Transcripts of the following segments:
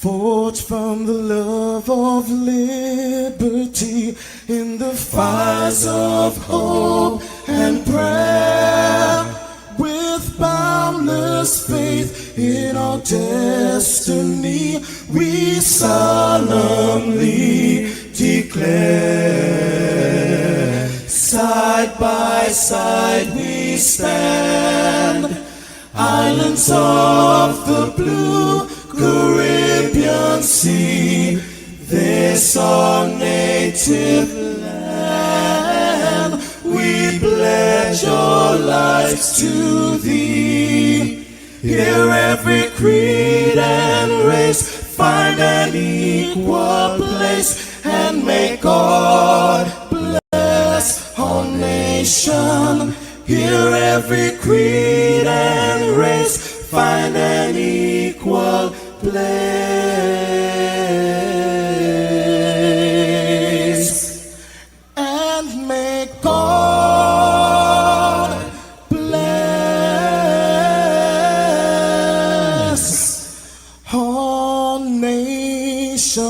Forged from the love of liberty in the fires of hope and prayer, with boundless faith in our destiny, we solemnly declare. Side by side we stand, islands of the blue Caribbean Sea, this our native land. We pledge our lives to thee. Here every creed and race find an equal place, and may God bless our nation. Here every creed and race find an equal place, and may God bless our nation.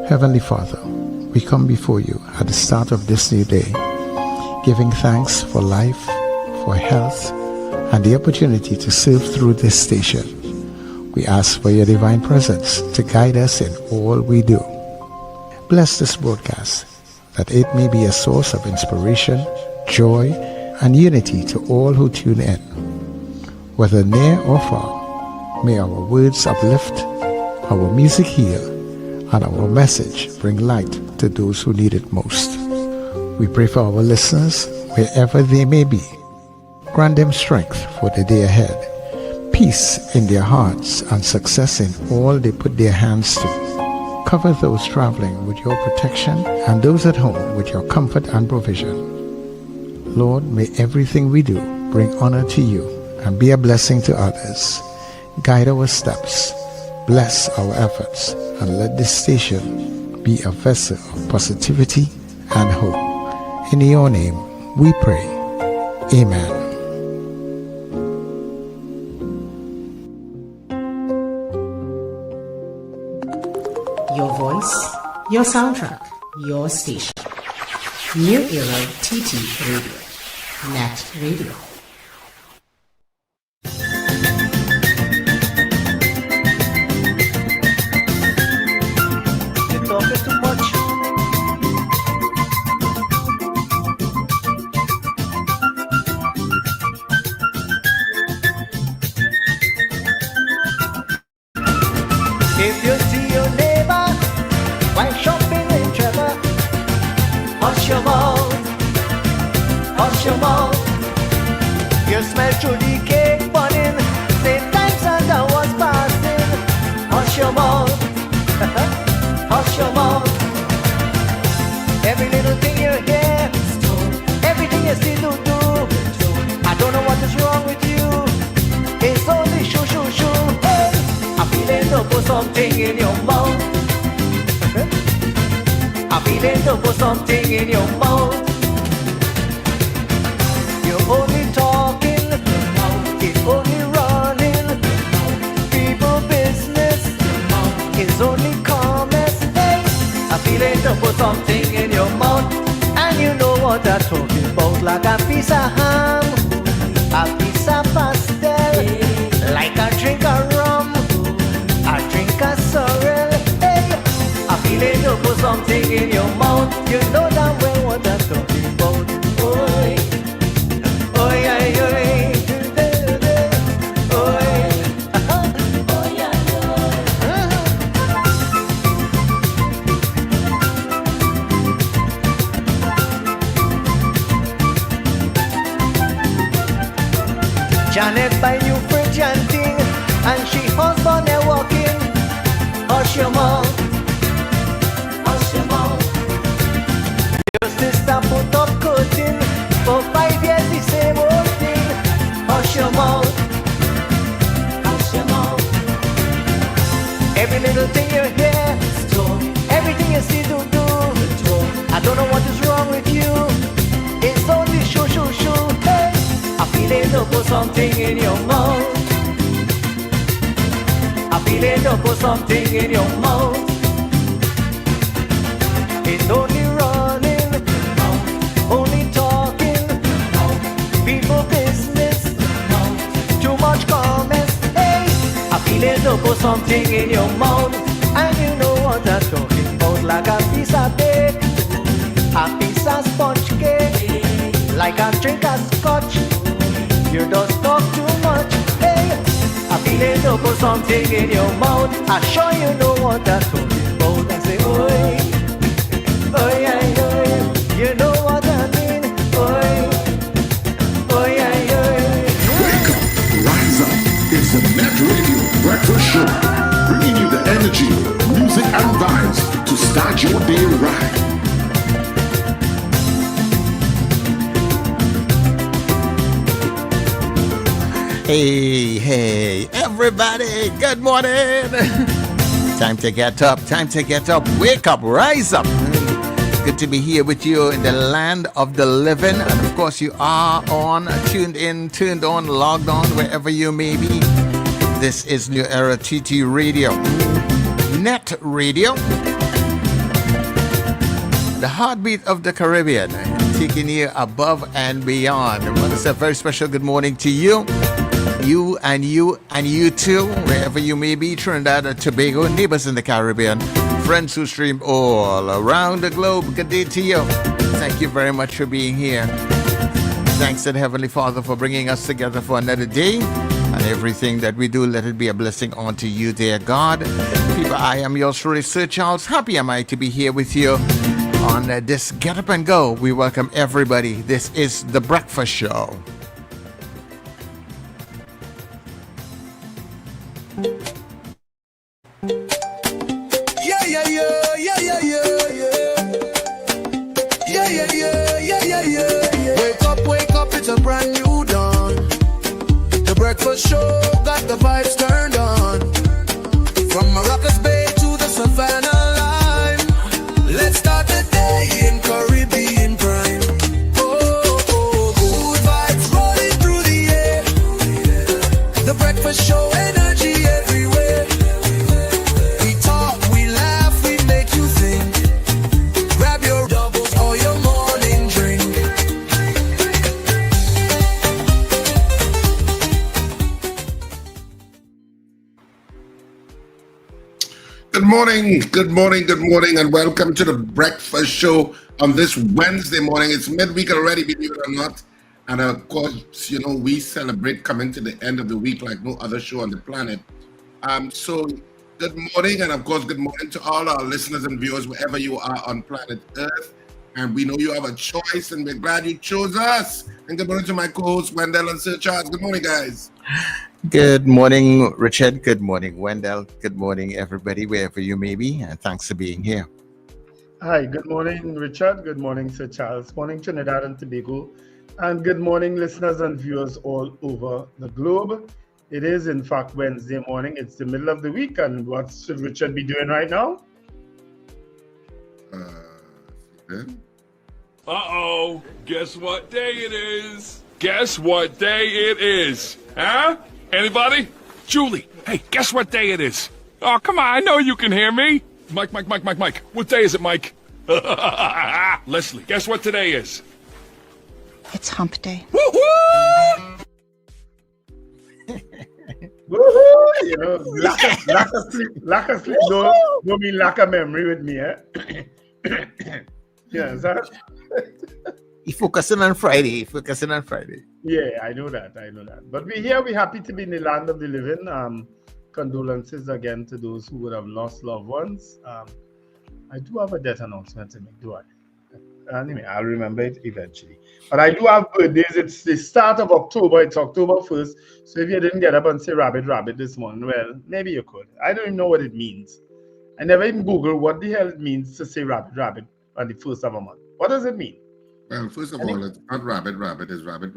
Heavenly Father, we come before you at the start of this new day, giving thanks for life, for health, and the opportunity to serve through this station. We ask for your divine presence to guide us in all we do. Bless this broadcast, that it may be a source of inspiration, joy, and unity to all who tune in. Whether near or far, may our words uplift, our music heal, and our message bring light to those who need it most. We pray for our listeners wherever they may be. Grant them strength for the day ahead, peace in their hearts, and success in all they put their hands to. Cover those traveling with your protection and those at home with your comfort and provision. Lord, may everything we do bring honor to you and be a blessing to others. Guide our steps, bless our efforts, and let this station be a vessel of positivity and hope. In your name we pray. Amen. Your voice, your soundtrack, your station. New Era TT Radio, NETT Radio. If you see your neighbor while shopping in Trevor, hush your mouth, hush your mouth. You smell through the cake burning, same time Santa was passing. Hush your mouth, hush your mouth. Every little thing you hear, everything you see to do, I don't know what is wrong with you. It's only shoo shoo shoo. Hey, I'm feeling to put something in your mouth. I'm feeling to put something in your mouth. You're only talking, it's only running. People business is only commerce. Hey, I'm feeling to put something in your mouth. And you know what I'm talking about, like a piece of ham, a piece of pastel, like a drink of rum, a drink of sorrel. Hey, I'm feeling to put something in your mouth. You know damn well what I'm talking about. Oi, oi, oi, oi, oi, Janet buy new fridge and thing, and she husband they walking. Hush your mouth, hush your mouth. Your sister put something in your mouth. I feel it to put something in your mouth. It's only running, only talking, people business, too much comments. Hey, I feel it to put something in your mouth. And you know what I'm talking about. Like a piece of cake, a piece of sponge cake, like a drink of scotch. You just talk too much. Hey, I feel it to put something in your mouth. I sure you know what I'm talking about. I say, oi, oi, oi, oi. You know what I mean? Oi, oi, oi, oi. Wake up, rise up. It's the NETT Radio Breakfast Show, bringing you the energy, music, and vibes to start your day right. Hey, everybody, good morning. Time to get up, wake up, rise up. Good to be here with you in the land of the living. And of course, you are tuned in, tuned on, logged on, wherever you may be. This is New Era TT Radio, NETT Radio, the heartbeat of the Caribbean, taking you above and beyond. I want to say a very special good morning to you. You and you too, wherever you may be, Trinidad and Tobago, neighbors in the Caribbean, friends who stream all around the globe. Good day to you. Thank you very much for being here. Thanks to the Heavenly Father for bringing us together for another day. And everything that we do, let it be a blessing unto you, dear God. People, I am yours truly, Sir Charles. Happy am I to be here with you on this Get Up and Go. We welcome everybody. This is The Breakfast Show. Wake up, it's a brand new dawn. The breakfast show got the vibes turned on. From Maracas Bay to the Savannah line, let's start the day in Caribbean prime. Good vibes rolling through the air. The breakfast show, energy everywhere. We talk, we laugh, we make you think. Grab your doubles or your morning drink. Good morning, and welcome to the breakfast show on this Wednesday morning. It's midweek already, believe it or not. And of course, you know, we celebrate coming to the end of the week like no other show on the planet. So good morning, and of course, good morning to all our listeners and viewers wherever you are on planet Earth. And we know you have a choice, and we're glad you chose us. And good morning to my co-hosts, Wendell and Sir Charles. Good morning, guys. Good morning, Richard. Good morning, Wendell. Good morning, everybody, wherever you may be. And thanks for being here. Hi, good morning, Richard. Good morning, Sir Charles. Morning, Trinidad and Tobago. And good morning, listeners and viewers all over the globe. It is, in fact, Wednesday morning. It's the middle of the week. And what should Richard be doing right now? Uh-oh. Guess what day it is? Guess what day it is? Huh? Anybody? Julie, hey, guess what day it is? Oh, come on, I know you can hear me. Mike. What day is it, Mike? Leslie, guess what today is? It's hump day. Woo-hoo! Woohoo! You know, lack of sleep don't mean lack of memory with me, eh? Yeah, is that? You're focusing on Friday. Yeah, I know that. But we're happy to be in the land of the living. Condolences again to those who would have lost loved ones. I do have a death announcement to make, do I? Anyway, I'll remember it eventually. But I do have birthdays. It's the start of October. It's October 1st. So if you didn't get up and say rabbit this morning, well, maybe you could. I don't even know what it means. I never even Googled what the hell it means to say rabbit on the first of a month. What does it mean? Well, first of all, it's not rabbit. It's rabbit.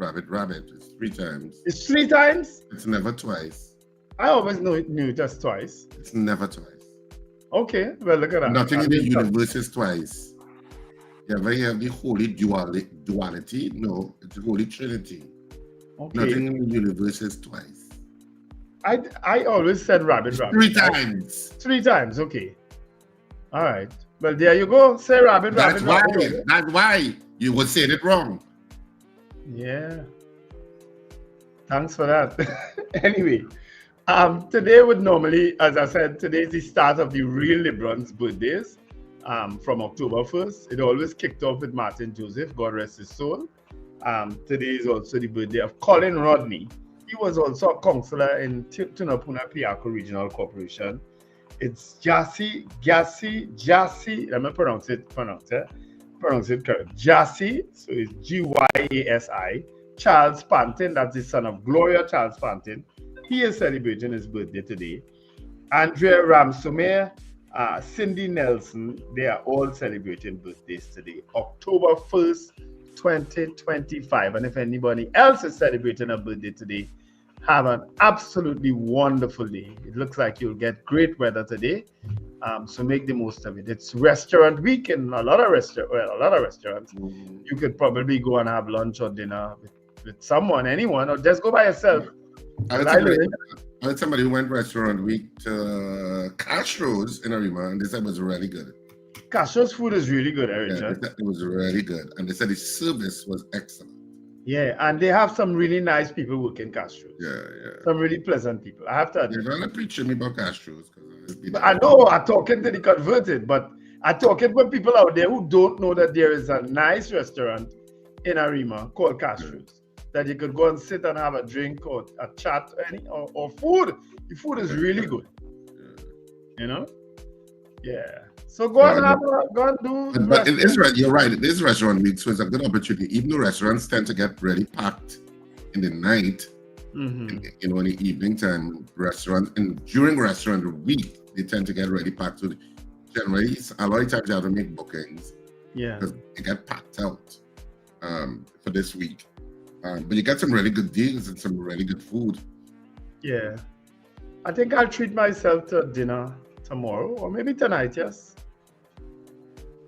It's 3 times. It's 3 times? It's never twice. I always knew it just twice. It's never twice. Okay, well, look at that. Nothing in the universe is twice. You ever hear the holy duality? No, it's the Holy Trinity. Okay. Nothing in the universe is twice. I always said rabbit. 3 times. 3 times, okay. All right. Well, there you go. Say rabbit. That's why you were saying it wrong. Yeah. Thanks for that. Anyway, today would normally, as I said, today is the start of the real Librans' birthdays. From October 1st. It always kicked off with Martin Joseph, God rest his soul. Today is also the birthday of Colin Rodney. He was also a councillor in Tunapuna Piako Regional Corporation. It's Jassy, let me pronounce it correct. Jassy, so it's Gyasi. Charles Pantin, that's the son of Gloria Charles Pantin. He is celebrating his birthday today. Andrea Ramsumer, Cindy Nelson, they are all celebrating birthdays today, October 1st, 2025. And if anybody else is celebrating a birthday today, have an absolutely wonderful day. It looks like you'll get great weather today, so make the most of it. It's restaurant week in a lot of restaurants. You could probably go and have lunch or dinner with someone, anyone, or just go by yourself. I had somebody who went restaurant week to Castro's in Arima, and they said it was really good. Castro's food is really good, Eric. Yeah, it was really good, and they said the service was excellent. Yeah, and they have some really nice people working Castro's. Yeah. Some really pleasant people. I have to admit. You're gonna preach to me about Castro's. I know I'm talking to the converted, but I'm talking with people out there who don't know that there is a nice restaurant in Arima called Castro's. That you could go and sit and have a drink or a chat or food. The food is really good. You know? Yeah. So go and do. But it is right. You're right. It is restaurant week, so it's a good opportunity. Even though restaurants tend to get really packed in the night, in the evening time, during restaurant week, they tend to get really packed. So generally, a lot of times you have to make bookings. Yeah. Because they get packed out for this week. But you get some really good deals and some really good food. Yeah. I think I'll treat myself to dinner tomorrow or maybe tonight, yes.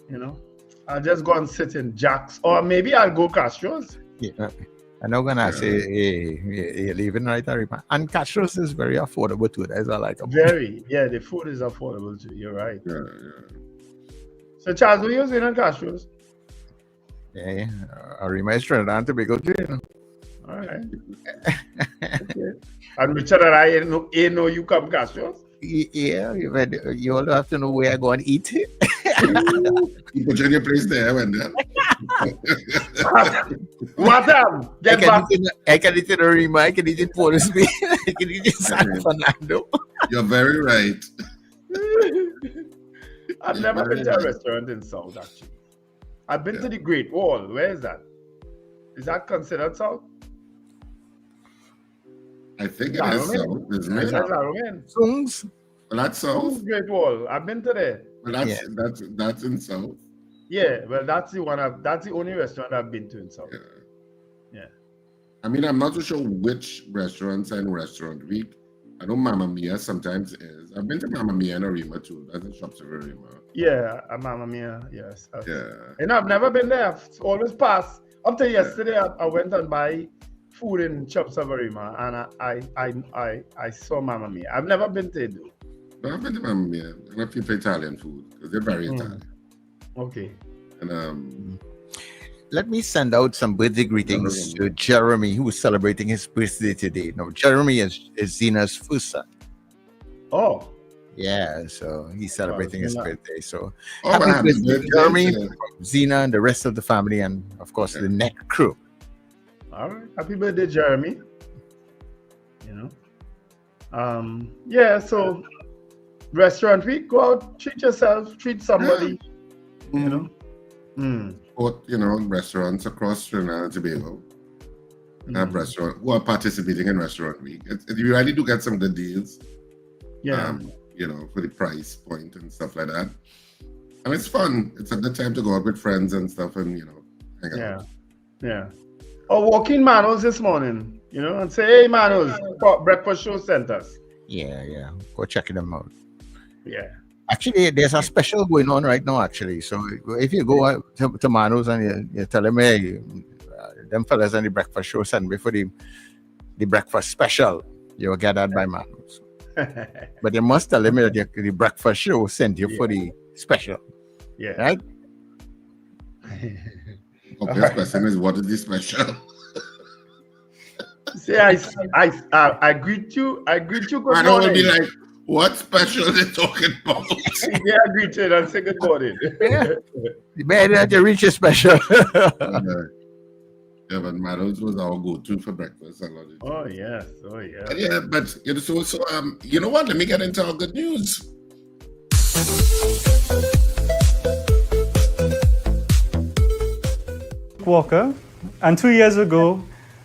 You know, I'll just go and sit in Jack's or maybe I'll go Castro's. Yeah. I'm not gonna say you're leaving right there. And Castro's is very affordable too. That's all I like. The food is affordable too. You're right. Yeah. So Charles, what are you doing on Castro's? Yeah, Arima is Trinidad and Tobago too. All right. Okay. And Richard and I know you come Castro's? Yeah, you all have to know where I go and eat. You put you in your place there when then. What Get back. I can eat in Arima, I can eat in Port of Spain, I can eat in San Fernando. You're very right. I've never been to a restaurant in South actually. I've been to the Great Wall. Where is that? Is that considered South? I think it is South, isn't it? Sungs? Well, that's South. Great Wall. I've been to there. Well, that's in South. Yeah, well, that's the one. That's the only restaurant I've been to in South. Yeah. I mean, I'm not too sure which restaurants are in Restaurant Week. I know Mamma Mia sometimes is. I've been to Mamma Mia in Arima too. That's in shops of Arima. Yeah, Mamma Mia. Yes. Yeah. And I've never been there. I've always passed. Up to yesterday, I went and buy food in shops of Arima, and I saw Mamma Mia. I've never been to it though. But I've been to Mamma Mia. And I feel for Italian food because they're very Italian. Okay. And let me send out some birthday greetings to Jeremy, who is celebrating his birthday today. Now, Jeremy is Zena's first son. Oh. Yeah, so he's celebrating his birthday. So happy birthday, Jeremy, from Zena and the rest of the family, and of course the NETT crew. All right. Happy birthday, Jeremy. You know. Yeah, so restaurant week, go out, treat yourself, treat somebody. You know. Both, restaurants across Trinidad and Tobago have restaurants who are participating in Restaurant Week. You really do get some good deals. Yeah. For the price point and stuff like that. And it's fun. It's a good time to go out with friends and stuff and, hang out. Yeah. Or walk in Manos this morning, and say, hey, Manos, breakfast show sent us. Yeah. Go check them out. Yeah. Actually, there's a special going on right now, actually. So if you go to Manos and you tell them, hey, them fellas on the breakfast show send me for the breakfast special. You will get that by man. But you must tell them that the breakfast show sent you for the special. Yeah. Right? Obvious question is, what is the special? See, I greet you. I greet you. Good I don't want to morning. be like, what special are they talking about? Yeah, I greet you and say good morning. You better that you reach a special. Yeah, but Maros was our go-to for breakfast. A lot of Oh yes, oh yeah. yeah, but you know, so you know what? Let me get into our good news. Walker, and 2 years ago,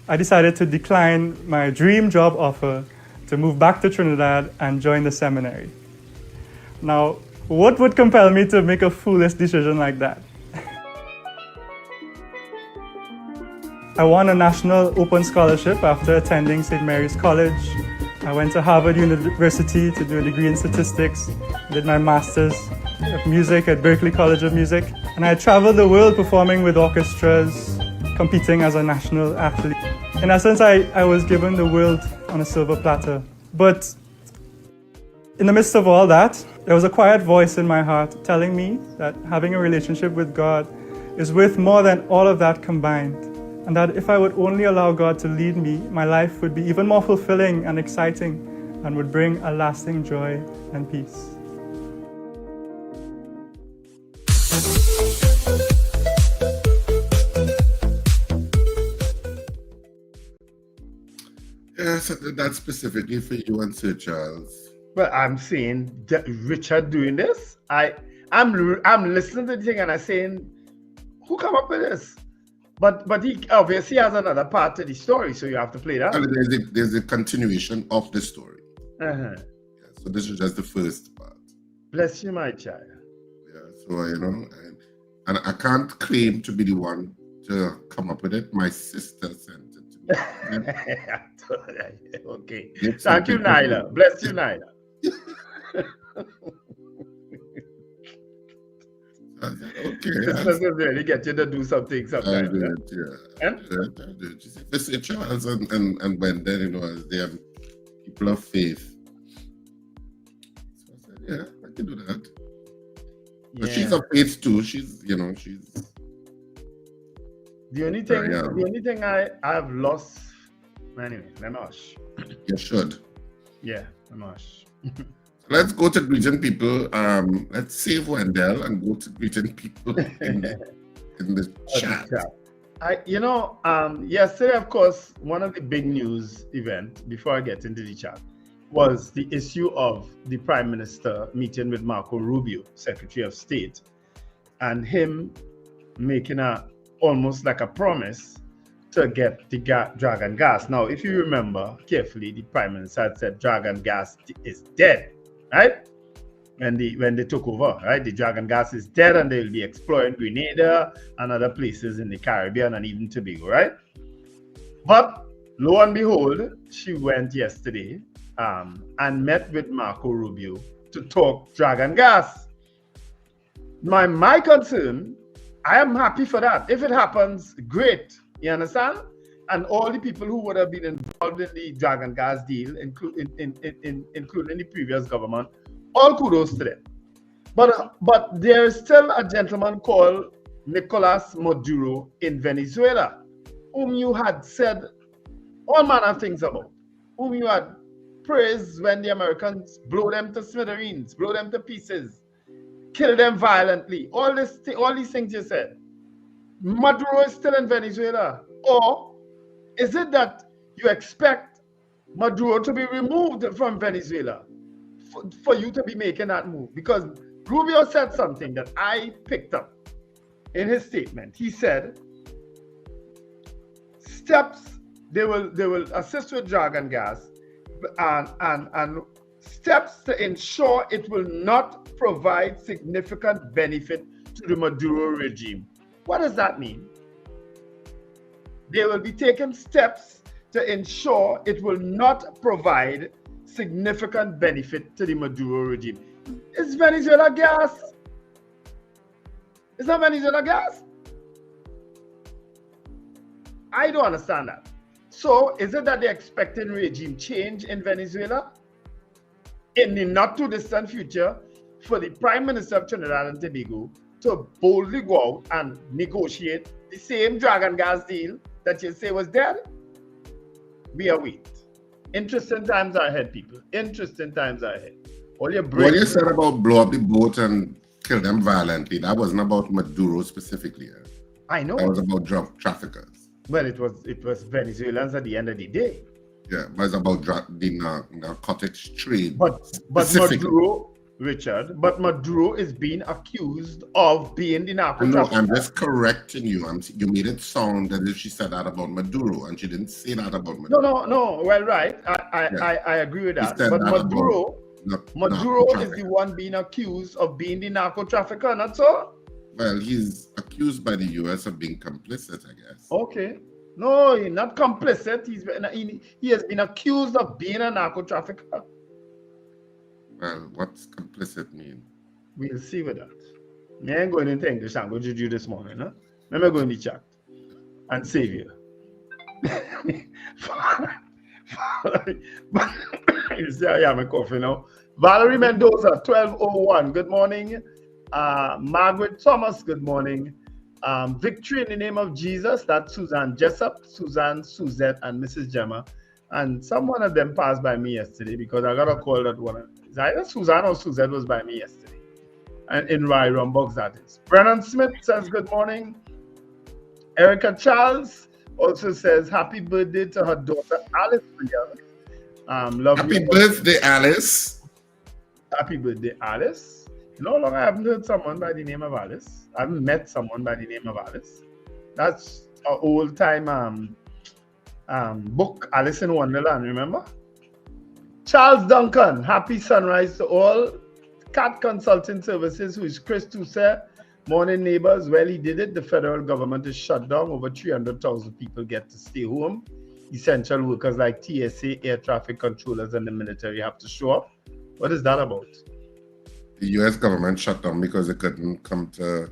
I decided to decline my dream job offer to move back to Trinidad and join the seminary. Now, what would compel me to make a foolish decision like that? I won a national open scholarship after attending St. Mary's College. I went to Harvard University to do a degree in statistics, did my master's of music at Berklee College of Music, and I traveled the world performing with orchestras, competing as a national athlete. In essence, I was given the world on a silver platter. But in the midst of all that, there was a quiet voice in my heart telling me that having a relationship with God is worth more than all of that combined. And that if I would only allow God to lead me, my life would be even more fulfilling and exciting and would bring a lasting joy and peace. Yes, that's specifically for you and Sir Charles. Well, I'm saying that Richard doing this. I'm listening to the thing and I'm saying, who come up with this? But he obviously has another part to the story, so you have to play that. And there's a continuation of the story. Uh-huh. Yeah, so this is just the first part. Bless you, my child. Yeah, so you know, and I can't claim to be the one to come up with it. My sister sent it to me. Okay. Thank you, Nyla. Bless you, Nyla. Okay. This doesn't really get you to do something sometimes. I did, yeah. I did. You see, Mr. Charles and Wendell, you know, they have people of faith. So I said, yeah, I can do that. But she's of faith too. She's. The only thing I've lost. Anyway, let me hush. You should. Yeah, let me hush. Let's go to greeting people. Let's save Wendell and go to greeting people in the chat. Yesterday, of course, one of the big news events, before I get into the chat, was the issue of the Prime Minister meeting with Marco Rubio, Secretary of State, and him making almost like a promise to get the dragon gas. Now, if you remember carefully, the Prime Minister had said dragon gas is dead. Right? When they took over, right? The dragon gas is dead and they'll be exploring Grenada and other places in the Caribbean and even Tobago, right? But lo and behold, she went yesterday and met with Marco Rubio to talk dragon gas. My concern, I am happy for that. If it happens, great. You understand? And all the people who would have been involved in the dragon gas deal, including the previous government, all kudos to them. But there is still a gentleman called Nicolas Maduro in Venezuela, whom you had said all manner of things about, whom you had praised when the Americans blow them to smithereens, blow them to pieces, kill them violently. All these things you said. Maduro is still in Venezuela, or is it that you expect Maduro to be removed from Venezuela for you to be making that move? Because Rubio said something that I picked up in his statement. He said, they will assist with dragon gas and steps to ensure it will not provide significant benefit to the Maduro regime. What does that mean? They will be taking steps to ensure it will not provide significant benefit to the Maduro regime. Is Venezuela gas? Is that Venezuela gas? I don't understand that. So is it that they're expecting regime change in Venezuela in the not too distant future for the Prime Minister of Trinidad and Tobago to boldly go out and negotiate the same dragon gas deal that you say was dead? We await. Interesting times are ahead, people. Interesting times are ahead. What you said about blow up the boat and kill them violently, that wasn't about Maduro specifically. I know. That was about drug traffickers. Well, it was Venezuelans at the end of the day. Yeah, but it's about the narcotics trade. But Maduro, Richard, Maduro is being accused of being the narco trafficker. No, I'm just correcting you. You made it sound as if she said that about Maduro, and she didn't say that about Maduro. No. Well, right. I agree with that. But Maduro is the one being accused of being the narco trafficker, not so? Well, he's accused by the U.S. of being complicit, I guess. Okay. No, he's not complicit. He has been accused of being a narco trafficker. Well, what's complicit mean? We'll see with that. I ain't going into English language with you this morning. Huh? Let me go in the chat and save you. You see, I am a coffee now. Valerie Mendoza, 1201. Good morning. Margaret Thomas, good morning. Victory in the name of Jesus, that's Suzanne Jessup, Suzanne, Suzette, and Mrs. Gemma. And some one of them passed by me yesterday because I got a call that one. It's either Suzanne or Suzette was by me yesterday. And in Rye Box, that is. Brennan Smith says good morning. Erica Charles also says happy birthday to her daughter Alice Williams. Happy birthday, Alice. Happy birthday, Alice. No longer I haven't heard someone by the name of Alice. I haven't met someone by the name of Alice. That's an old time book, Alice in Wonderland, remember? Charles Duncan, happy sunrise to all. CAT Consulting Services, who is Chris Toussaint. Morning, neighbors. Well, he did it. The federal government is shut down. Over 300,000 people get to stay home. Essential workers like TSA, air traffic controllers, and the military have to show up. What is that about? The U.S. government shut down because they couldn't come to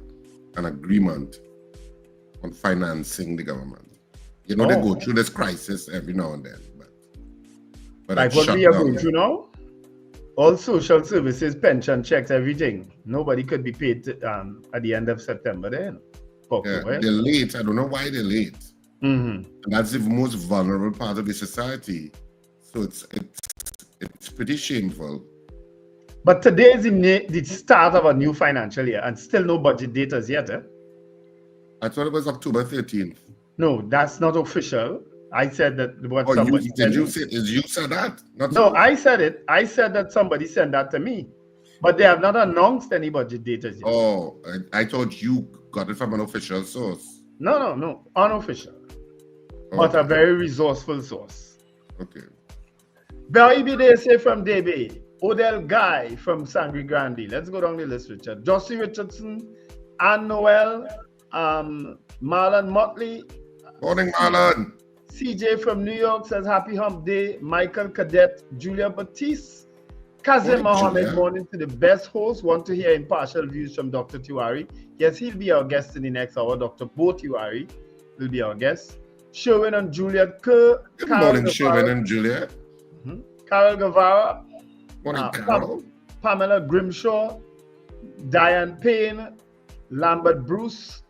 an agreement on financing the government. You know, they go through this crisis every now and then. But like what we are going through now? All social services, pension checks, everything. Nobody could be paid at the end of September then. They're late. I don't know why they're late. Mm-hmm. And that's the most vulnerable part of the society. So it's pretty shameful. But today is the start of a new financial year and still no budget data yet. I thought it was October 13th. No, that's not official. I said that what somebody said. You said that? I said it. I said that somebody sent that to me. But they have not announced any budget data yet. Oh, I thought you got it from an official source. No. Unofficial. But a very resourceful source. Okay. Baby they say from DB. Odell Guy from Sangre Grande. Let's go down the list, Richard. Josie Richardson, Ann Noel, Marlon Motley. Morning, Marlon. CJ from New York says happy hump day. Michael Cadet, Julia Batiste, Kazim Mohammed, morning to the best host. Want to hear impartial views from Dr. Tewarie. Yes, he'll be our guest in the next hour. Dr. Bo Tewarie will be our guest. Sherwin and Juliet Kerr. Good morning, Sherwin and Juliet. Carol Guevara. Morning, Carol. Pamela Grimshaw. Diane Payne. Lambert Bruce.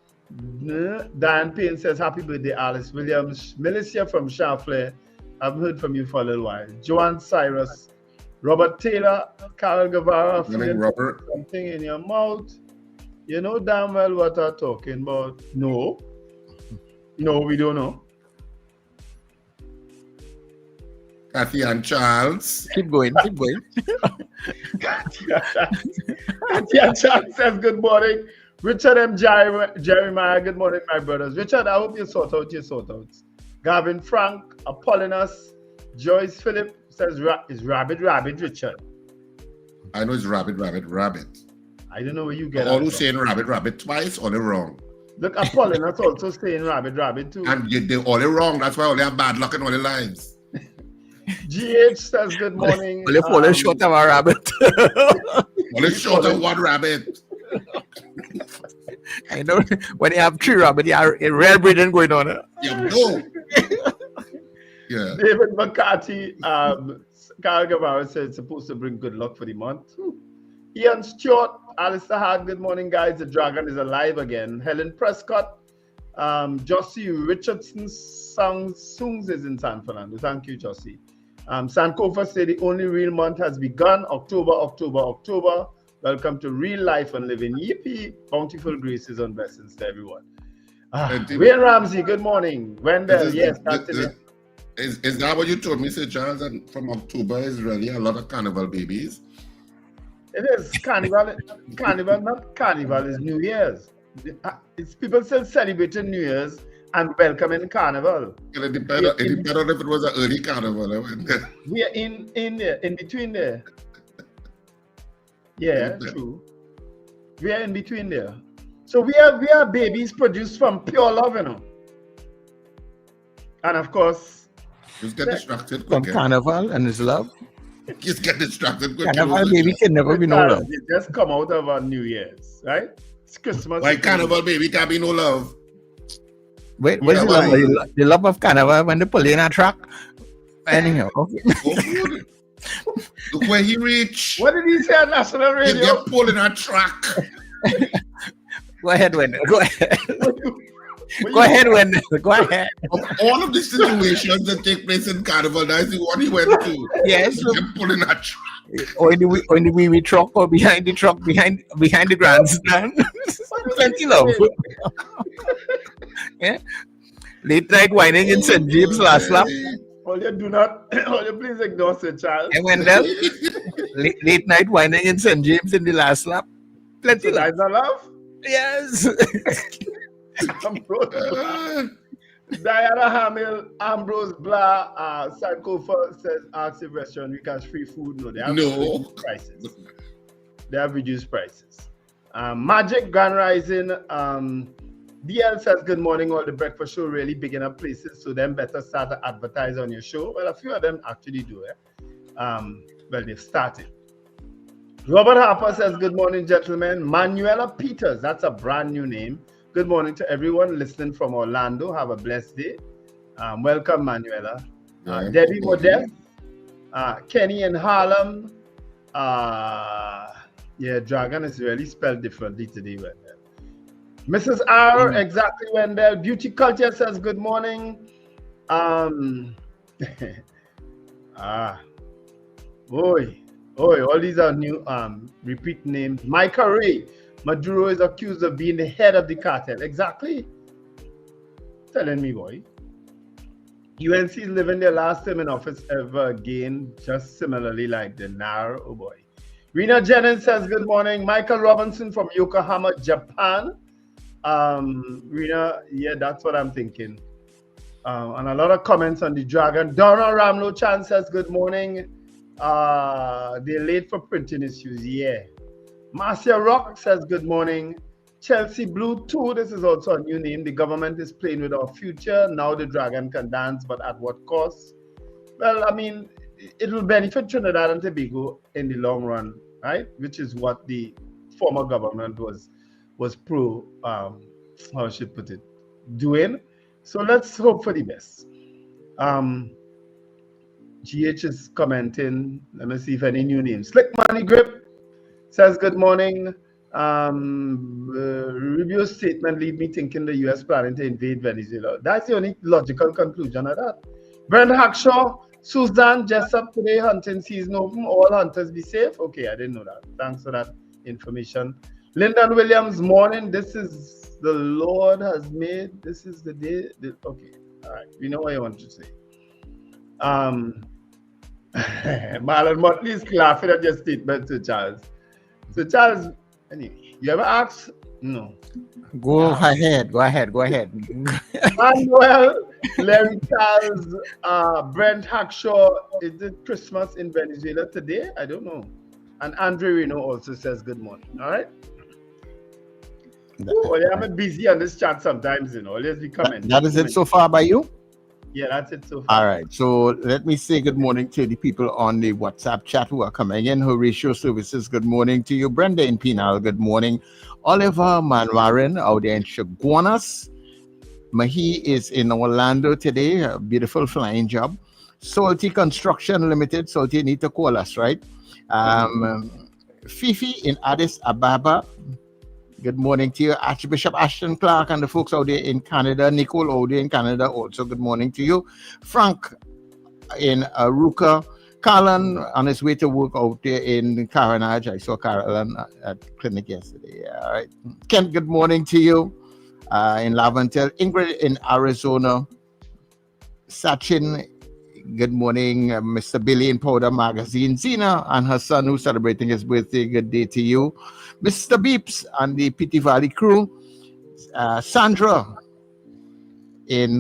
Diane Payne says happy birthday, Alice Williams. Milicia from Charfleur, I've heard from you for a little while. Joanne Cyrus, Robert Taylor, Carol Guevara. Robert. Something in your mouth. You know damn well what I'm talking about. No, we don't know. Kathy and Charles. Keep going. Kathy and Charles says good morning. Richard M. Jeremiah, good morning, my brothers. Richard, I hope you sort out your sort outs. Gavin Frank, Apollinus, Joyce Phillip says is rabbit, Richard. I know it's rabbit. I don't know where you get it. All who saying rabbit twice, all wrong. Look, Apollinus also saying rabbit too. And they're all wrong. That's why all they have bad luck in all their lives. GH says good morning. Well, fall short of a rabbit. Only short of one rabbit. I know when you have tree rabbit, you have a rare breeding going on. You know. Yeah. David McCarthy, Carl Guevara said it's supposed to bring good luck for the month. Ian Stewart, Alistair Hart, good morning, guys. The dragon is alive again. Helen Prescott, Josie Richardson Songs is in San Fernando. Thank you, Josie. Sankofa said the only real month has begun. October. Welcome to real life and living. Yippee. Bountiful graces and blessings to everyone. Wayne Ramsey, good morning. Wendell, yes, that's it. Is that what you told me, Sir Charles? And from October is really a lot of carnival babies. It is carnival. Carnival, not carnival, is New Year's. It's people still celebrating New Year's and welcoming carnival. It depends on if it was an early carnival. We are in between there. Yeah, true. We are in between there. So we are babies produced from pure love, you know. And of course, just get distracted From quick. carnival and his love. Just get distracted quick. Carnival baby can never be no love. it just come out of our New Year's, right? It's Christmas. Why carnival baby can't be no love? Wait, what's Yeah, the love? The love of carnival when they pull in a truck? Anyhow, okay. Oh, good. Look where he reached. What did he say on national radio? They're pulling a truck. Go ahead, Wendell. Go ahead. Go ahead, Wendell. Go ahead. Of all of the situations that take place in carnival, that's the one he went to. Yes. They're pulling a truck. Or in the wee truck or behind the truck, behind the grandstand. Plenty love. Yeah. Late night whining in St. James last lap. All you please ignore Sir Charles. And Wendell, late night whining in St. James in the last lap. Plenty So love. that's a love? Yes. Diana Hamill, Ambrose Blah, Sankofa says, asks if restaurant we can free food. No, they have reduced prices. They have reduced prices. Magic Grand Rising, DL says, good morning, all the breakfast show really big enough places, so them better start to advertise on your show. Well, a few of them actually do it. Well, they've started. Robert Harper says, good morning, gentlemen. Manuela Peters, that's a brand new name. Good morning to everyone listening from Orlando. Have a blessed day. Welcome, Manuela. Debbie Modest, Kenny in Harlem. Yeah, Dragon is really spelled differently today, Wendell. Mrs. R, exactly, Wendell. Beauty Culture says, good morning. All these are new repeat names. Micah Ray. Maduro is accused of being the head of the cartel. Exactly. Telling me, boy. UNC is living their last term in office ever again, just similarly like the NAR. Oh boy. Rena Jennings says, good morning. Michael Robinson from Yokohama, Japan. Rena, yeah, that's what I'm thinking. And a lot of comments on the dragon. Donna Ramlo Chan says, good morning. They're late for printing issues. Yeah. Marcia Rock says, good morning. Chelsea Blue 2, this is also a new name. The government is playing with our future. Now the dragon can dance, but at what cost? Well, I mean, it will benefit Trinidad and Tobago in the long run, right? Which is what the former government was pro, how I should put it, doing. So let's hope for the best. GH is commenting. Let me see if any new names. Slick Money Grip says, good morning. Rubio's statement leave me thinking the U.S. planning to invade Venezuela. That's the only logical conclusion of that. Brent Hackshaw, Susan Jessup, today hunting season open. All hunters be safe. Okay, I didn't know that. Thanks for that information. Lyndon Williams, morning. This is the Lord has made. This is the day. Okay, all right. We know what you want to say. Marlon Motley is laughing at your statement to Charles. So Charles, anyway, you ever asked? No. Go ahead. Manuel, Larry Charles, Brent Hackshaw, is it Christmas in Venezuela today? I don't know. And Andre Reno also says good morning. All right. I'm busy on this chat sometimes, you know. Let's be commenting. That is it so far by you? Yeah, that's it so far. All right. So let me say good morning to the people on the WhatsApp chat who are coming in. Horatio Services, good morning to you. Brenda in Penal, good morning. Oliver Manwarin out there in Chaguanas. Mahi is in Orlando today. A beautiful flying job. Salty Construction Limited. Salty, you need to call us, right? Fifi in Addis Ababa. Good morning to you. Archbishop Ashton Clark and the folks out there in Canada. Nicole out there in Canada also. Good morning to you. Frank in Aruka. Carlin on his way to work out there in Caranage. I saw Carolyn at clinic yesterday. All right. Kent, good morning to you. In Laventille. Ingrid in Arizona. Sachin, good morning. Mr. Billy in Powder Magazine. Zena and her son who's celebrating his birthday. Good day to you. Mr. Beeps and the Pity Valley crew. Sandra in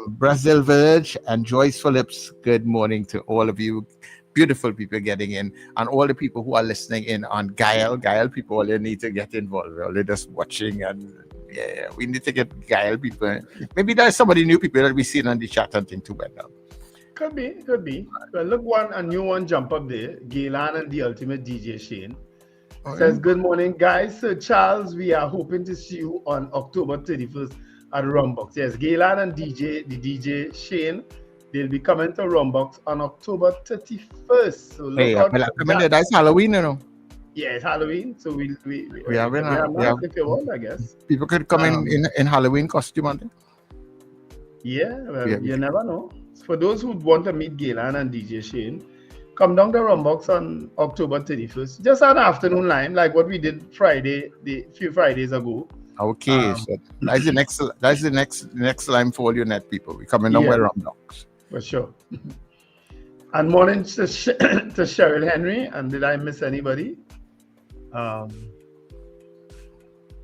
Brazil Village and Joyce Phillips. Good morning to all of you. Beautiful people getting in, and all the people who are listening in on Gael. Gael people, all you need to get involved. They're just watching, and yeah, we need to get Gael people. Maybe there's somebody new people that we see on the chat and think too bad now. Could be. Well, look, a new one jump up there. Gaylan and the ultimate DJ Shane. Says, good morning, guys. Sir Charles, we are hoping to see you on October 31st at Rumbox. Yes, Gaylan and the DJ Shane, they'll be coming to Rumbox on October 31st. So look out for that. That's Halloween, you know. Yeah, it's Halloween, so we have if you want, I guess. People could come in Halloween costume, aren't they? Yeah, well, you never know. For those who want to meet Gaylan and DJ Shane, come down to Rumbox on October 31st. Just an afternoon line, like what we did a few Fridays ago. Okay, so that's the next line for all you net people. We're coming down with Rumbox. For sure. And morning to Cheryl Henry. And did I miss anybody? No,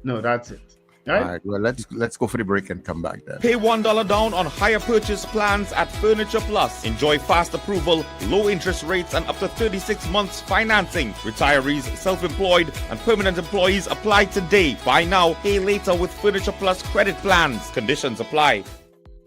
that's it. Right? All right, well, let's go for the break and come back then. Pay $1 down on higher purchase plans at Furniture Plus. Enjoy fast approval, low interest rates, and up to 36 months financing. Retirees, self-employed, and permanent employees apply today. Buy now, pay later with Furniture Plus credit plans. Conditions apply.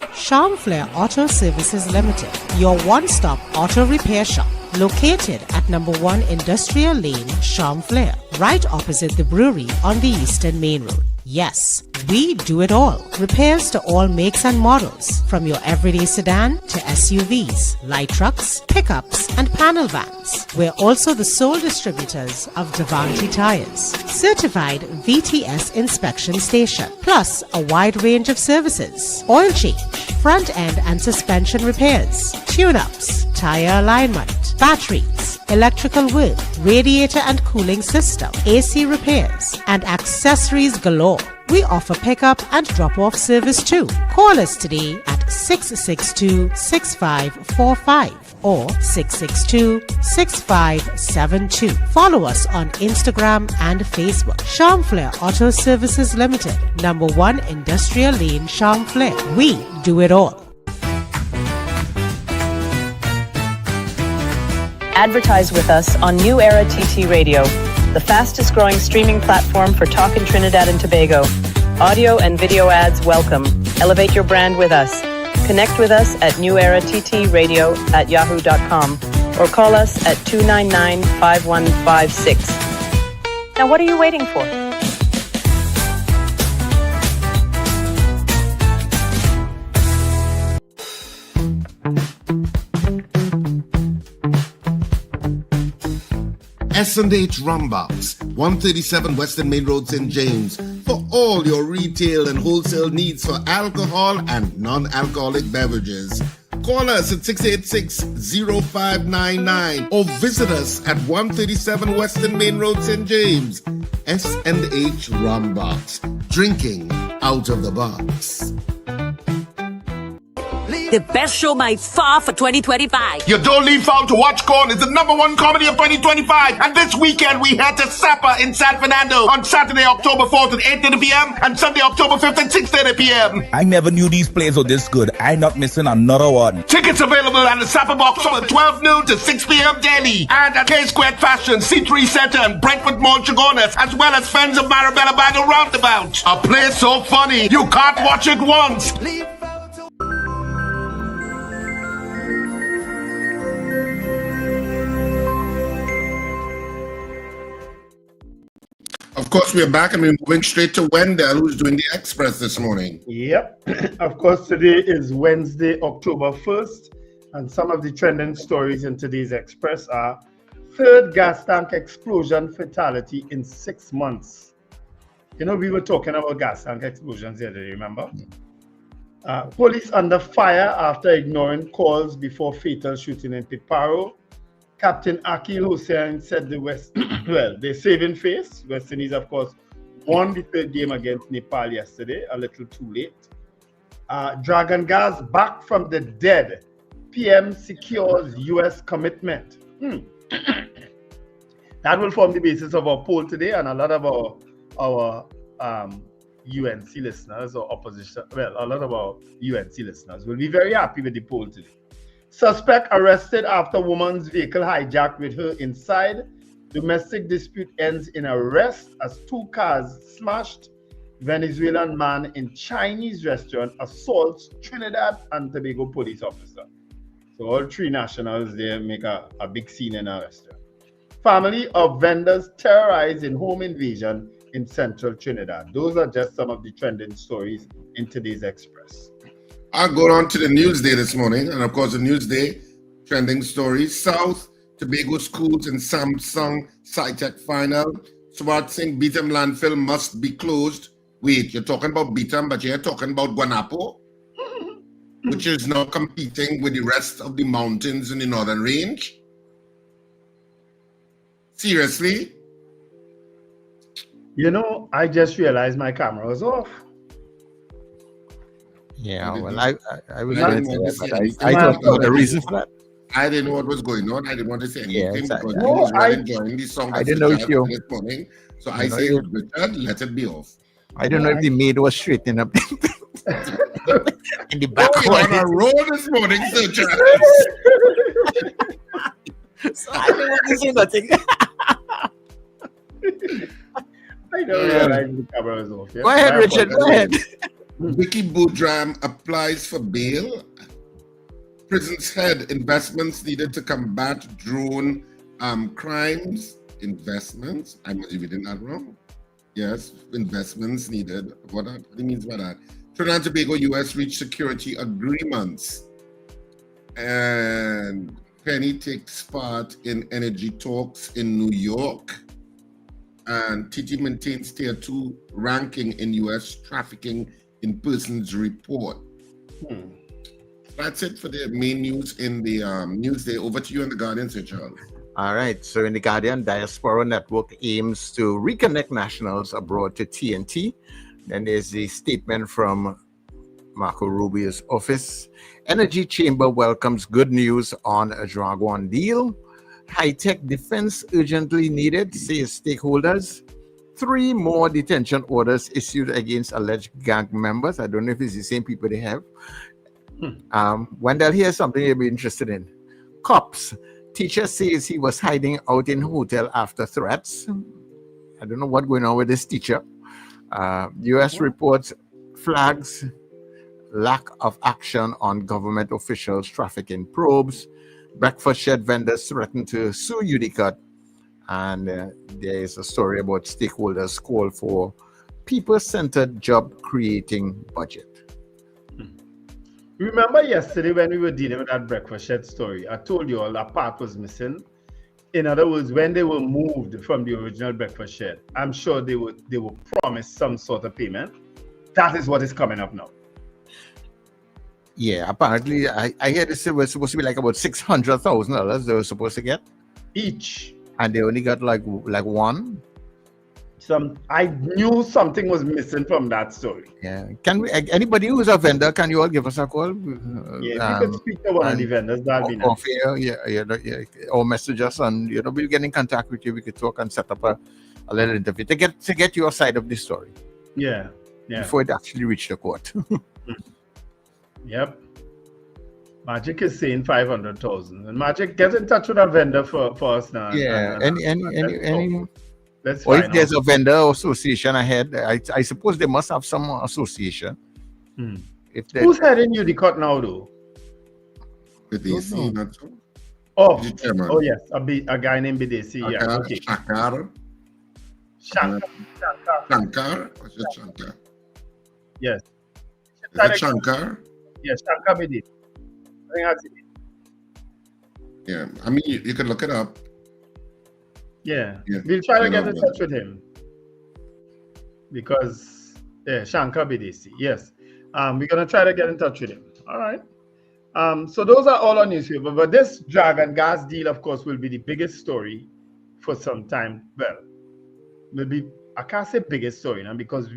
Charmflair Auto Services Limited, your one-stop auto repair shop. Located at number 1 Industrial Lane, Charmflair, right opposite the brewery on the Eastern Main Road. Yes, we do it all. Repairs to all makes and models, from your everyday sedan to SUVs, light trucks, pickups, and panel vans. We're also the sole distributors of Davante tires, certified VTS inspection station, plus a wide range of services: oil change, front end and suspension repairs, tune-ups, tire alignment, batteries, electrical work, radiator and cooling system, AC repairs, and accessories galore. We offer pickup and drop-off service too. Call us today at 662-6545 or 662-6572. Follow us on Instagram and Facebook. Charmflair Auto Services Limited, number 1 Industrial Lane, Charmflair. We do it all. Advertise with us on New Era TT Radio, the fastest growing streaming platform for talk in Trinidad and Tobago. Audio and video ads welcome. Elevate your brand with us. Connect with us at newerattradio@yahoo.com or call us at 299-5156. Now what are you waiting for? S&H Rumbox, 137 Western Main Road, St. James, for all your retail and wholesale needs for alcohol and non-alcoholic beverages. Call us at 686-0599 or visit us at 137 Western Main Road, St. James. S&H Rumbox, drinking out of the box. The best show by far for 2025. You don't leave out to watch Corn. It's the #1 comedy of 2025. And this weekend we head to Sapa in San Fernando on Saturday, October 4th at 8:30 p.m. and Sunday, October 5th at 6:30 p.m. I never knew these plays were this good. I'm not missing another one. Tickets available at the Sapa Box from 12 noon to 6 p.m. daily. And at K-Squared Fashion, C3 Center and Brentford Mall, Chagonas, as well as Friends of Marabella by the Roundabout. A play so funny, you can't watch it once. course, we're back and we're moving straight to Wendell, who's doing the Express this morning. Yep. Of course, today is Wednesday, October 1st, and some of the trending stories in today's Express are third gas tank explosion fatality in 6 months. You know, we were talking about gas tank explosions here, do you remember? Police under fire after ignoring calls before fatal shooting in Piparo. Captain Akil Hussein said they're saving face. West Indies, of course, won the third game against Nepal yesterday, a little too late. Dragon gas back from the dead. PM secures U.S. commitment. That will form the basis of our poll today, and a lot of our UNC listeners or opposition, a lot of our UNC listeners will be very happy with the poll today. Suspect arrested after woman's vehicle hijacked with her inside. Domestic dispute ends in arrest as 2 cars smashed. Venezuelan man in Chinese restaurant assaults Trinidad and Tobago police officer. So all 3 nationals there make a big scene in a restaurant. Family of vendors terrorized in home invasion in central Trinidad. Those are just some of the trending stories in today's Express. I'll go on to the Newsday this morning, and of course the Newsday trending stories. South Tobago schools in Samsung Sci-Tech final. Swat Singh Beetham landfill must be closed. Wait, you're talking about Beetham, but you're talking about Guanapo, which is now competing with the rest of the mountains in the northern range? Seriously? You know, I just realized my camera was off. Yeah, well, I was I going didn't want to say to anything. I don't know the reason for that. I didn't know what was going on. I didn't want to say anything because I No, was really I- enjoying the song. I didn't know if you- this morning. So I know say, you- Richard, let it be off. I don't know if the maid was straightening up in the back. Oh, you're on a roll this morning, Sir Charles. So I didn't want to say nothing. I don't realize the camera was off. Yeah? Go ahead, Richard. Go ahead. Vicky Boudram applies for bail. Prison's head investments needed to combat drone crimes. Investments. I must be reading that wrong. Yes, investments needed. What it means by that? Trinidad and Tobago, US reach security agreements. And Penny takes part in energy talks in New York. And TT maintains tier 2 ranking in US trafficking in persons report. That's it for the main news in the Newsday. Over to you on the Guardian, Sir Charles. All right. So in the Guardian, Diaspora Network aims to reconnect nationals abroad to TNT. Then there's the statement from Marco Rubio's office. Energy Chamber welcomes good news on a Dragon deal. High-tech defense urgently needed, says stakeholders. 3 more detention orders issued against alleged gang members. I don't know if it's the same people they have. Wendell, here's something you'll be interested in. Cops. Teacher says he was hiding out in hotel after threats. I don't know what's going on with this teacher. U.S. reports flags lack of action on government officials trafficking probes. Breakfast shed vendors threaten to sue UWI. And there is a story about stakeholders' call for people-centered job-creating budget. Remember yesterday when we were dealing with that breakfast shed story, I told you all that part was missing. In other words, when they were moved from the original breakfast shed, I'm sure they were promised some sort of payment. That is what is coming up now. Yeah, apparently, I heard it was supposed to be like about $600,000 they were supposed to get Each. and they only got like one. I knew something was missing from that story. Yeah. Can we? Anybody who's a vendor, can you all give us a call? Yeah, if you could speak to one of the vendors, that'd be nice. Or message us, and we'll get in contact with you. We could talk and set up a little interview to get your side of the story. Yeah. Before it actually reached the court. Yep. Magic is saying 500,000. And Magic, get in touch with a vendor for us now. Yeah. Any. Let's or find if there's out. a vendor association ahead, I suppose they must have some association. Who's heading UWI now, though? With DC, not so. Oh yes, a guy named Bidesi. Yeah, okay. Shankar. Shankar? Or just Shankar? Yes. Is it Shankar? Yes, Shankar Bidesi. I think that's it. Yeah, I mean, you could look it up. Yeah. Yeah. We'll try to You get know, in touch with him. Because, yeah, Shankar Bidesi. Yes. We're going to try to get in touch with him. All right. So those are all on newspaper. But this drug and gas deal, of course, will be the biggest story for some time. Well, will be, I can't say biggest story now, because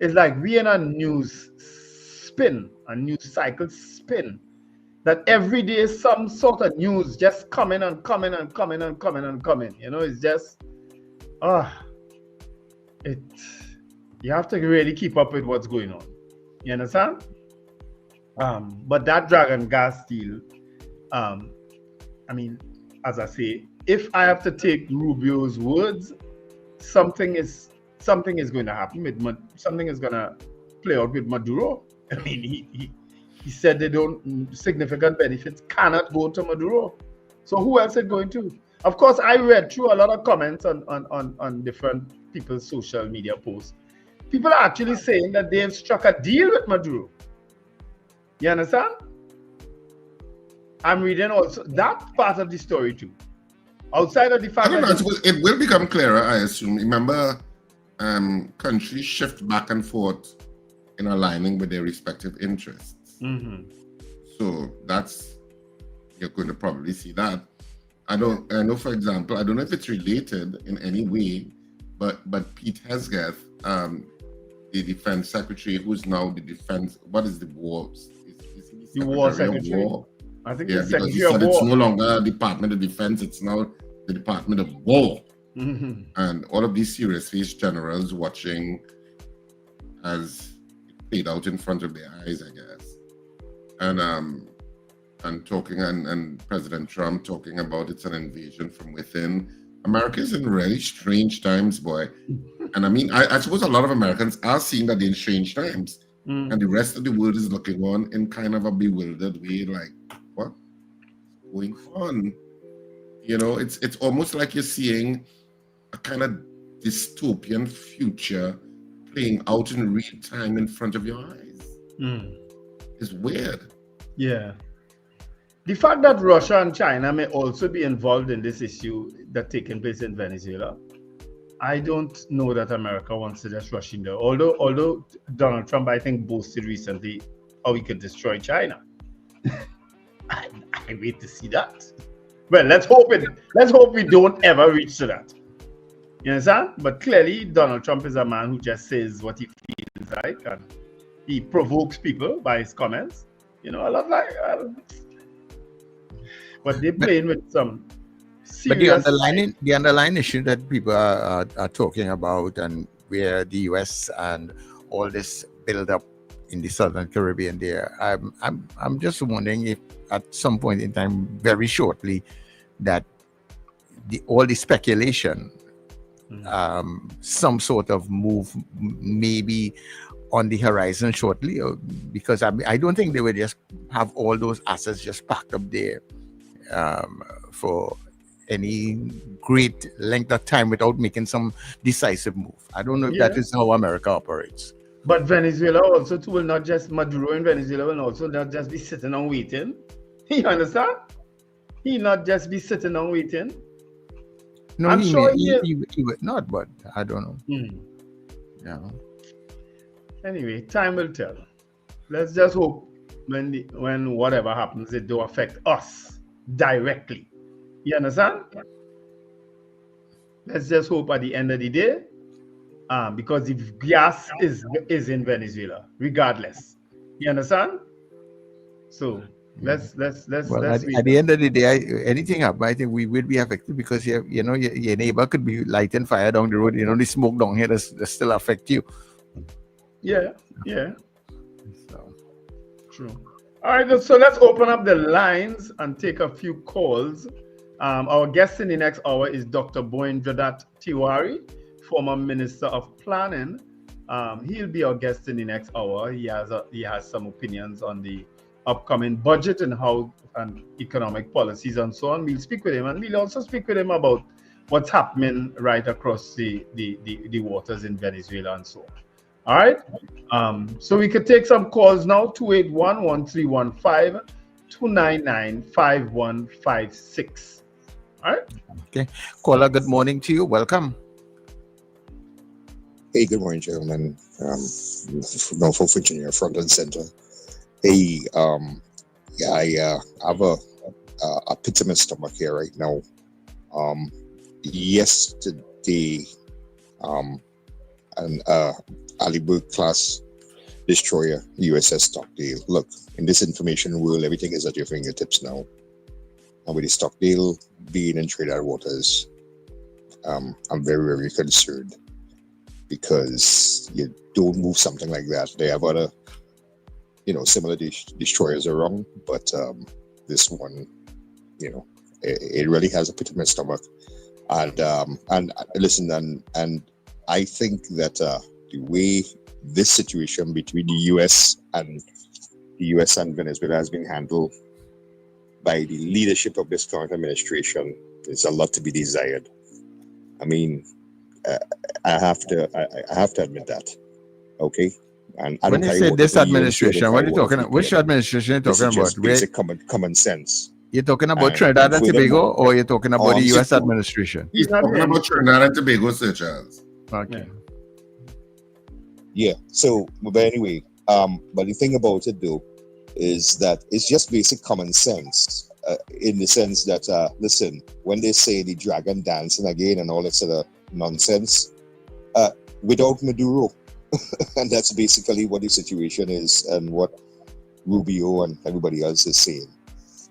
it's like we in a news spin, a news cycle spin, that every day some sort of news just coming and coming and coming and coming and coming. You know, it's just, you have to really keep up with what's going on. You understand? But that drug and gas deal, I mean, as I say, if I have to take Rubio's words, something is going to happen. Something is going to play out with Maduro. I mean, he said significant benefits cannot go to Maduro. So who else is going to? Of course, I read through a lot of comments on different people's social media posts. People are actually saying that they've struck a deal with Maduro. You understand? I'm reading also that part of the story too. Outside of the fact I don't know, I suppose it will become clearer, I assume. Remember, countries shift back and forth in aligning with their respective interests. Mm-hmm. So you're going to probably see that. I know, for example, I don't know if it's related in any way, but Pete Hesketh, the defense secretary, who's now the defense, what is the war? Is he the war secretary of war? I think Yeah, it's because he Secretary said of it's War. no longer Department of Defense, it's now the Department of War. Mm-hmm. And all of these serious face generals watching as it played out in front of their eyes, I guess. And talking and President Trump talking about it's an invasion from within. America is in really strange times, boy. And I mean, I suppose a lot of Americans are seeing that they're in strange times. Mm. And the rest of the world is looking on in kind of a bewildered way, like, what's going on? You know, it's almost like you're seeing a kind of dystopian future playing out in real time in front of your eyes. Mm. It's weird. Yeah. The fact that Russia and China may also be involved in this issue that's taking place in Venezuela, I don't know that America wants to just rush in there. Although Donald Trump, I think, boasted recently how he could destroy China. I wait to see that. Well, let's hope we don't ever reach to that. You understand? But clearly, Donald Trump is a man who just says what he feels like, and he provokes people by his comments. You know, a lot like. But they're playing with some serious. But the underlying issue that people are talking about, and where the U.S. and all this build up in the Southern Caribbean, there, I'm just wondering if at some point in time, very shortly, that all the speculation, some sort of move maybe on the horizon shortly, because I don't think they would just have all those assets just packed up there for any great length of time without making some decisive move. I don't know if that is how America operates. But Venezuela also too will not just, Maduro in Venezuela will also not just be sitting and waiting. You understand? He not just be sitting and waiting. No, I'm sure he would not, but I don't know. Yeah. Anyway, time will tell. Let's just hope when whatever happens, it don't affect us directly. You understand? Let's just hope at the end of the day, because the gas is in Venezuela, regardless. You understand? So let's at the end of the day, anything happen, I think we will be affected, because your neighbor could be lighting fire down the road. You know, the smoke down here does still affect you. Yeah. So true. All right, so let's open up the lines and take a few calls. Our guest in the next hour is Dr. Bhoendradatt Tewarie, former Minister of Planning. He'll be our guest in the next hour. He has some opinions on the upcoming budget and economic policies and so on. We'll speak with him, and we'll also speak with him about what's happening right across the waters in Venezuela and so on. All right. So we could take some calls now. 281-1315, 299-5156. All right. Okay. Caller, good morning to you. Welcome. Hey, good morning, gentlemen. From Norfolk, Virginia, front and center. Hey, I have a pit in my stomach here right now. Yesterday, an Aliberg class destroyer, USS Stockdale. Look, in this information world, everything is at your fingertips now. And with the Stockdale being in Trinidad waters, I'm very, very concerned, because you don't move something like that. They have other, similar destroyers around, but this one, it really has a pit in my stomach. And listen, and I think that the way this situation between the U.S. and Venezuela has been handled by the leadership of this current administration is a lot to be desired. I mean, I have to admit that. Okay. And I When don't you say this administration, what are you talking about? Which administration are you talking about? Just basic common sense. You're talking about Trinidad and Tobago, or you're talking about the U.S. administration? He's talking about Trinidad and Tobago, Sir Charles. Okay. Yeah. So, but anyway, but the thing about it though is that it's just basic common sense, in the sense that listen, when they say the dragon dancing again and all that sort of nonsense, without Maduro, and that's basically what the situation is and what Rubio and everybody else is saying.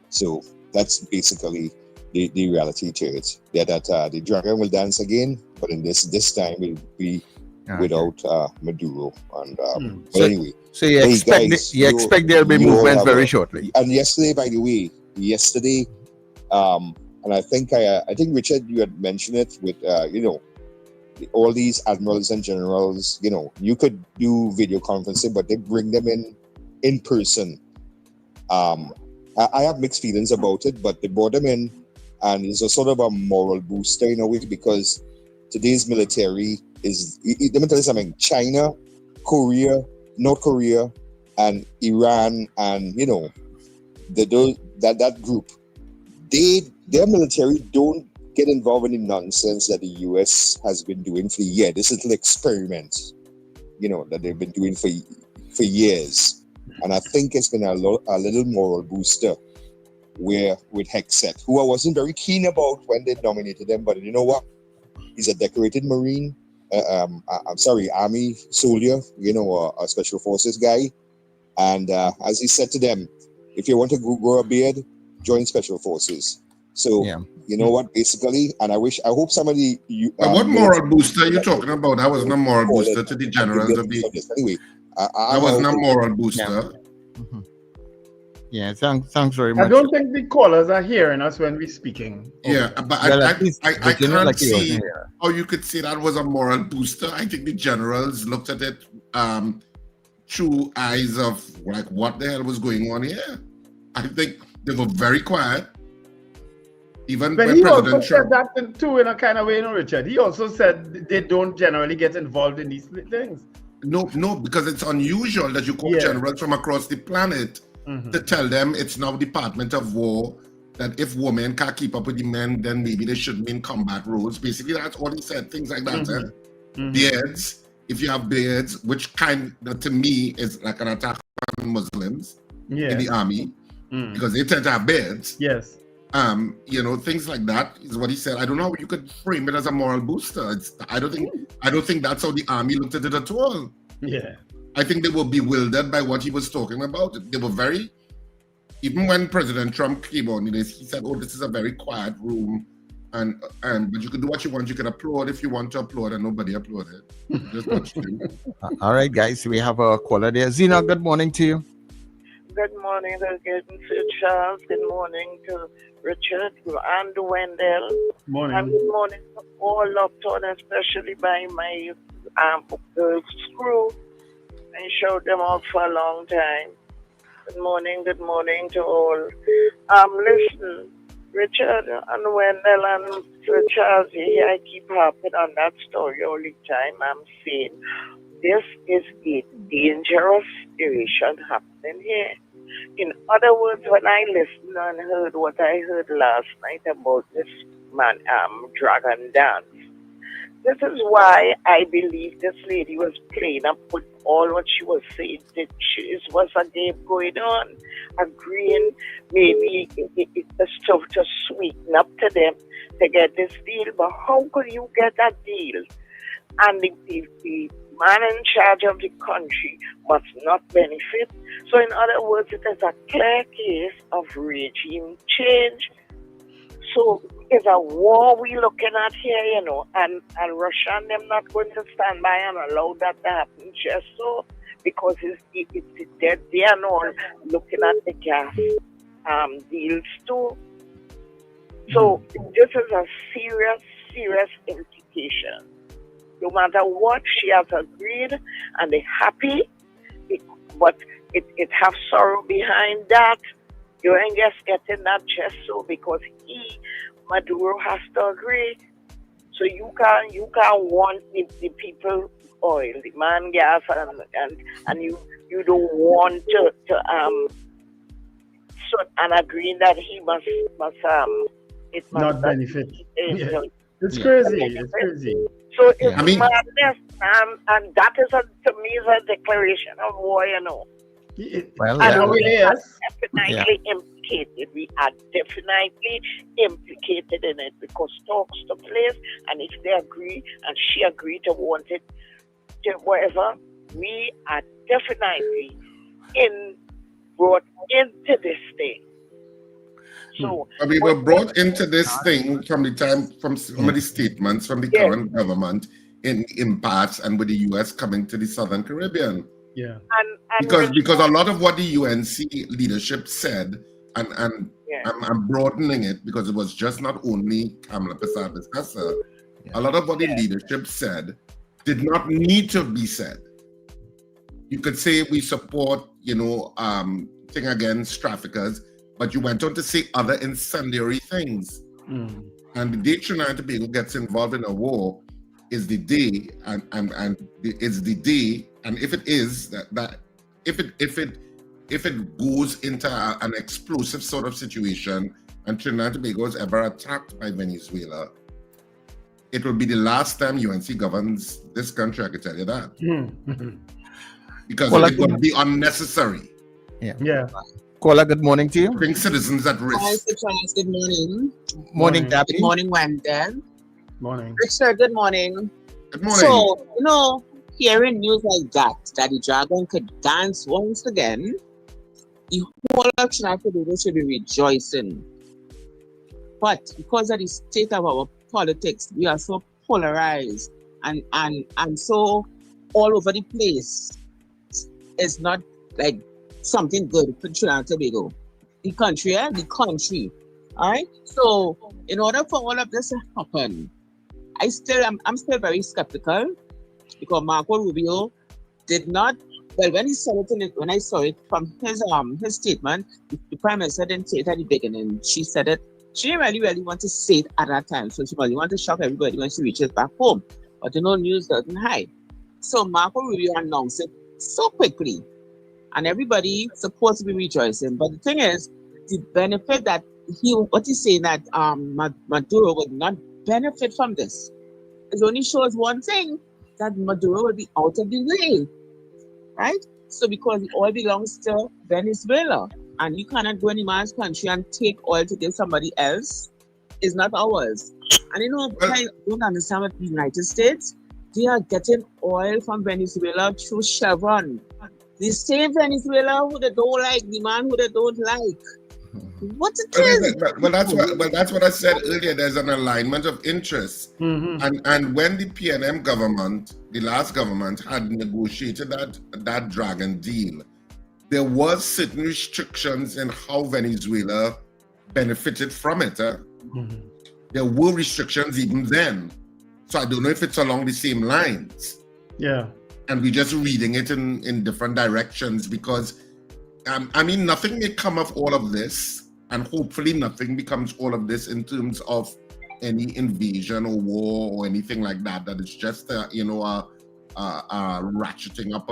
So that's basically the reality to it. That the dragon will dance again, but in this time it will be without Maduro. And but anyway, so you expect there'll be movements very shortly. And yesterday, by the way, and I think Richard, you had mentioned it with all these admirals and generals. You could do video conferencing, but they bring them in person. I have mixed feelings about it, but they brought them in, and it's a sort of a moral booster in a way, because today's military is, let me tell you something, China, Korea, North Korea, and Iran, and that group, their military don't get involved in the nonsense that the US has been doing for years. This little experiment, that they've been doing for years. And I think it's been a little moral booster with Hexet, who I wasn't very keen about when they nominated him, but you know what? He's a decorated Marine, Army soldier, a Special Forces guy. And as he said to them, if you want to grow a beard, join Special Forces. So, you know what, basically, and I hope somebody... what moral booster are you talking about? That wasn't a moral booster to the generals of the... Anyway, that wasn't a moral booster. Yeah. Mm-hmm. Yeah, thanks very much. I don't think the callers are hearing us when we're speaking. Yeah, but I can't see how you could say that was a moral booster. I think the generals looked at it through eyes of like, what the hell was going on here? I think they were very quiet. Even but when he President also Trump... said that too in a kind of way, Richard. He also said they don't generally get involved in these things. No, because it's unusual that you call generals from across the planet to tell them it's now Department of War, that if women can't keep up with the men, then maybe they shouldn't be in combat roles. Basically, that's all he said, things like that. Beards, if you have beards, which to me is like an attack on Muslims in the army, because they tend to have beards. Yes. Things like that is what he said. I don't know how you could frame it as a moral booster. I don't think that's how the army looked at it at all. Yeah. I think they were bewildered by what he was talking about. They were very, even when President Trump came on, he said, "Oh, this is a very quiet room, and but you could do what you want. You can applaud if you want to applaud, and nobody applauded. Just what you do." All right, guys, we have a caller there. Zena, good morning to you. Good morning again, Sir Charles. Good morning to Richard and Wendell. Morning. And good morning to all locked on, especially by my crew. I showed them out for a long time. Good morning to all. Listen, Richard and Wendell and Sir Charles, I keep harping on that story all the time. I'm saying this is a dangerous situation happening here. In other words, when I listened and heard what I heard last night about this man, Dragon Dance, this is why I believe this lady was playing up with all what she was saying. That it was a game going on, agreeing maybe it's to sweeten up to them to get this deal. But how could you get that deal? And the man in charge of the country must not benefit. So in other words, it is a clear case of regime change. So it's a war we're looking at here, you know, and Russia and them not going to stand by and allow that to happen just so, because they are not looking at the gas deals too. So this is a serious implication. No matter what, she has agreed and they're happy, but it have sorrow behind that. You ain't just getting that just so because Maduro has to agree. So you can't want the people oil, the man gas, and you don't want to so and agreeing that he must not benefit. Yeah. It's crazy. It's crazy. So it's madness, and that is to me is a declaration of war, you know. Well, and we are definitely implicated. We are definitely implicated in it because talks took place, and if they agree and she agreed to want it to whatever, we are definitely brought into this thing. So we were brought into this thing from some of the statements from the current government in impasse and with the US coming to the Southern Caribbean. Yeah. Because a lot of what the UNC leadership said, and I'm broadening it because it was just not only Kamala Persad-Bissessar, a lot of what the leadership said did not need to be said. You could say we support, thing against traffickers, but you went on to say other incendiary things. And the day Trinidad and Tobago gets involved in a war is the day, and it's the day. And if it is if it goes into an explosive sort of situation, and Trinidad and Tobago is ever attacked by Venezuela, it will be the last time UNC governs this country. I can tell you that, because it will be unnecessary. Yeah. Kola, good morning to you. Bring citizens at risk. Hi, Sir Charles. Good morning. Morning, Gabby. Good morning, Wendell. Morning. Richard, good morning. Good morning. So, hearing news like that the dragon could dance once again, the whole of Trinidad and Tobago should be rejoicing. But because of the state of our politics, we are so polarized and so all over the place. It's not like something good for Trinidad and Tobago. The country. All right. So, in order for all of this to happen, I'm still very skeptical because Marco Rubio did not. Well, when I saw it from his statement, the Prime Minister didn't say it at the beginning. She said it. She didn't really want to say it at that time. So she really wanted to shock everybody when she reaches back home. But news doesn't hide. So Marco Rubio announced it so quickly. And everybody supposed to be rejoicing. But the thing is, the benefit that he's saying that Maduro would not benefit from this. It only shows one thing, that Maduro will be out of the way. Right? So because it all belongs to Venezuela. And you cannot go in a man's country and take oil to give somebody else. It's not ours. And I don't understand what the United States, they are getting oil from Venezuela through Chevron. The same Venezuela who they don't like, the man who they don't like. What's it is? Well, that's what I said earlier. There's an alignment of interests. And when the PNM government, the last government, had negotiated that dragon deal, there was certain restrictions in how Venezuela benefited from it. There were restrictions even then. So I don't know if it's along the same lines. Yeah. And we're just reading it in different directions because, nothing may come of all of this. and hopefully nothing becomes all of this in terms of any invasion or war or anything like that. That it's just a ratcheting up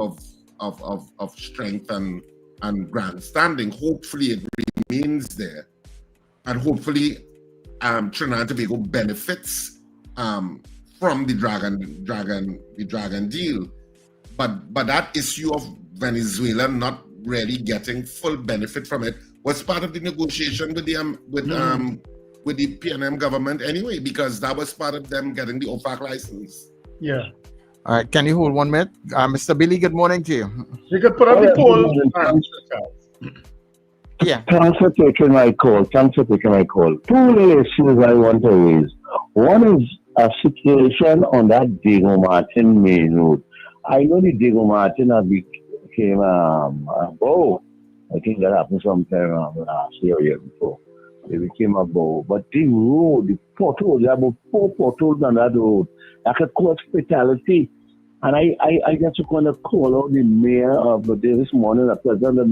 of strength and grandstanding. Hopefully it remains there, and hopefully Trinidad and Tobago benefits from the dragon deal. But that issue of Venezuela not really getting full benefit from it was part of the negotiation with the PNM government anyway, because that was part of them getting the OFAC license. Yeah. All right, can you hold 1 minute? Mr. Billy, good morning to you. You could put up the poll. Yeah. Thanks for taking my call. Two little issues I want to raise. One is a situation on that Diego Martin main road. I know the Diego Martin became a bow. I think that happened sometime last year or year before. They became a bow. But the road, the potholes, there are about 4 potholes on that road. That could cause fatality. And I just want to call out the mayor of this morning, the president of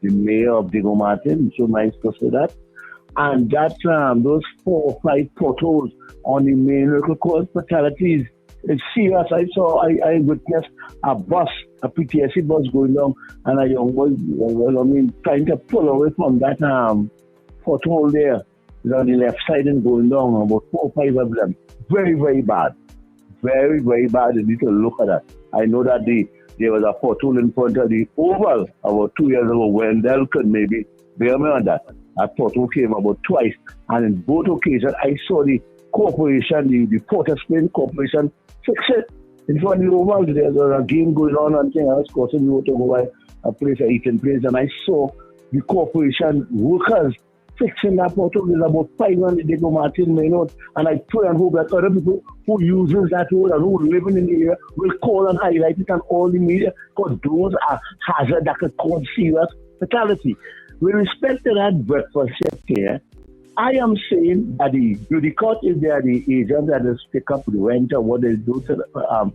the mayor of Diego Martin. So nice to say that. And that those 4 or 5 potholes on the main road could cause fatalities. It's serious. I witnessed a bus, a PTSD bus going down, and a young boy, trying to pull away from that pothole there. On the left side and going down, about 4 or 5 of them. Very, very bad. Very, very bad. You need to look at that. I know that there was a pothole in front of the Oval about 2 years ago. Wendell could maybe bear me on that. That pothole came about twice. And in both occasions, I saw the corporation, the Port of Spain Corporation, fix it. In front of the Oval, there's a game going on and things. I was crossing the road to go by a place, an eating place, and I saw the corporation workers fixing that pothole. There's about 500 Diego Martin main road, and I pray and hope that other people who uses that road and who living in the area will call and highlight it on all the media, because those are hazards that could cause serious fatality. With respect to that breakfast shift here, I am saying that the court, if they are the agents that just pick up the rent or what they do for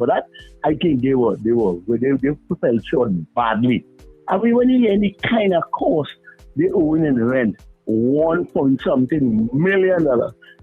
that, I think they fell short badly. I mean, when you hear any kind of cost they own in rent, $1.something million,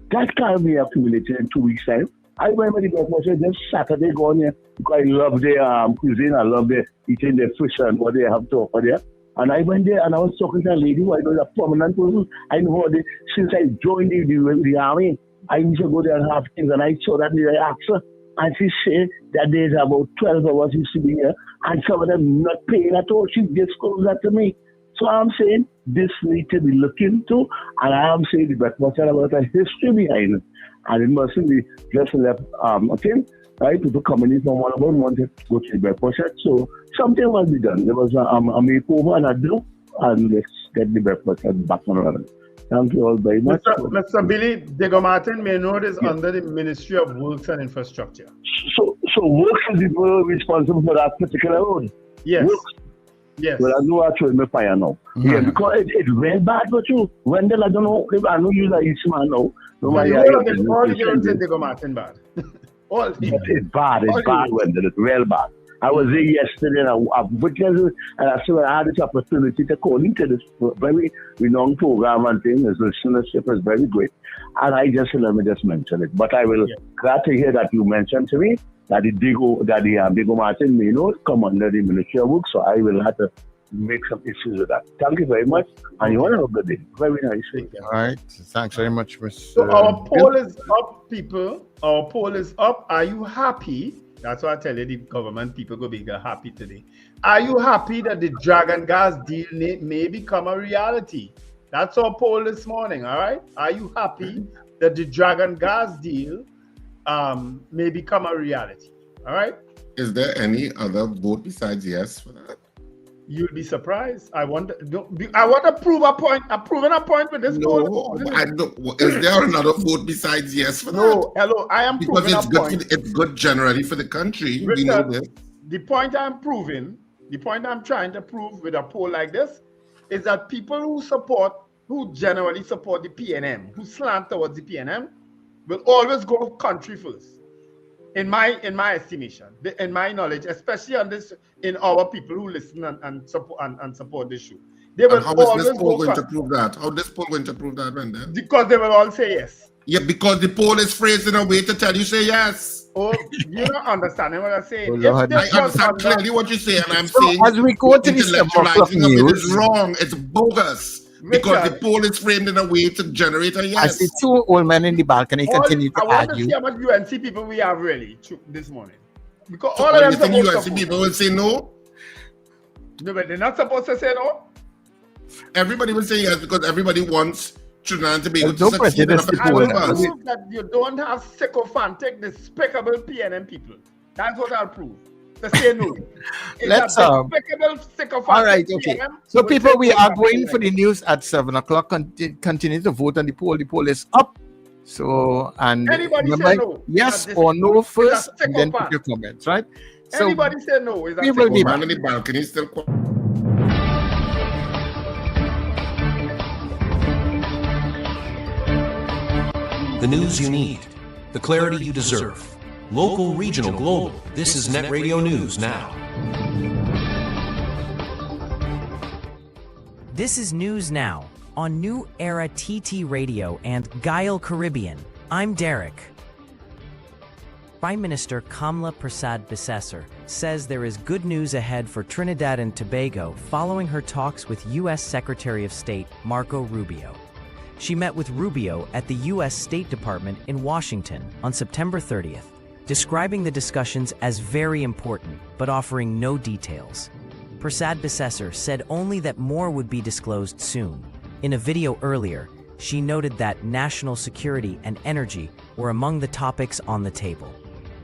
that can't be accumulated in 2 weeks' time. I remember the breakfast just Saturday going there because I love their cuisine, I love their eating their fish and what they have to offer there. And I went there and I was talking to a lady who I know is a prominent person. I know her since I joined the army. I used to go there and have things, and I saw that lady. I asked her, and she said that there's about 12 of us used to be here, and some of them not paying at all. She disclosed that to me. So I'm saying this needs to be looked into, and I am saying the breakfast about a history behind it. And it mustn't be just left thing. Right, people coming in from one of them wanted to go to the breakfast. So something must be done. There was a makeover and a do, and let's get the breakfast back on running. Thank you all very much. Mr. Billy, Diego Martin main road is under the Ministry of Works and Infrastructure. So Works is responsible for that particular road? Yes. Works. Yes. Well, I know I told my fire now. Mm-hmm. Yeah, because it's very bad for you. Wendell, I don't know if I know you like Eastman now. All the girls in Diego Martin bad. It's bad, Wendell. It's real bad. I was there yesterday and I've witnessed it, and I said I had this opportunity to call into this very renowned program and thing. His listenership is very great. And I just said, let me just mention it. But I will glad to hear that you mentioned to me that the Diego Martin may not come under the Ministry of Works, so I will have to make some issues with that. Thank you very much, and you want to have a good day. Very nice. All right. Thanks very much, Mr. So our poll is up, people. Our poll is up. Are you happy? That's why I tell you, the government people go be happy today. Are you happy that the Dragon gas deal may become a reality? That's our poll this morning, all right? Are you happy that the Dragon gas deal may become a reality, all right? Is there any other vote besides yes for that? You'll be surprised. I want to prove a point. I'm proving a point with this poll. I don't. Is there another vote besides yes for that? No, hello. I am because proving it's a good. point. It's good generally for the country. Richard, we know this. The point I'm proving, the point I'm trying to prove with a poll like this, is that people who generally support the PNM, who slant towards the PNM, will always go country first. In my estimation, in my knowledge, especially on this, in our people who listen and support this show, They will And how is always this poll go going to for, prove that? How this poll going to prove that, Brenda? because they will all say yes. Yeah, because the poll is phrased in a way to tell you say yes. Oh, you're not understanding what I'm saying. Oh, If Lord. this I was understand under, clearly what you say, and I'm So, saying as we go to the 7 o'clock intellectualizing of it is news, wrong. It's bogus. Because the Richard, poll is framed in a way to generate a I yes. see two old men in the balcony continue I to want to argue. see how much UNC people we have really this morning. Because So all of them you think supposed UNC to people vote. will say no? No, but they're not supposed to say no. Everybody will say yes because everybody wants Trinidad and Tobago There's to no succeed in prejudice to I poll will that. prove that you don't have sycophantic, despicable PNM people. That's what I'll prove. To say no. It's Let's, a despicable, sycophantic All right, okay. PNM So will people, say we no are to going PNM. for the news at 7 o'clock. Continue to vote on the poll. The poll is up. So, and Anybody say remember, no? yes It's or no first, a and then psychopath. put your comments, right? So Anybody say no? Is we will be Man back. in the balcony still quiet. The news you need, the clarity you deserve. Local, regional, global. This is Net Radio News Now. This is News Now on New Era TT Radio and Guile Caribbean. I'm Derek. Prime Minister Kamla Persad-Bissessar says there is good news ahead for Trinidad and Tobago following her talks with U.S. Secretary of State Marco Rubio. She met with Rubio at the U.S. State Department in Washington on September 30th, describing the discussions as very important but offering no details. Persad-Bissessar said only that more would be disclosed soon. In a video earlier, she noted that national security and energy were among the topics on the table.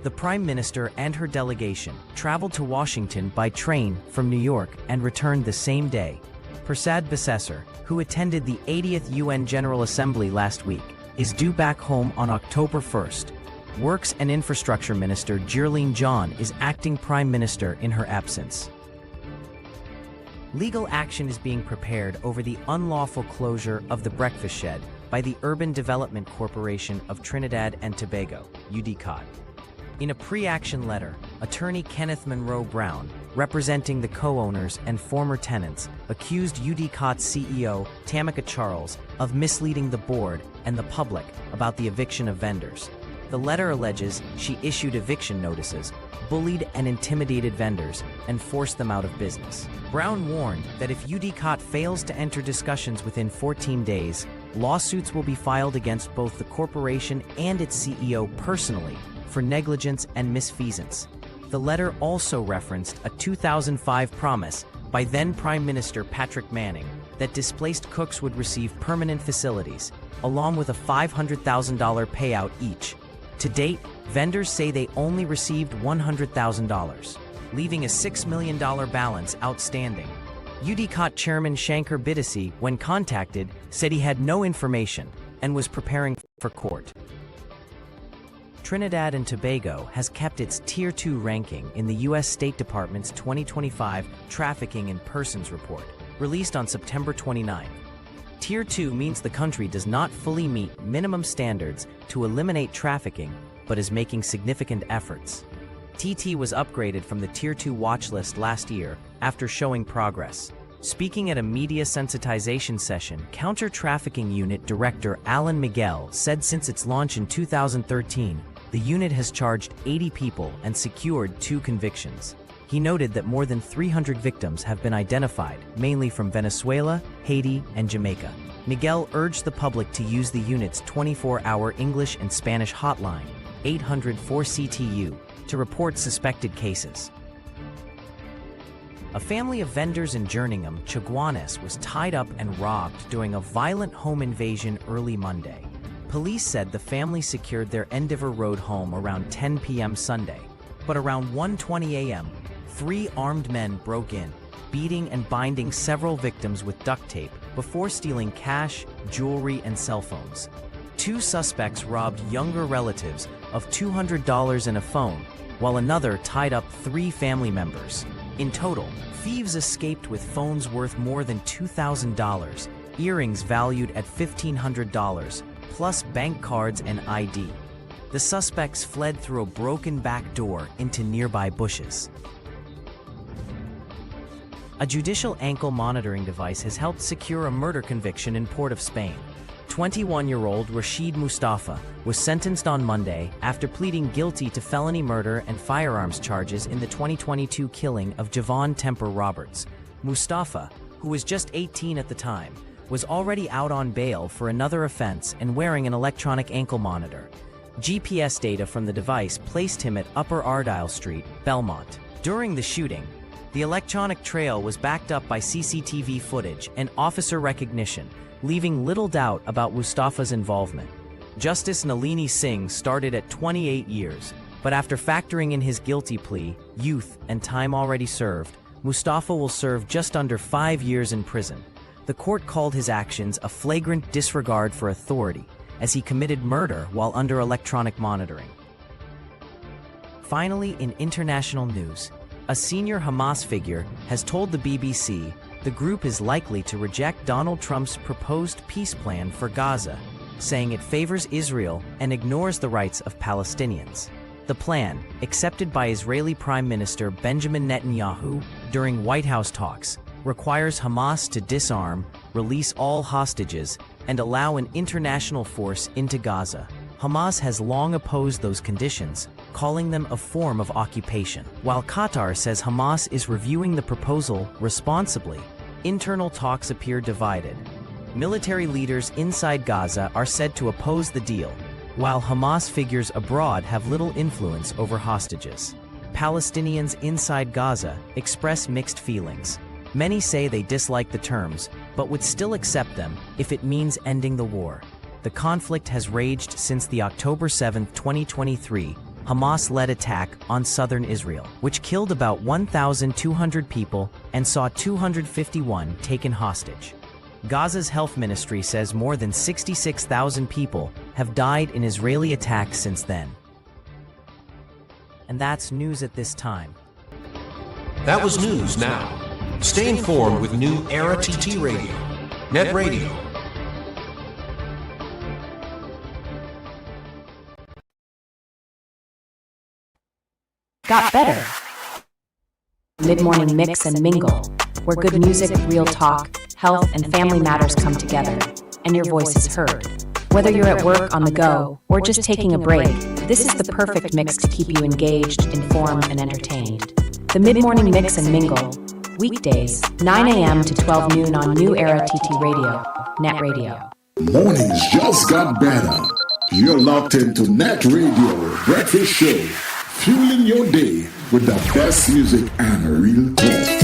The Prime Minister and her delegation traveled to Washington by train from New York and returned the same day. Persad-Bissessar, who attended the 80th UN General Assembly last week, is due back home on October 1st. Works and Infrastructure Minister Jerline John is acting Prime Minister in her absence. Legal action is being prepared over the unlawful closure of the breakfast shed by the Urban Development Corporation of Trinidad and Tobago, UDCOT. In a pre-action letter, attorney Kenneth Monroe Brown, representing the co-owners and former tenants, accused UDCOT's CEO, Tamika Charles, of misleading the board and the public about the eviction of vendors. The letter alleges she issued eviction notices, bullied and intimidated vendors, and forced them out of business. Brown warned that if UDCOT fails to enter discussions within 14 days, lawsuits will be filed against both the corporation and its CEO personally for negligence and misfeasance. The letter also referenced a 2005 promise by then Prime Minister Patrick Manning that displaced cooks would receive permanent facilities, along with a $500,000 payout each. To date, vendors say they only received $100,000, leaving a $6 million balance outstanding. UDCOT Chairman Shankar Bidisi, when contacted, said he had no information and was preparing for court. Trinidad and Tobago has kept its Tier 2 ranking in the U.S. State Department's 2025 Trafficking in Persons report, released on September 29. Tier 2 means the country does not fully meet minimum standards to eliminate trafficking, but is making significant efforts. TT was upgraded from the Tier 2 watch list last year after showing progress. Speaking at a media sensitization session, Counter-Trafficking Unit Director Alan Miguel said since its launch in 2013, the unit has charged 80 people and secured 2 convictions. He noted that more than 300 victims have been identified, mainly from Venezuela, Haiti, and Jamaica. Miguel urged the public to use the unit's 24-hour English and Spanish hotline, 800-4CTU, to report suspected cases. A family of vendors in Jerningham, Chaguanas, was tied up and robbed during a violent home invasion early Monday. Police said the family secured their Endeavour Road home around 10 p.m. Sunday, but around 1:20 a.m., 3 armed men broke in, beating and binding several victims with duct tape before stealing cash, jewelry, and cell phones. 2 suspects robbed younger relatives of $200 and a phone, while another tied up 3 family members. In total, thieves escaped with phones worth more than $2,000, earrings valued at $1,500, plus bank cards and ID. The suspects fled through a broken back door into nearby bushes. A judicial ankle monitoring device has helped secure a murder conviction in Port of Spain. 21-year-old Rashid Mustafa was sentenced on Monday after pleading guilty to felony murder and firearms charges in the 2022 killing of Javon Temper Roberts. Mustafa, who was just 18 at the time, was already out on bail for another offense and wearing an electronic ankle monitor. GPS data from the device placed him at Upper Ardile Street, Belmont. During the shooting, the electronic trail was backed up by CCTV footage and officer recognition, leaving little doubt about Mustafa's involvement. Justice Nalini Singh started at 28 years, but after factoring in his guilty plea, youth, and time already served, Mustafa will serve just under 5 years in prison. The court called his actions a flagrant disregard for authority, as he committed murder while under electronic monitoring. Finally, in international news, a senior Hamas figure has told the BBC the group is likely to reject Donald Trump's proposed peace plan for Gaza, saying it favors Israel and ignores the rights of Palestinians. The plan, accepted by Israeli Prime Minister Benjamin Netanyahu during White House talks, requires Hamas to disarm, release all hostages, and allow an international force into Gaza. Hamas has long opposed those conditions, calling them a form of occupation. While Qatar says Hamas is reviewing the proposal responsibly, internal talks appear divided. Military leaders inside Gaza are said to oppose the deal, while Hamas figures abroad have little influence over hostages. Palestinians inside Gaza express mixed feelings. Many say they dislike the terms, but would still accept them if it means ending the war. The conflict has raged since the October 7, 2023, Hamas-led attack on southern Israel, which killed about 1,200 people and saw 251 taken hostage. Gaza's health ministry says more than 66,000 people have died in Israeli attacks since then. And that's news at this time. That was news now. Stay informed with new Era TT Radio, Net Radio. Got better. Mid-morning mix and mingle, where good music, real talk, health, and family matters come together, and your voice is heard. Whether you're at work, on the go, or just taking a break, this is the perfect mix to keep you engaged, informed, and entertained. The Mid-morning mix and mingle, weekdays, 9 a.m. to 12 noon on New Era TT Radio, Net Radio. Mornings just got better. You're locked into Net Radio Breakfast Show, fueling your day with the best music and real talk.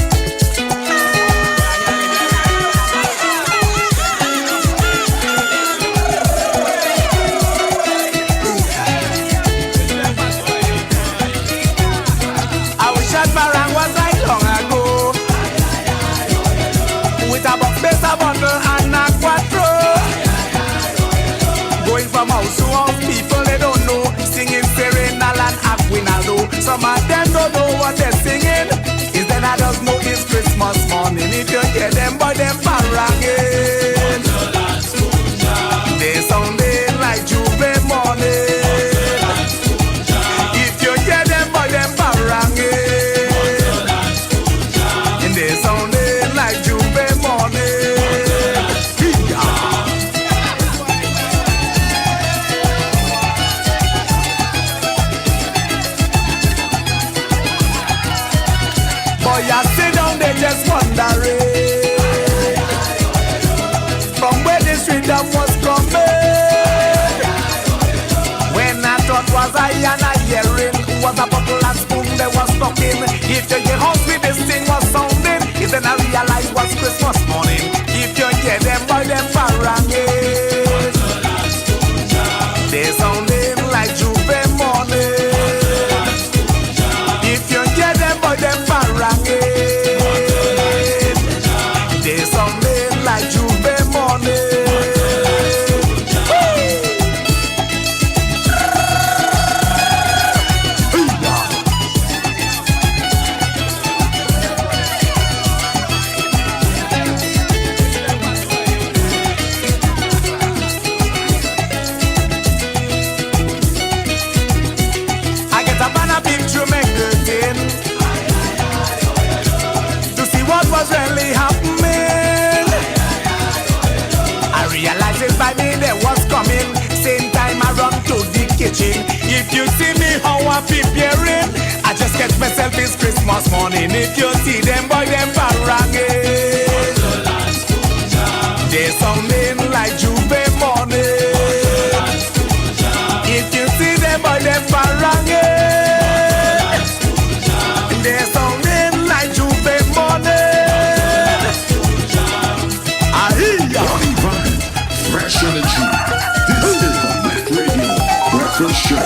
Some of them don't know what they're singing. Is then I just know it's Christmas morning. If you hear them boy, them paranging. They sounding like Juve morning. If you hear them boy, them paranging. And they sounding like Juve morning. Boy, I sit down there just wondering from where this rhythm was coming. When I thought was I and I hearing was a bottle and spoon they was talking. If you hear how sweet this thing was sounding, is then I realize was Christmas morning. If you hear them boy them paranging, they sounding like Juve morning. If you hear them boy them paranging, they sounding like Juve morning. If you see me how I'm preparing, I just get myself this Christmas morning. If you see them boy, them barangay, they sounding like Juve money. If you see them boy, them barangay, they sounding like Juve money. Fresh energy. This is the NETT Radio Breakfast Show.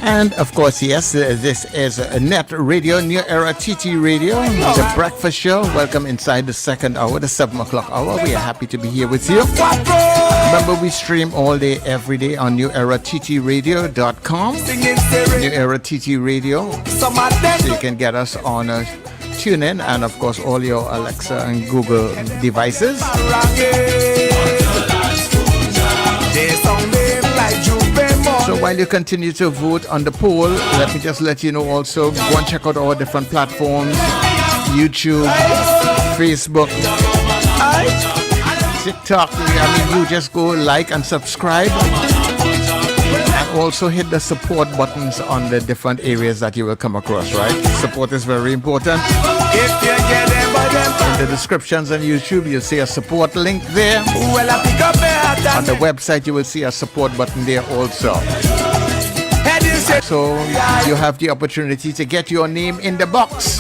And of course, yes, this is NETT Radio, New Era TT Radio, the breakfast show. Welcome inside the second hour, the 7 o'clock hour. We are happy to be here with you. Remember, we stream all day, every day on newerattradio.com. New Era TT Radio. So you can get us on TuneIn and, of course, all your Alexa and Google devices. So while you continue to vote on the poll, let me just let you know also, go and check out our different platforms, YouTube, Facebook, TikTok. I mean, you just go like and subscribe. And also hit the support buttons on the different areas that you will come across, right? Support is very important. In the descriptions on YouTube, you'll see a support link there. On the website, you will see a support button there also. So you have the opportunity to get your name in the box,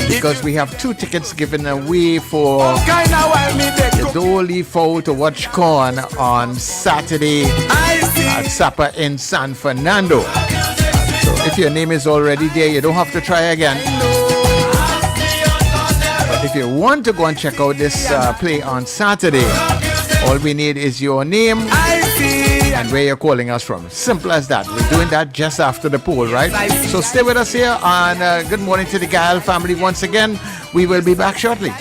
because we have 2 tickets given away for the Dolly Fowl to watch corn on Saturday at Sapa in San Fernando. So if your name is already there, you don't have to try again. But if you want to go and check out this play on Saturday, all we need is your name and where you're calling us from. Simple as that. We're doing that just after the poll, right? So stay with us here on Good Morning to the Gal family once again. We will be back shortly.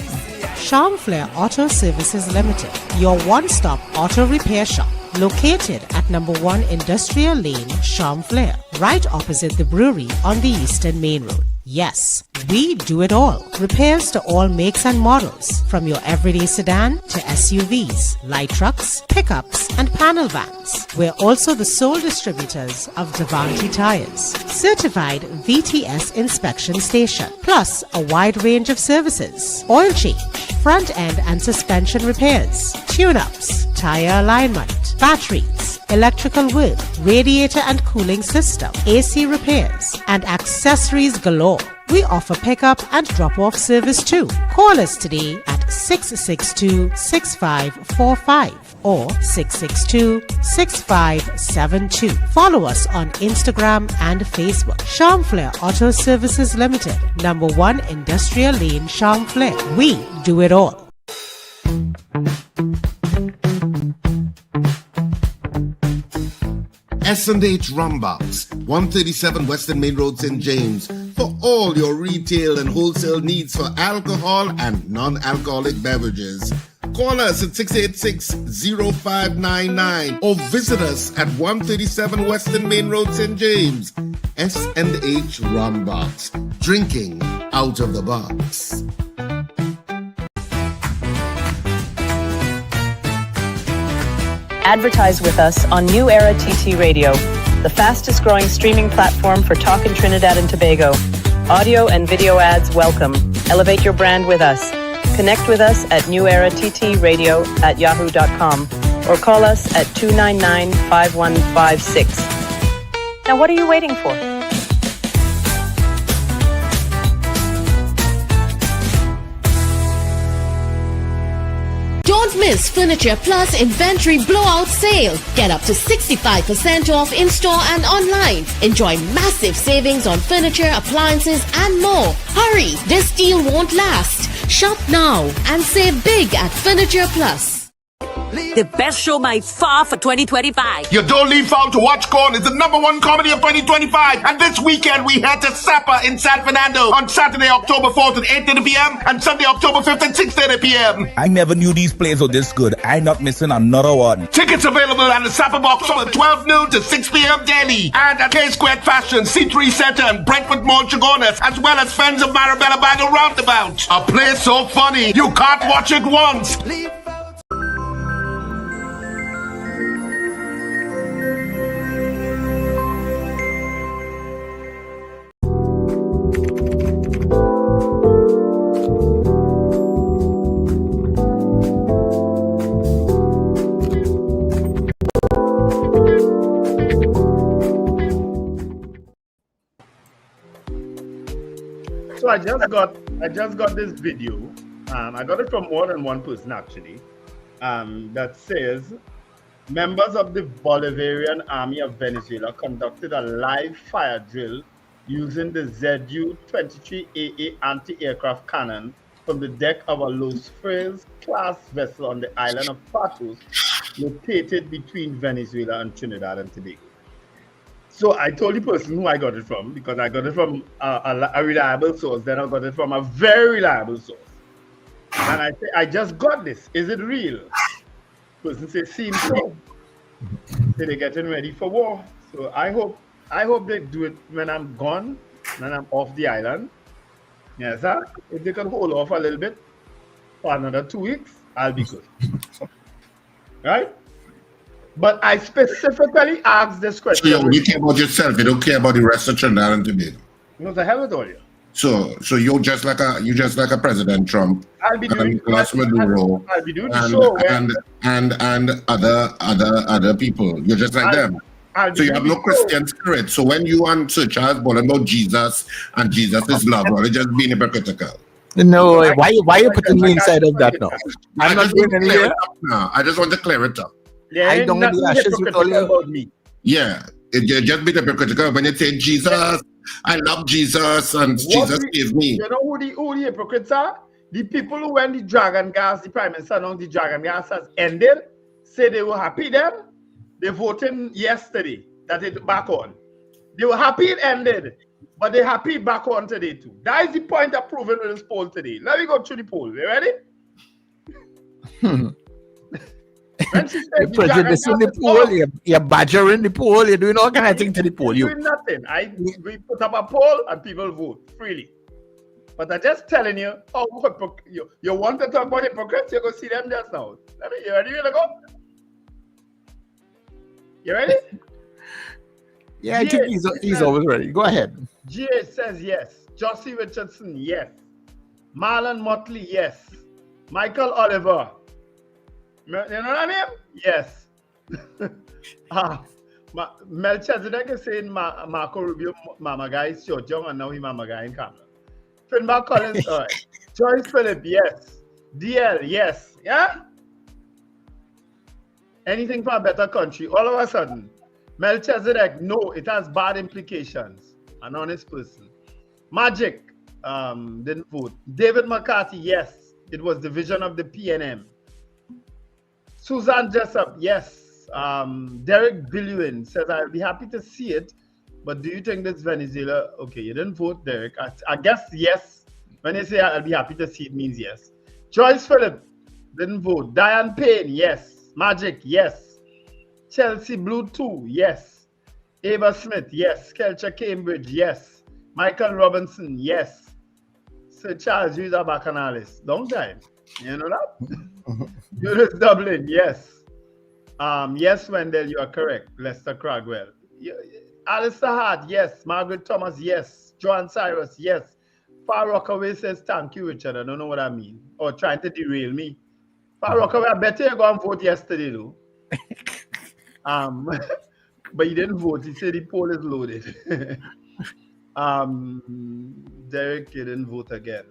Charmflair Auto Services Limited, your one-stop auto repair shop, located at number 1 Industrial Lane, Charmflair, right opposite the brewery on the Eastern Main Road. Yes, we do it all. Repairs to all makes and models, from your everyday sedan to SUVs, light trucks, pickups, and panel vans. We're also the sole distributors of Davanti tires, certified VTS inspection station, plus a wide range of services: oil change, front end and suspension repairs, tune-ups, tire alignment, batteries, electrical work, radiator and cooling system, AC repairs, and accessories galore. We offer pickup and drop-off service too. Call us today at 662-6545 or 662-6572. Follow us on Instagram and Facebook. Charmflair Auto Services Limited, number 1 Industrial Lane, Charmflair. We do it all. S&H Rumbox, 137 Western Main Road, St. James, for all your retail and wholesale needs for alcohol and non-alcoholic beverages. Call us at 686-0599 or visit us at 137 Western Main Road, St. James. S&H Rumbox, drinking out of the box. Advertise with us on New Era TT Radio, the fastest growing streaming platform for talk in Trinidad and Tobago. Audio and video ads welcome. Elevate your brand with us. Connect with us at newerattradio@yahoo.com or call us at 299-5156. Now what are you waiting for? Don't miss Furniture Plus Inventory Blowout Sale. Get up to 65% off in-store and online. Enjoy massive savings on furniture, appliances, and more. Hurry, this deal won't last. Shop now and save big at Furniture Plus. The best show by far for 2025. You don't leave out to watch corn is the #1 comedy of 2025. And this weekend we head to Sapa in San Fernando on Saturday, October 4th at 8:30 p.m. and Sunday, October 5th at 6:30 p.m. I never knew these plays were this good. I'm not missing another one. Tickets available at the Sapa box from 12 noon to 6 p.m. daily. And at K-Squared Fashion, C3 Center and Brentford Mall Chagonas, as well as Friends of Marabella Bagel Roundabout. A play so funny, you can't watch it once. I just got this video. I got it from more than one person actually. That says members of the Bolivarian Army of Venezuela conducted a live fire drill using the ZU-23AA anti-aircraft cannon from the deck of a Los Frailes class vessel on the island of Patos, located between Venezuela and Trinidad and Tobago. So I told the person who I got it from, because I got it from a reliable source, then I got it from a very reliable source. And I say, I just got this. Is it real? Person says, seems so. So they're getting ready for war. So I hope they do it when I'm gone, when I'm off the island. Yes, sir. If they can hold off a little bit for another 2 weeks, I'll be good. Right? But I specifically asked this question. So you care about yourself. You don't care about the rest of Trinidad and Tobago. No, the hell with all you. So you're just like a President Trump. I'll be doing Maduro. I'll be doing the show and other people. You're just like them. So you have no Christian spirit. So when you and Sir Charles Bolin about Jesus and Jesus is love, or just being hypocritical. No, why you putting me inside of that now? I'm not doing anything. I just want to clear it up. I don't get the ashes with all you. About me. Yeah, you just be hypocritical when you say Jesus. I love Jesus and Jesus is me. You know who the hypocrites are? The people who when the dragon gas, the prime minister announced the dragon gas has ended, say they were happy then. They voted yesterday that it back on. They were happy it ended, but they happy back on today too. That is the point of proving with this poll today. Let me go through the poll. You ready? You're prejudicing the poll, you're badgering the poll, you're doing all kind of things to the poll. You're doing nothing. We put up a poll and people vote freely. But I'm just telling you, you want to talk about hypocrites, you go see them just now. You ready to go? You ready? Yeah, I think he's always ready. Go ahead. GA says yes. Josie Richardson, yes. Marlon Motley, yes. Michael Oliver. You know what I mean? Yes. Melchizedek is saying Marco Rubio, Mama Guy is short young, and now he Mama Guy in Camden. Finbar Collins, all right. Joyce Phillip, yes. DL, yes. Yeah? Anything for a better country. All of a sudden, Melchizedek, no, it has bad implications. An honest person. Magic, didn't vote. David McCarthy, yes. It was the vision of the PNM. Susan Jessup, yes. Derek Billuin says, I'll be happy to see it, but do you think this Venezuela... Okay, you didn't vote, Derek. I guess yes. When you say I'll be happy to see it means yes. Joyce Phillip, didn't vote. Diane Payne, yes. Magic, yes. Chelsea Blue 2, yes. Ava Smith, yes. Kelcher Cambridge, yes. Michael Robinson, yes. Sir Charles, you're a bacchanalist. Long time. You know that? Eunice Dublin, yes. Yes, Wendell, you are correct. Lester Cragwell. Alistair Hart, yes. Margaret Thomas, yes. Joan Cyrus, yes. Far Rockaway says, thank you, Richard. I don't know what I mean. Or trying to derail me. Far Rockaway, I bet you go and vote yesterday, though. But he didn't vote. He said the poll is loaded. Derek, you didn't vote again.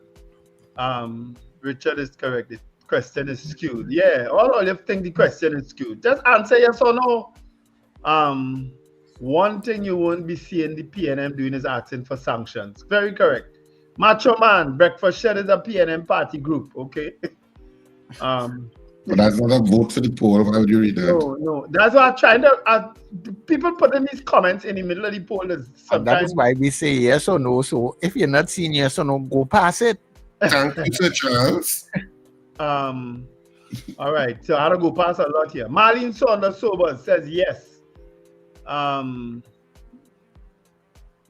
Richard is correct. The question is skewed. Yeah, all you think the question is skewed. Just answer yes or no. One thing you won't be seeing the PNM doing is asking for sanctions. Very correct. Macho Man, Breakfast Shed is a PNM party group, okay? But that's not a vote for the poll. Why would you read that? No. That's what I'm trying to... people putting these comments in the middle of the poll is sometimes... And that is why we say yes or no. So if you're not seeing yes or no, go past it. Thank you, Sir Charles. All right. So I don't go past a lot here. Marlene Saunders Sober says yes.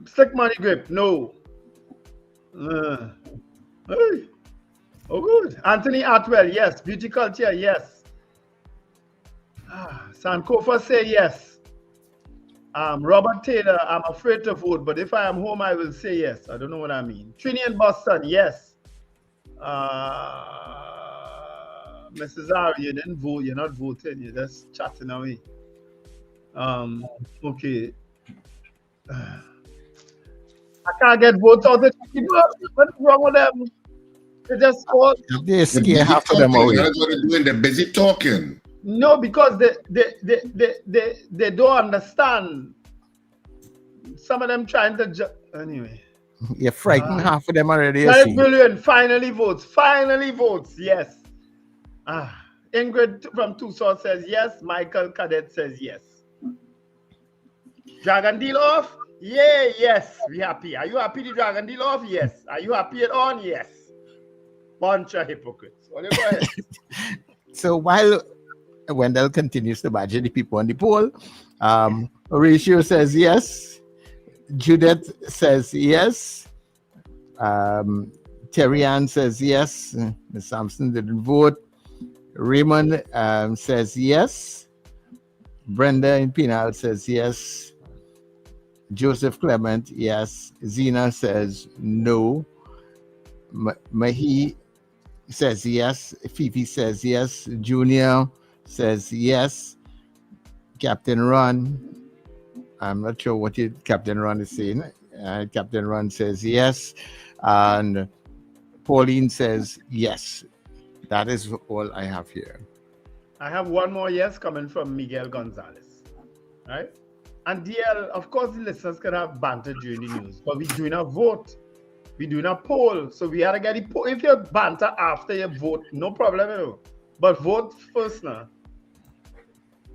Slick Money Grip, no. Hey. Oh, good. Anthony Atwell, yes. Beauty Culture, yes. Sankofa say yes. Robert Taylor, I'm afraid to vote, but if I am home, I will say yes. I don't know what I mean. Trini in Boston, yes. Mrs. R, you didn't vote. You're not voting. You're just chatting away. Okay. I can't get votes out of people. What's wrong with them? They just call. They scare half of them away. That's what they're doing. They're busy talking. No, because they don't understand. Some of them trying to anyway. You're frightened half of them already. 5 million finally votes. Finally votes. Yes. Ingrid from Tucson says yes. Michael Cadet says yes. Dragon deal off? Yeah, yes. We happy. Are you happy the dragon deal off? Yes. Are you happy it on? Yes. Bunch of hypocrites. Well, go ahead. So while Wendell continues to badger the people on the poll, Horatio says yes. Judith says yes. Terry Ann says yes. Ms. Sampson didn't vote. Raymond says yes. Brenda in Pinal says yes. Joseph Clement, yes. Zena says no. Mahi says yes. Fifi says yes. Junior says yes. Captain Ron, I'm not sure what Captain Ron is saying. Captain Ron says yes. And Pauline says yes. That is all I have here. I have one more yes coming from Miguel Gonzalez. Right? And DL, of course, the listeners can have banter during the news, but we're doing a vote. We're doing a poll. So we had to get the poll. If you banter after you vote, no problem, you know. But vote first now.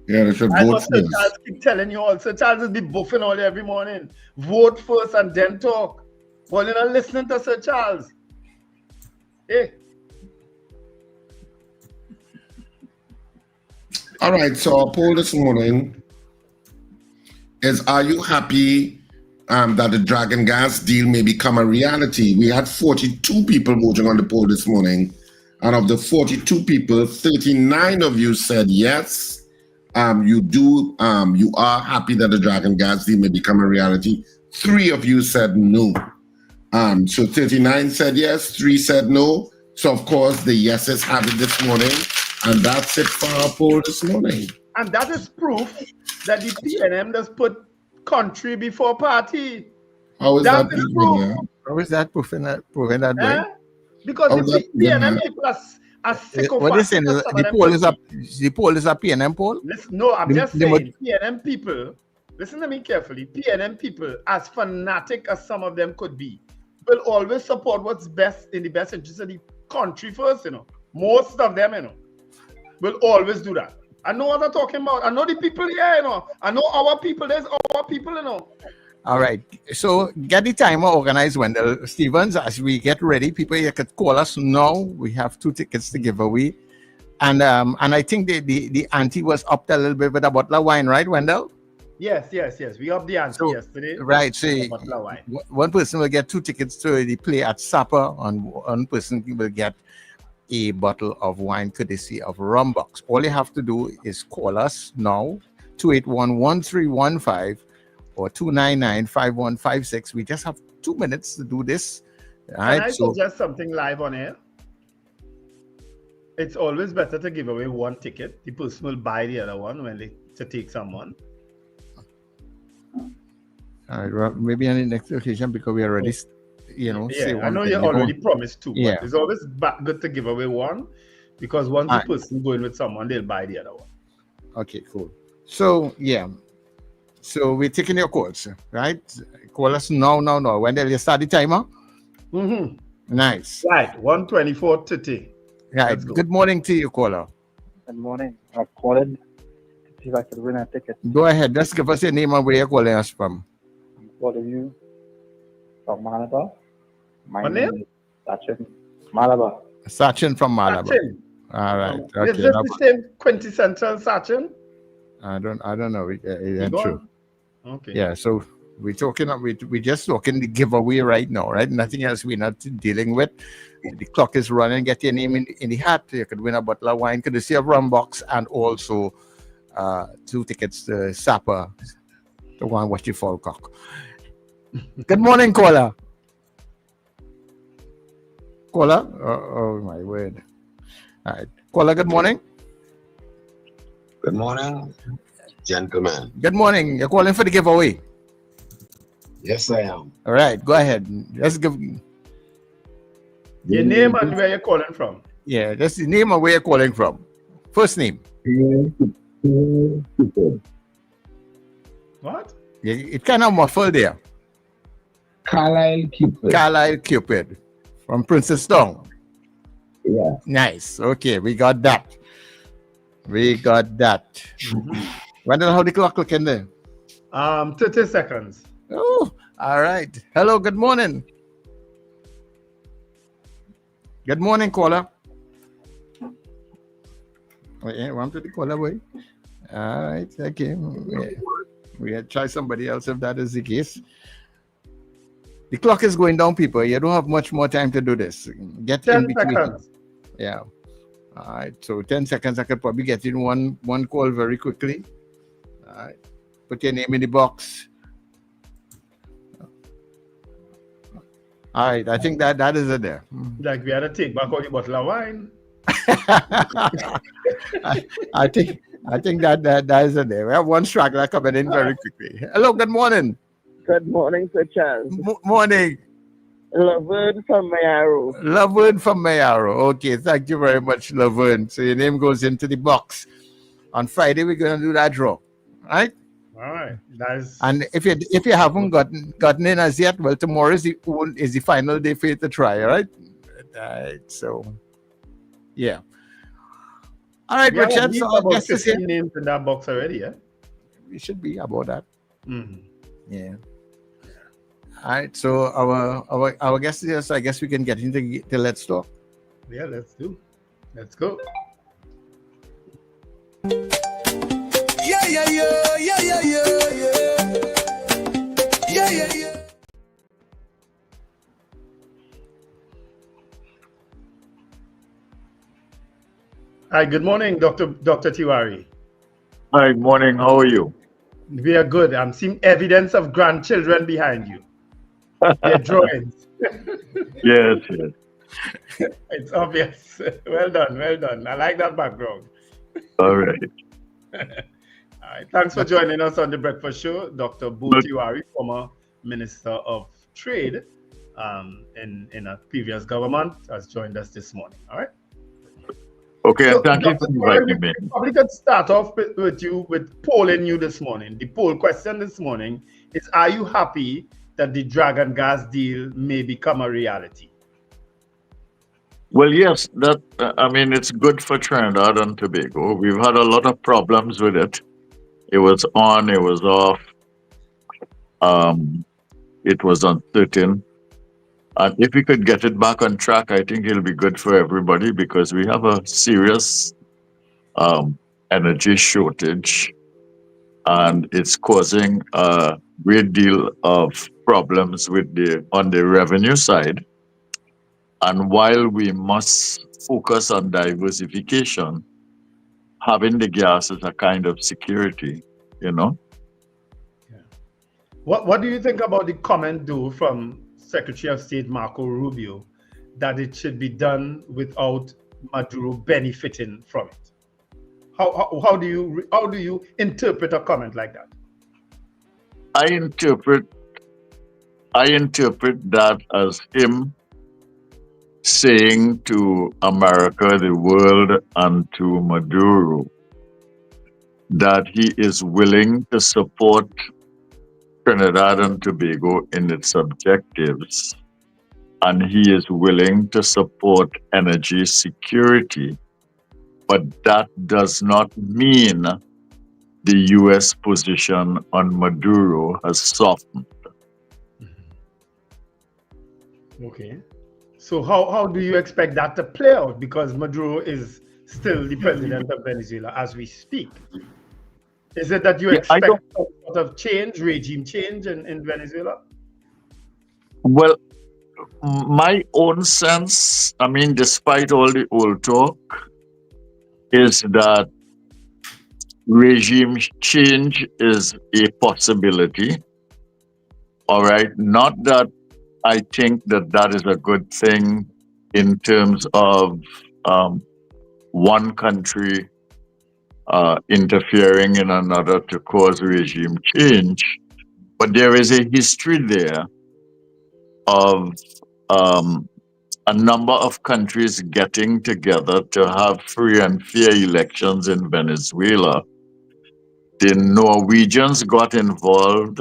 Yeah, they should vote Sir first. Charles keep telling you all. Sir Charles will be buffing all every morning. Vote first and then talk. Well, you're not listening to Sir Charles. Hey. All right, so our poll this morning is, are you happy that the Dragon Gas deal may become a reality? We had 42 people voting on the poll this morning. And of the 42 people, 39 of you said yes. You are happy that the Dragon Gas deal may become a reality. 3 of you said no. So 39 said yes, 3 said no. So of course the yeses have it this morning. And that's it for our poll this morning. And that is proof that the PNM does put country before party. How is that proof? How is that proving that way? Because the PNM people are sick of what is saying? The poll is a PNM poll? Listen, no, I'm just saying PNM people, listen to me carefully, PNM people, as fanatic as some of them could be, will always support what's best in the best interest of the country first, you know. Most of them, you know, will always do that. I know what I'm talking about. I know the people here, you know. I know our people. There's our people, you know. All right. So get the timer organized, Wendell Stevens. As we get ready, people you could call us now. We have 2 tickets to give away. And I think the ante was upped a little bit with a bottle of wine, right, Wendell? Yes. We upped the ante yesterday. Right. So one person will get 2 tickets to the play at Supper, and one person will get a bottle of wine courtesy of Rumbox. All you have to do is call us now, 281-1315 or 299-5156. We just have 2 minutes to do this. All right, Can I suggest something live on air? It's always better to give away 1 ticket. The person will buy the other one when to take someone. All right, well, maybe on the next occasion, because we already say I know you already promised 2, yeah. But it's always good to give away 1, because once the person going with someone, they'll buy the other one. Okay, cool. So so we're taking your calls, right? Call us now. Wendell, you start the timer? Mm-hmm. Nice. Right, 124 today. Right. Good morning to you, caller. Good morning. I'm calling to see if I could win a ticket. Go ahead. Just give us your name and where you're calling us from. I'm calling you from Malabar. My name is Sachin. Malabar. Sachin from Malabar. Sachin. All right. Okay. Is this the same quintessential Sachin? I don't know. It's true. Okay. Yeah. So we're just talking the giveaway right now, right? Nothing else we're not dealing with. The clock is running. Get your name in the hat. You could win a bottle of wine, courtesy of Rumbox, and also 2 tickets to Supper, the one what you fall cock. Good morning, caller. Caller? Oh my word. All right. Caller, good morning. Good morning, gentlemen. Good morning. You're calling for the giveaway. Yes, I am. All right, go ahead. Let's give. Your name and where you're calling from. Yeah, that's the name and where you're calling from. First name. What? Yeah, it kind of muffled there. Carlisle Cupid. Carlisle Cupid from Princeton. Yeah. Nice. Okay, we got that. We got that. Wonder how the clock looking there. 30 seconds. Oh, all right. Hello, good morning. Good morning, caller. Oh, yeah, one to the caller, boy. All right, okay. We try somebody else if that is the case. The clock is going down, people. You don't have much more time to do this. Get 10 in between. seconds. Yeah. All right. So 10 seconds, I could probably get in one call very quickly. All right. Put your name in the box. All right. I think that is it there. Like we had to take back all the bottle of wine. I think that is it there. We have one straggler coming in very quickly. Hello. Good morning. Good morning, Sir Charles. Morning. Laverne from Mayaro. Laverne from Mayaro. Okay, thank you very much, Laverne. So your name goes into the box. On Friday, we're going to do that draw. Right? All right. Nice. And if you haven't gotten in as yet, well, tomorrow is the final day for you to try, all right? So, yeah. All right, Richard. So about I guess 15 names in that box already, yeah? We should be about that. Mm-hmm. Yeah. All right. So our guest is here, so I guess we can get into the Let's Talk. Yeah, let's go. Yeah. Hi, good morning, Dr. Tewarie. Hi, morning. How are you? We are good. I'm seeing evidence of grandchildren behind you. Their drawings. Yes. It's obvious. Well done. I like that background. All right. All right. Thanks for joining us on the Breakfast Show. Dr. Bhoendradatt Tewarie, former Minister of Trade in a previous government, has joined us this morning. All right. Okay, So, thank you for inviting me. We probably could start off with polling you this morning. The poll question this morning is: are you happy that the Dragon gas deal may become a reality? Well, yes, it's good for Trinidad and Tobago. We've had a lot of problems with it. It was on, it was off. It was uncertain. And if we could get it back on track, I think it'll be good for everybody because we have a serious energy shortage and it's causing a great deal of problems on the revenue side. And while we must focus on diversification, having the gas is a kind of security, What do you think about the comment, though, from Secretary of State Marco Rubio that it should be done without Maduro benefiting from it? How do you interpret a comment like that? I interpret that as him saying to America, the world, and to Maduro that he is willing to support Trinidad and Tobago in its objectives, and he is willing to support energy security. But that does not mean the U.S. position on Maduro has softened. Okay. So how do you expect that to play out? Because Maduro is still the president of Venezuela as we speak. Is it that you expect some sort of change, regime change in Venezuela? Well, my own sense, despite all the old talk, is that regime change is a possibility. All right. Not that I think that is a good thing in terms of one country interfering in another to cause regime change. But there is a history there of a number of countries getting together to have free and fair elections in Venezuela. The Norwegians got involved.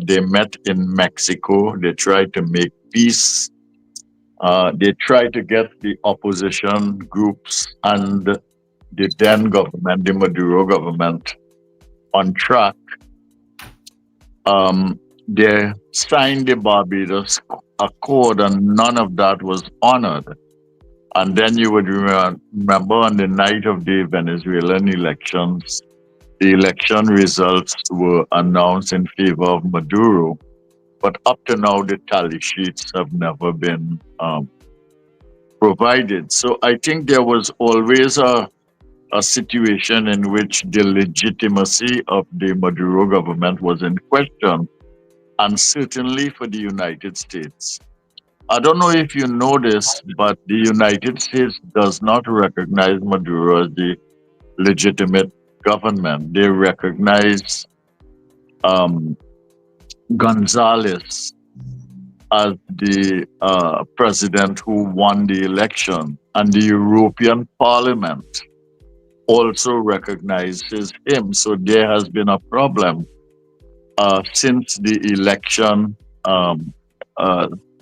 They met in Mexico. They tried to make peace. They tried to get the opposition groups and the then government, the Maduro government, on track. They signed the Barbados Accord, and none of that was honored. And then you would remember on the night of the Venezuelan elections, the election results were announced in favor of Maduro. But up to now, the tally sheets have never been provided. So I think there was always a situation in which the legitimacy of the Maduro government was in question, and certainly for the United States. I don't know if you know this, but the United States does not recognize Maduro as the legitimate government. They recognize Gonzalez as the president who won the election, and the European Parliament also recognizes him. So there has been a problem since the election.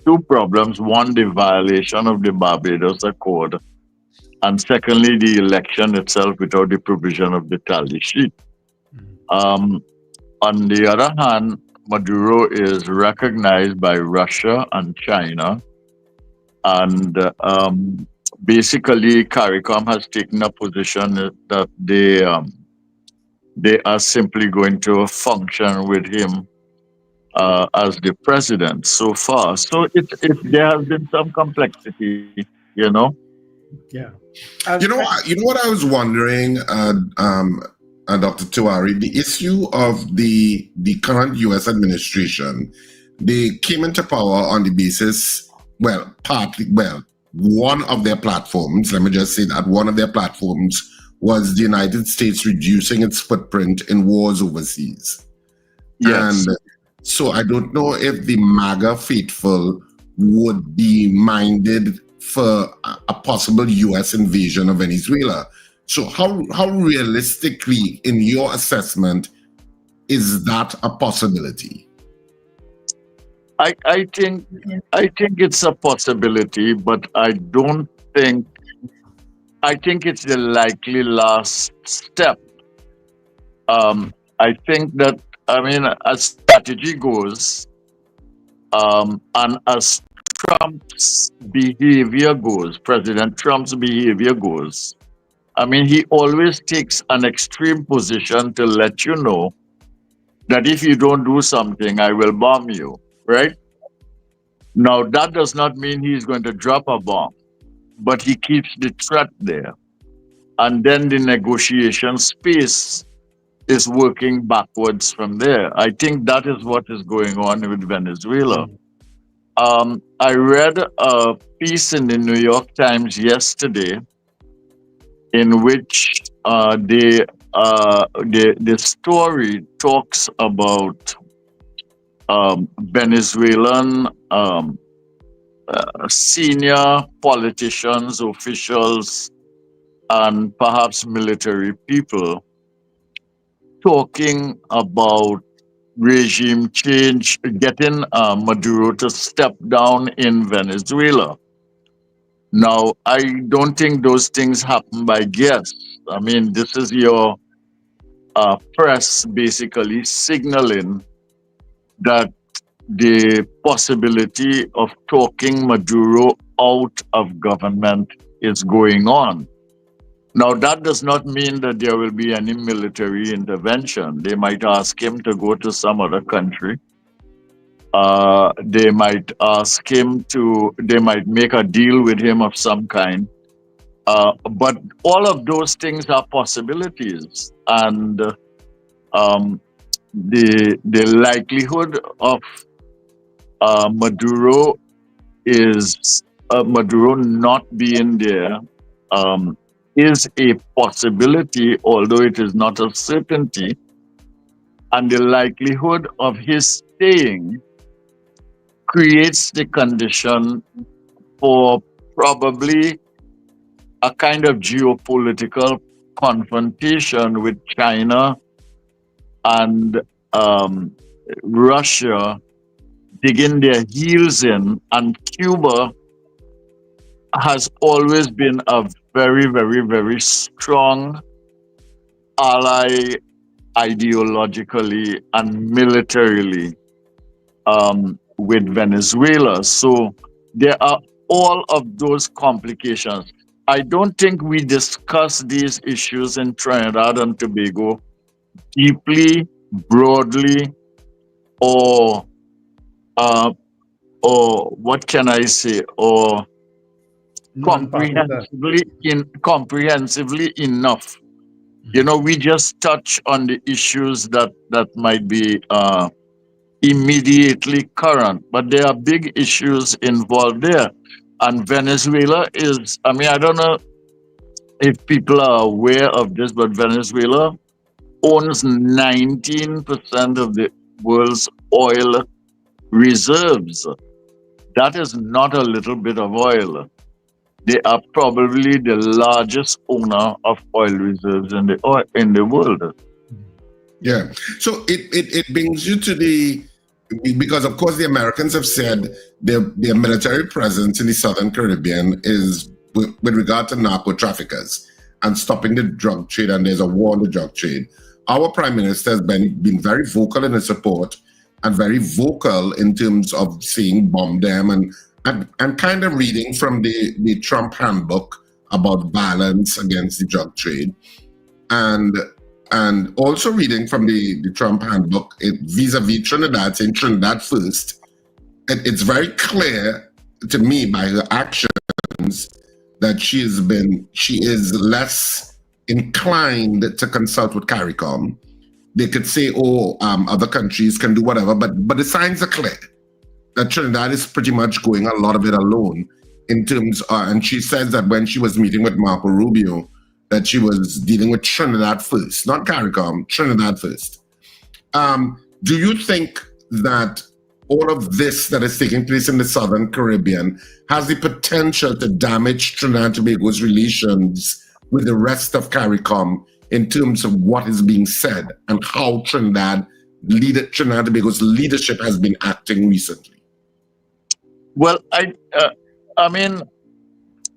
Two problems: one, the violation of the Barbados Accord, and secondly, the election itself without the provision of the tally sheet. On the other hand, Maduro is recognized by Russia and China, and basically CARICOM has taken a position that they are simply going to function with him as the president so far. So there has been some complexity, you know. Yeah. You know what I was wondering, Dr. Tewarie, the issue of the current U.S. administration. They came into power on the basis, one of their platforms, let me just say that one of their platforms was the United States reducing its footprint in wars overseas. Yes. And so I don't know if the MAGA faithful would be minded for a possible U.S. invasion of Venezuela. So how realistically, in your assessment, is that a possibility? I think it's a possibility, but I think it's the likely last step. I think that, as strategy goes, and as Trump's behavior goes, President Trump's behavior goes, he always takes an extreme position to let you know that if you don't do something, I will bomb you, right? Now, that does not mean he's going to drop a bomb, but he keeps the threat there. And then the negotiation space is working backwards from there. I think that is what is going on with Venezuela. I read a piece in the New York Times yesterday in which the story talks about Venezuelan senior politicians, officials, and perhaps military people talking about regime change, getting Maduro to step down in Venezuela. Now, I don't think those things happen by guess. This is your press basically signaling that the possibility of talking Maduro out of government is going on. Now, that does not mean that there will be any military intervention. They might ask him to go to some other country. They might ask him they might make a deal with him of some kind. But all of those things are possibilities. And the likelihood of Maduro not being there is a possibility, although it is not a certainty. and the likelihood of his staying creates the condition for probably a kind of geopolitical confrontation with China and Russia digging their heels in, and Cuba has always been a very, very, very strong ally ideologically and militarily with Venezuela. So there are all of those complications. I don't think we discuss these issues in Trinidad and Tobago deeply, broadly, or what can I say, or comprehensively enough. You know, we just touch on the issues that might be immediately current, but there are big issues involved there. And Venezuela is, I mean, I don't know if people are aware of this, but Venezuela owns 19% of the world's oil reserves. That is not a little bit of oil. They are probably the largest owner of oil reserves in the world. Yeah. So it brings you to because of course the Americans have said their military presence in the Southern Caribbean is with regard to narco traffickers and stopping the drug trade, and there's a war on the drug trade. Our Prime Minister has been very vocal in his support and very vocal in terms of saying bomb them and kind of reading from the Trump handbook about violence against the drug trade, and also reading from the Trump handbook vis-a-vis Trinidad, saying Trinidad first. It's very clear to me by her actions that she is less inclined to consult with CARICOM. They could say, other countries can do whatever, but the signs are clear that Trinidad is pretty much going a lot of it alone in terms, and she says that when she was meeting with Marco Rubio, that she was dealing with Trinidad first, not CARICOM, Trinidad first. Do you think that all of this that is taking place in the Southern Caribbean has the potential to damage Trinidad and Tobago's relations with the rest of CARICOM in terms of what is being said and how Trinidad and Tobago's leadership has been acting recently? Well, I mean,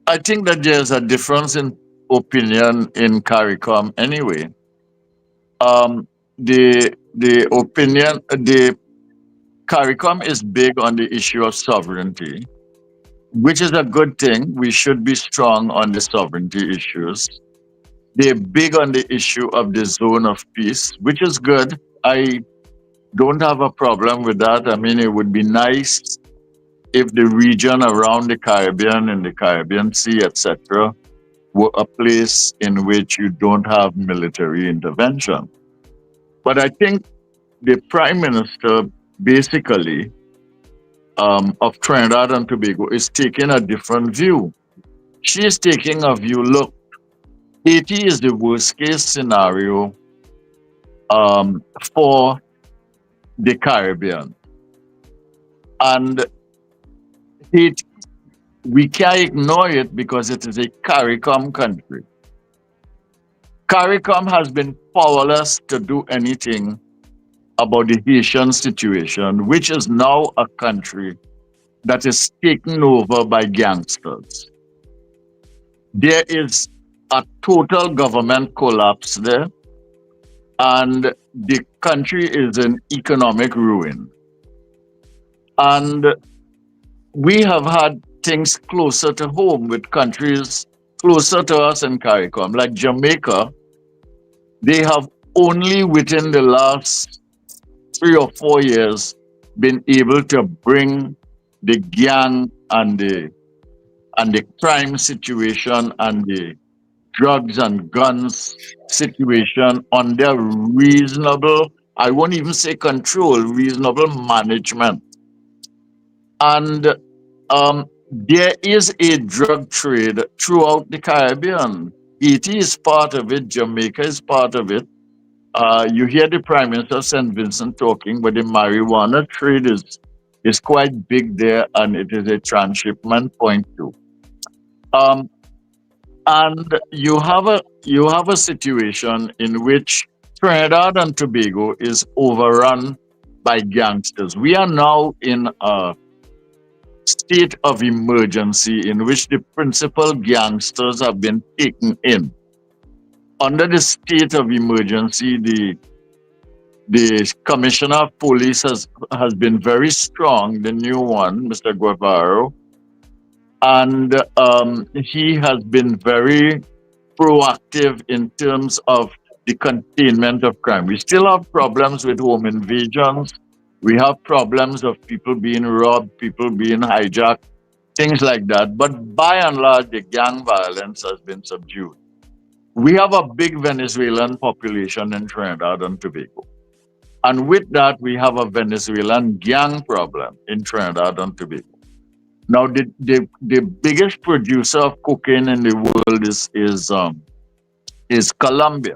I think that there's a difference in opinion in CARICOM anyway. The CARICOM is big on the issue of sovereignty, which is a good thing. We should be strong on the sovereignty issues. They're big on the issue of the zone of peace, which is good. I don't have a problem with that. I mean, it would be nice if the region around the Caribbean and the Caribbean Sea, etc., were a place in which you don't have military intervention. But I think the Prime Minister, basically, of Trinidad and Tobago is taking a different view. She is taking a view, look, Haiti is the worst case scenario for the Caribbean. And Haiti, we can't ignore it because it is a CARICOM country. CARICOM has been powerless to do anything about the Haitian situation, which is now a country that is taken over by gangsters. There is a total government collapse there, and the country is in economic ruin. And we have had things closer to home with countries closer to us in CARICOM, like Jamaica. They have only within the last 3 or 4 years been able to bring the gang and the crime situation and the drugs and guns situation under reasonable, I won't even say control, reasonable management. And there is a drug trade throughout the Caribbean. Haiti is part of it, Jamaica is part of it. You hear the Prime Minister of St. Vincent talking, but the marijuana trade is quite big there, and it is a transshipment point too. And you have a situation in which Trinidad and Tobago is overrun by gangsters. We are now in a state of emergency in which the principal gangsters have been taken in. Under the state of emergency, the Commissioner of Police has been very strong, the new one, Mr. Guevara, and he has been very proactive in terms of the containment of crime. We still have problems with home invasions. We have problems of people being robbed, people being hijacked, things like that. But by and large, the gang violence has been subdued. We have a big Venezuelan population in Trinidad and Tobago. And with that, we have a Venezuelan gang problem in Trinidad and Tobago. Now, the biggest producer of cocaine in the world is Colombia.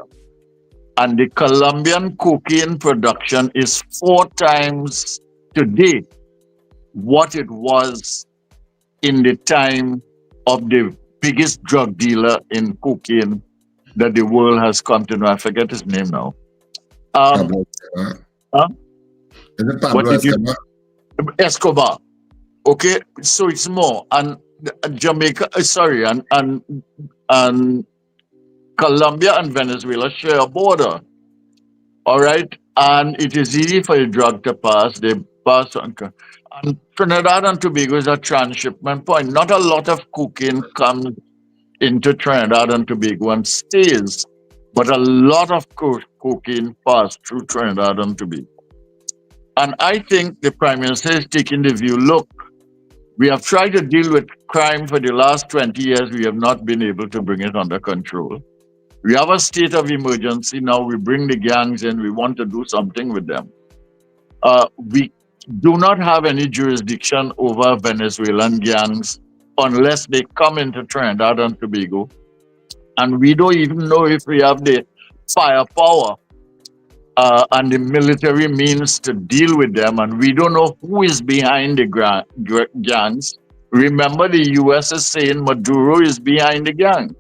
And the Colombian cocaine production is 4 times today what it was in the time of the biggest drug dealer in cocaine that the world has come to know. I forget his name now. Pablo Escobar. Huh? Is it Pablo Escobar? Escobar. Okay, so it's more. And Jamaica, and Colombia and Venezuela share a border. All right, and it is easy for the drug to pass. They pass on. And Trinidad and Tobago is a transshipment point. Not a lot of cocaine comes into Trinidad and Tobago and stays, but a lot of cocaine passes through Trinidad and Tobago. And I think the Prime Minister is taking the view, look, we have tried to deal with crime for the last 20 years. We have not been able to bring it under control. We have a state of emergency now. We bring the gangs in. We want to do something with them. We do not have any jurisdiction over Venezuelan gangs unless they come into Trinidad and Tobago. And we don't even know if we have the firepower and the military means to deal with them. And we don't know who is behind the gangs. Remember, the US is saying Maduro is behind the gang.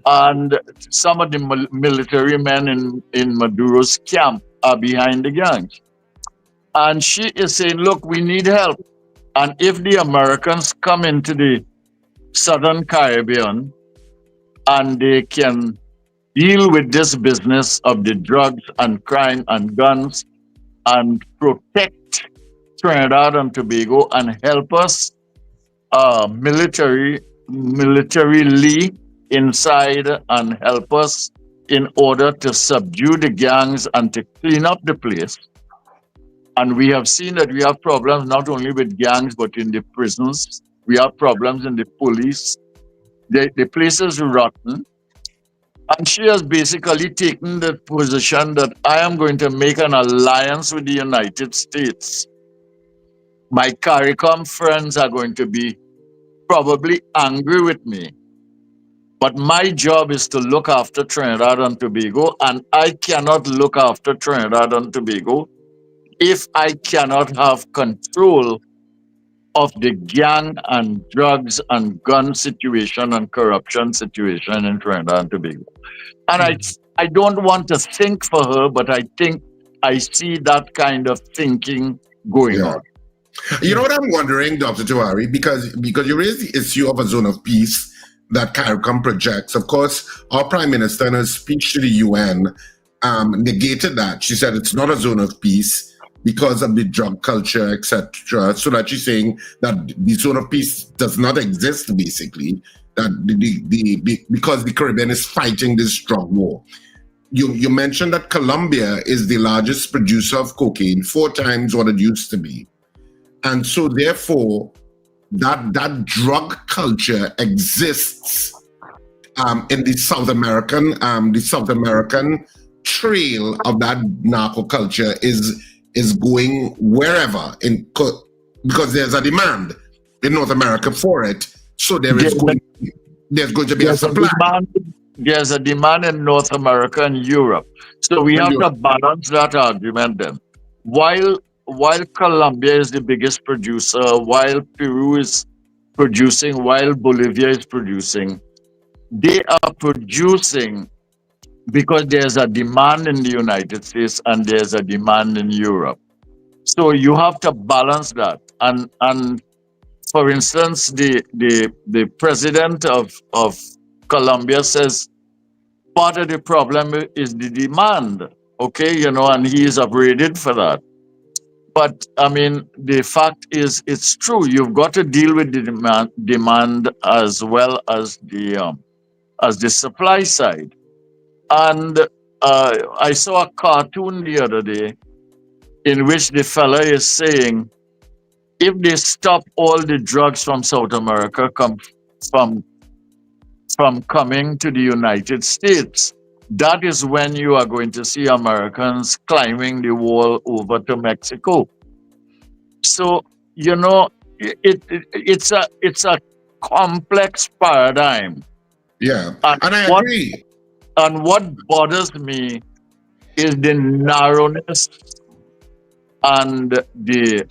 And some of the military men in Maduro's camp are behind the gangs. And she is saying, look, we need help. And if the Americans come into the Southern Caribbean and they can deal with this business of the drugs and crime and guns and protect Trinidad and Tobago and help us militarily inside and help us in order to subdue the gangs and to clean up the place. And we have seen that we have problems not only with gangs, but in the prisons. We have problems in the police. The place is rotten. And she has basically taken the position that I am going to make an alliance with the United States. My CARICOM friends are going to be probably angry with me. But my job is to look after Trinidad and Tobago, and I cannot look after Trinidad and Tobago if I cannot have control of the gang and drugs and gun situation and corruption situation in Trinidad and Tobago. And I don't want to think for her, but I think I see that kind of thinking going on. You know what I'm wondering, Dr. Tewarie, because you raised the issue of a zone of peace that CARICOM projects. Of course, our Prime Minister in her speech to the UN negated that. She said it's not a zone of peace because of the drug culture, etc. So that she's saying that the zone of peace does not exist, basically, that because the Caribbean is fighting this drug war. You mentioned that Colombia is the largest producer of cocaine, 4 times what it used to be. And so therefore, that drug culture exists in the South American trail of that narco culture is going wherever because there's a demand in North America for it. So there's going to be a supply. there's a demand in North America and Europe. So we have to balance that argument then. While Colombia is the biggest producer, while Peru is producing, while Bolivia is producing, they are producing because there's a demand in the United States and there's a demand in Europe. So you have to balance that. And for instance, the president of Colombia says part of the problem is the demand, okay, and he is upbraided for that. But I mean, the fact is, it's true. You've got to deal with the demand as well as the supply side. And I saw a cartoon the other day in which the fella is saying, if they stop all the drugs from South America from coming to the United States, that is when you are going to see Americans climbing the wall over to Mexico. So, it's a complex paradigm. Yeah, and I agree. And what bothers me is the narrowness and the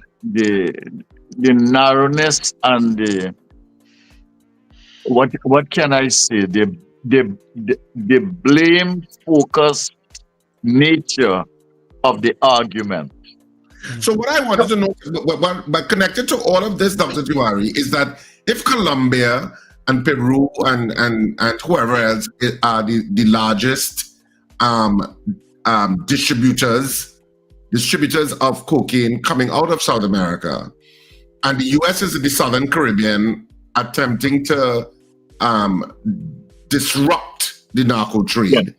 narrowness and the what can I say? The blame focused nature of the argument. So what I wanted to know, but connected to all of this, Dr. Tewarie, is that if Colombia and Peru and whoever else are the largest distributors of cocaine coming out of South America, and the U.S. is in the Southern Caribbean attempting to disrupt the narco trade,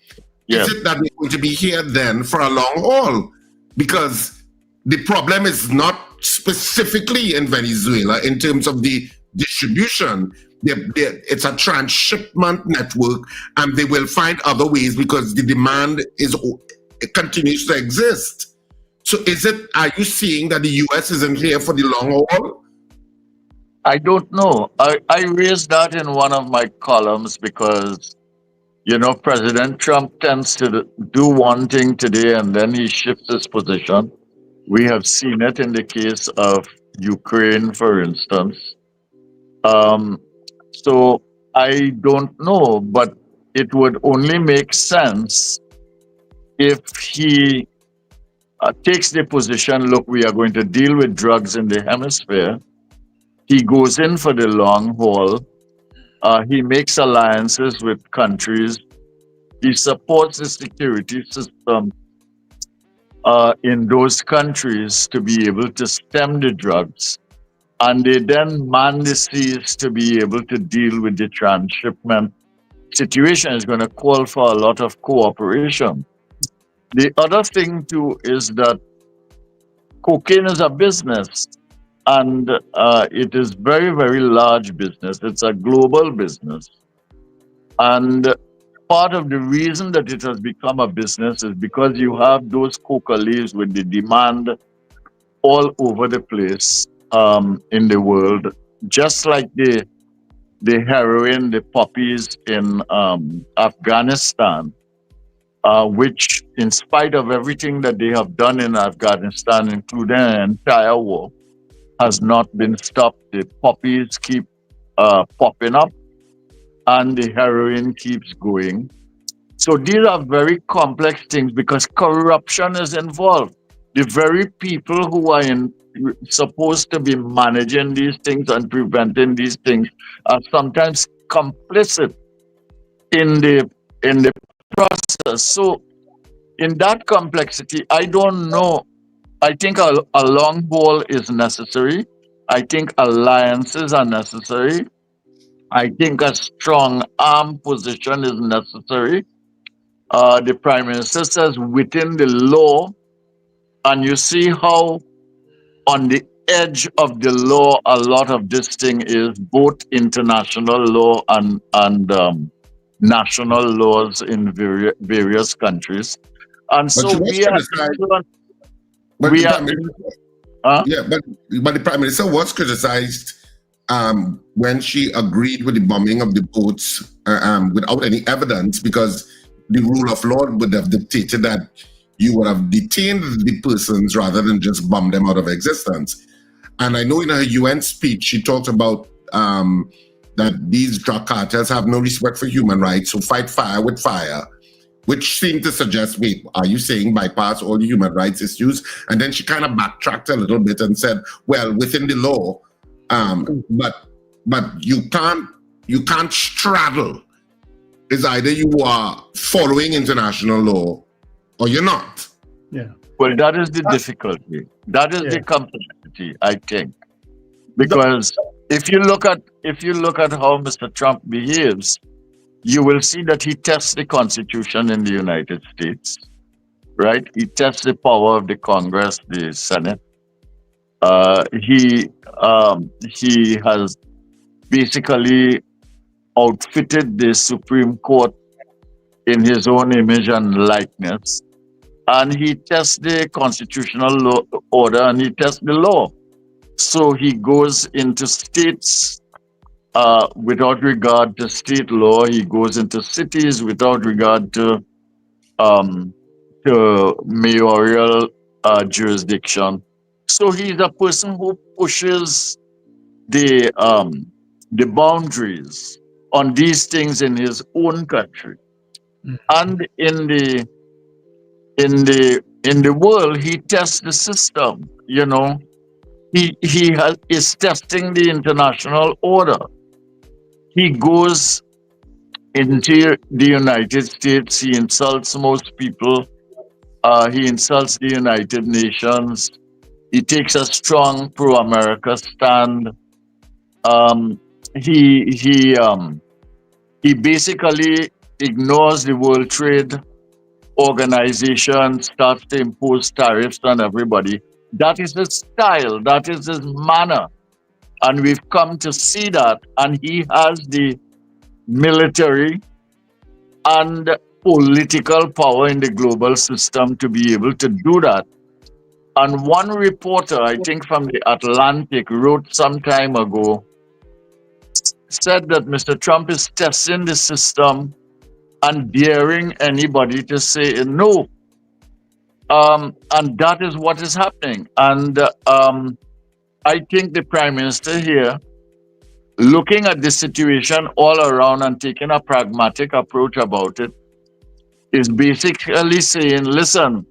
is it that we're going to be here then for a long haul? Because the problem is not specifically in Venezuela in terms of the distribution. It's a transshipment network, and they will find other ways because the demand continues to exist. So are you seeing that the U.S. isn't here for the long haul? I don't know. I raised that in one of my columns because, President Trump tends to do one thing today and then he shifts his position. We have seen it in the case of Ukraine, for instance. So I don't know, but it would only make sense if he takes the position, look, we are going to deal with drugs in the hemisphere. He goes in for the long haul. He makes alliances with countries. He supports the security system in those countries to be able to stem the drugs. And they then man the seas to be able to deal with the transshipment situation. Is going to call for a lot of cooperation. The other thing too is that cocaine is a business, and it is very, very large business. It's a global business. And part of the reason that it has become a business is because you have those coca leaves with the demand all over the place in the world, just like the heroin, the poppies in Afghanistan, which in spite of everything that they have done in Afghanistan, including an entire war, has not been stopped. The poppies keep popping up and the heroin keeps going. So these are very complex things because corruption is involved. The very people who are supposed to be managing these things and preventing these things are sometimes complicit in the process. So in that complexity, I don't know. I think a long haul is necessary. I think alliances are necessary. I think a strong arm position is necessary. The Prime Minister says within the law, and you see how on the edge of the law a lot of this thing is, both international law and national laws in various countries. And so we are... But the Prime Minister was criticized when she agreed with the bombing of the boats without any evidence, because the rule of law would have dictated that you would have detained the persons rather than just bomb them out of existence. And I know in her UN speech, she talked about that these drug cartels have no respect for human rights, so fight fire with fire, which seemed to suggest, wait, are you saying bypass all the human rights issues? And then she kind of backtracked a little bit and said, well, within the law, but you can't straddle. It's either you are following international law or you're not. Yeah. Well, that is the difficulty. That is the complexity, I think. Because if you look at how Mr. Trump behaves, you will see that he tests the Constitution in the United States, right? He tests the power of the Congress, the Senate. He has basically outfitted the Supreme Court in his own image and likeness, and he tests the constitutional order and he tests the law. So he goes into states without regard to state law. He goes into cities without regard to mayoral jurisdiction. So he's a person who pushes the boundaries on these things in his own country, and in the world, he tests the system. You know, he is testing the international order. He goes into the United States. He insults most people. He insults the United Nations. He takes a strong pro-America stand. He basically ignores the World Trade Organization, starts to impose tariffs on everybody. That is his style. That is his manner. And we've come to see that. And he has the military and political power in the global system to be able to do that. And one reporter, I think from the Atlantic, wrote some time ago, said that Mr. Trump is testing the system and daring anybody to say no. And that is what is happening. And I think the Prime Minister here, looking at the situation all around and taking a pragmatic approach about it, is basically saying, listen,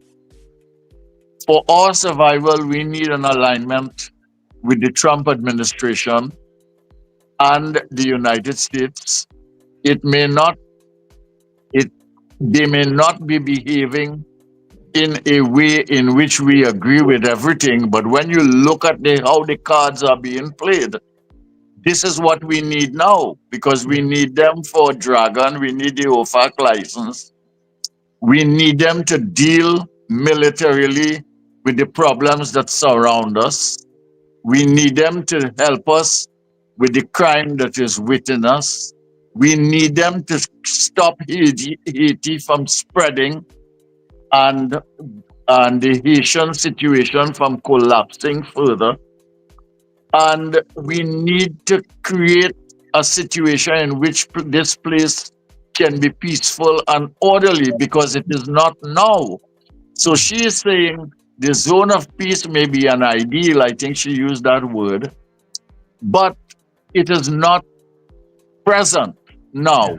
for our survival, we need an alignment with the Trump administration and the United States. They may not be behaving in a way in which we agree with everything, but when you look at how the cards are being played, this is what we need now, because we need them for Dragon, we need the OFAC license, we need them to deal militarily with the problems that surround us, we need them to help us with the crime that is within us, we need them to stop Haiti from spreading and the Haitian situation from collapsing further. And we need to create a situation in which this place can be peaceful and orderly, because it is not now. So she is saying the zone of peace may be an ideal, I think she used that word, but it is not present now.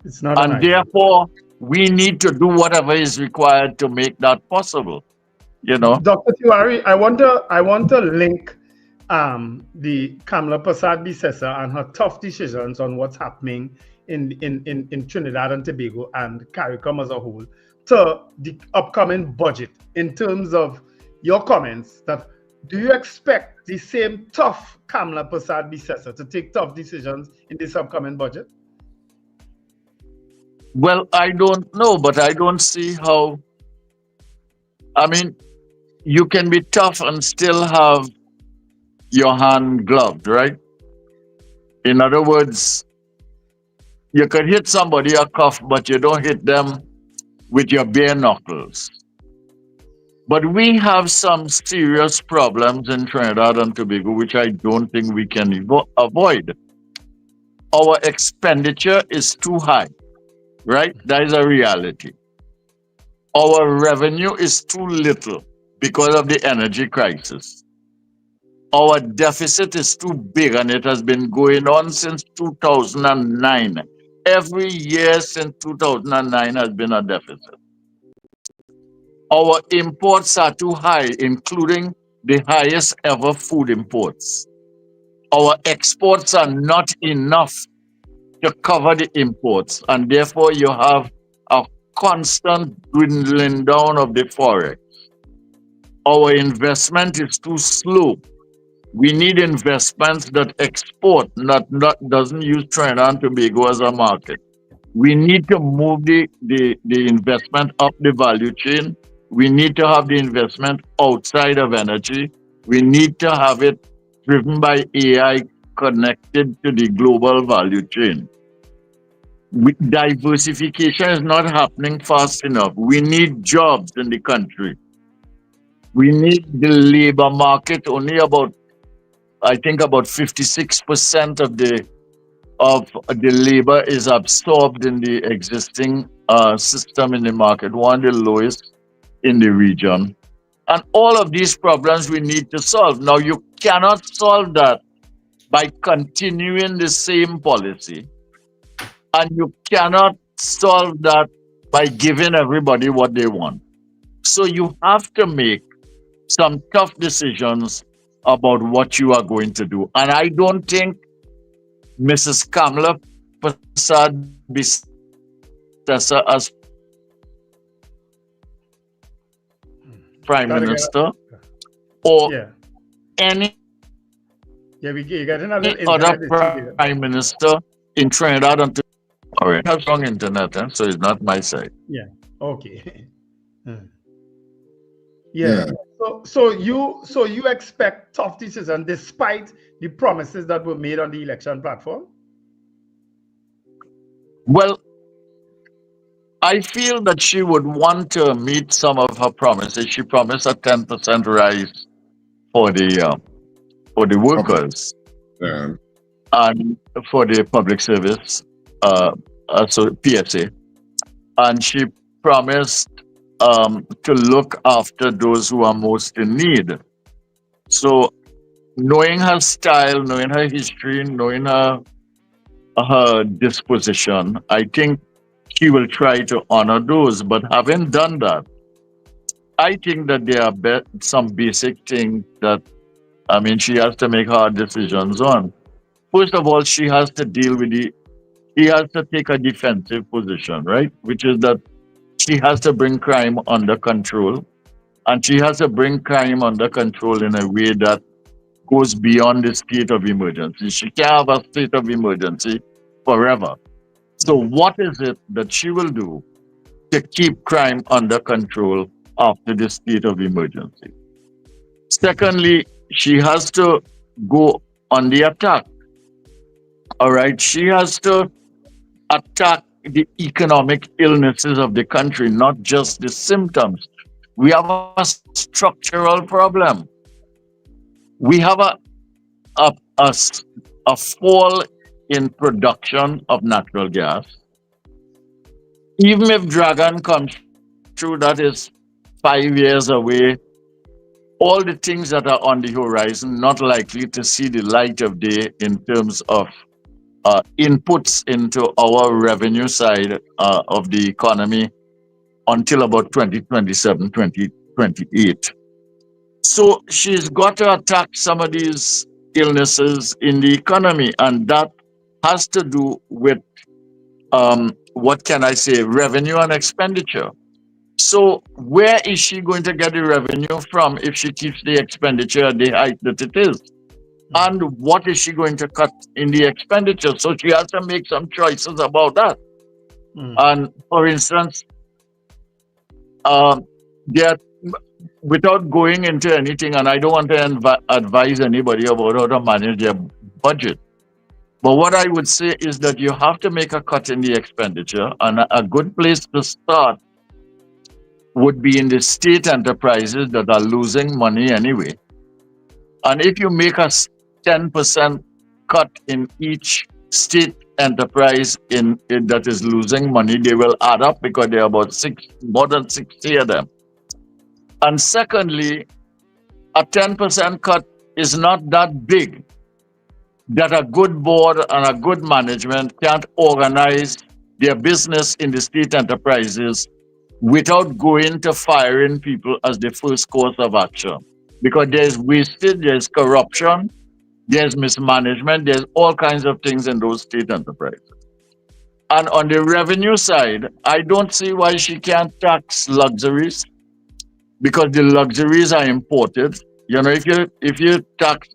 It's not, and therefore we need to do whatever is required to make that possible. You know, Dr. Tewarie, I want to link the Kamala Persad-Bissessar and her tough decisions on what's happening in Trinidad and Tobago and CARICOM as a whole to the upcoming budget. In terms of your comments, that do you expect the same tough Kamala Persad-Bissessar to take tough decisions in this upcoming budget? Well, I don't know, but I don't see how. I mean, you can be tough and still have your hand gloved, right? In other words, you could hit somebody a cuff, but you don't hit them with your bare knuckles. But we have some serious problems in Trinidad and Tobago, which I don't think we can avoid. Our expenditure is too high, right? That is a reality. Our revenue is too little because of the energy crisis. Our deficit is too big, and it has been going on since 2009. Every year since 2009 has been a deficit. Our imports are too high, including the highest ever food imports. Our exports are not enough to cover the imports, and therefore you have a constant dwindling down of the forex. Our investment is too slow. We need investments that export, not doesn't use Trinidad and Tobago as a market. We need to move the investment up the value chain. We need to have the investment outside of energy. We need to have it driven by AI, connected to the global value chain. Diversification is not happening fast enough. We need jobs in the country. We need the labor market. Only about, I think about 56% of the labor is absorbed in the existing system in the market, one of the lowest in the region. And all of these problems we need to solve. Now, you cannot solve that by continuing the same policy. And you cannot solve that by giving everybody what they want. So you have to make some tough decisions about what you are going to do. And I don't think Mrs. Kamala Prasad Bissessa as Prime Minister or any other Prime Minister in Trinidad and Tobago. All right, I have strong internet, so it's not my side. Yeah. Okay. Yeah. So you expect tough decisions despite the promises that were made on the election platform? Well, I feel that she would want to meet some of her promises. She promised a 10% rise for the workers and for the public service, so PSA, and she promised to look after those who are most in need. So, knowing her style, knowing her history, knowing her disposition, I think she will try to honor those. But having done that, I think that there are some basic things that, I mean, she has to make hard decisions on. First of all, she has to she has to take a defensive position, right? Which is that she has to bring crime under control. And she has to bring crime under control in a way that goes beyond the state of emergency. She can't have a state of emergency forever. So what is it that she will do to keep crime under control after the state of emergency? Secondly, she has to go on the attack. All right, she has to attack the economic illnesses of the country, not just the symptoms. We have a structural problem. We have a fall in production of natural gas. Even if Dragon comes true, that is 5 years away. All the things that are on the horizon, not likely to see the light of day in terms of inputs into our revenue side of the economy until about 2027, 2028. So she's got to attack some of these illnesses in the economy, and that has to do with, what can I say, revenue and expenditure. So where is she going to get the revenue from if she keeps the expenditure at the height that it is? And what is she going to cut in the expenditure? So she has to make some choices about that. And for instance, without going into anything, and I don't want to advise anybody about how to manage their budget, but what I would say is that you have to make a cut in the expenditure, and a good place to start would be in the state enterprises that are losing money anyway. And if you make a 10% cut in each state enterprise that is losing money, they will add up because there are about more than 60 of them. And secondly, a 10% cut is not that big that a good board and a good management can't organize their business in the state enterprises without going to firing people as the first course of action. Because there's wastage, there's corruption, there's mismanagement, there's all kinds of things in those state enterprises. And on the revenue side, I don't see why she can't tax luxuries, because the luxuries are imported. You know, if you tax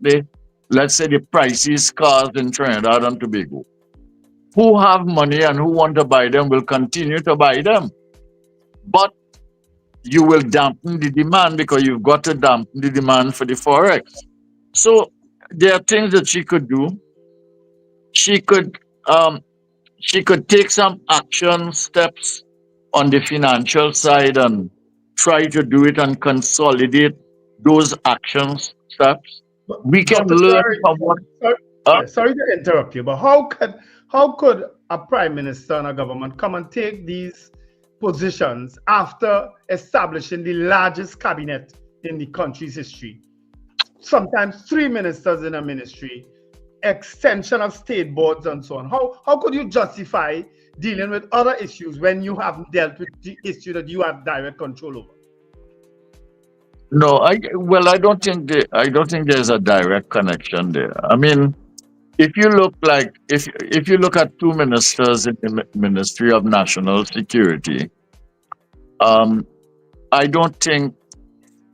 let's say the priciest cars in Trinidad and Tobago, who have money and who want to buy them will continue to buy them. But you will dampen the demand because you've got to dampen the demand for the forex. So there are things that she could do. She could take some action steps on the financial side and try to do it and consolidate those action steps. We can learn from what. Sorry to interrupt you, but how could a prime minister and a government come and take these positions after establishing the largest cabinet in the country's history? Sometimes 3 ministers in a ministry, extension of state boards and so on. How could you justify dealing with other issues when you haven't dealt with the issue that you have direct control over? No, I don't think there's a direct connection there. I mean, if you look at 2 ministers in the Ministry of National Security, I don't think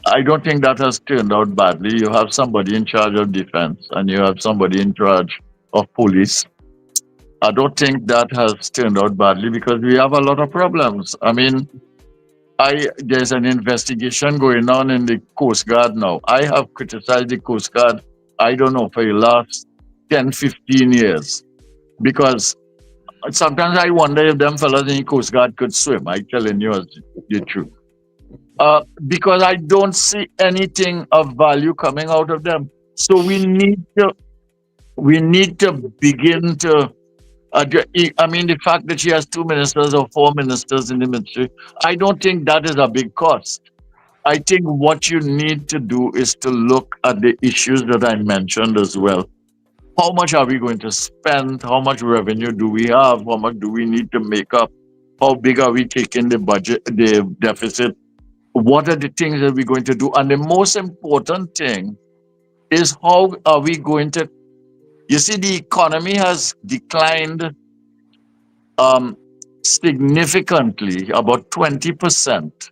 that has turned out badly. You have somebody in charge of defense and you have somebody in charge of police. I don't think that has turned out badly because we have a lot of problems. I mean, there's an investigation going on in the Coast Guard now. I have criticized the Coast Guard, I don't know, for the last 10, 15 years. Because sometimes I wonder if them fellas in the Coast Guard could swim. I'm telling you the truth. Because I don't see anything of value coming out of them. So we need to begin to I mean, the fact that she has 2 ministers or 4 ministers in the ministry, I don't think that is a big cost. I think what you need to do is to look at the issues that I mentioned as well. How much are we going to spend? How much revenue do we have? How much do we need to make up? How big are we taking the budget, the deficit? What are the things that we're going to do? And the most important thing is how are we going to. You see, the economy has declined significantly, about 20%,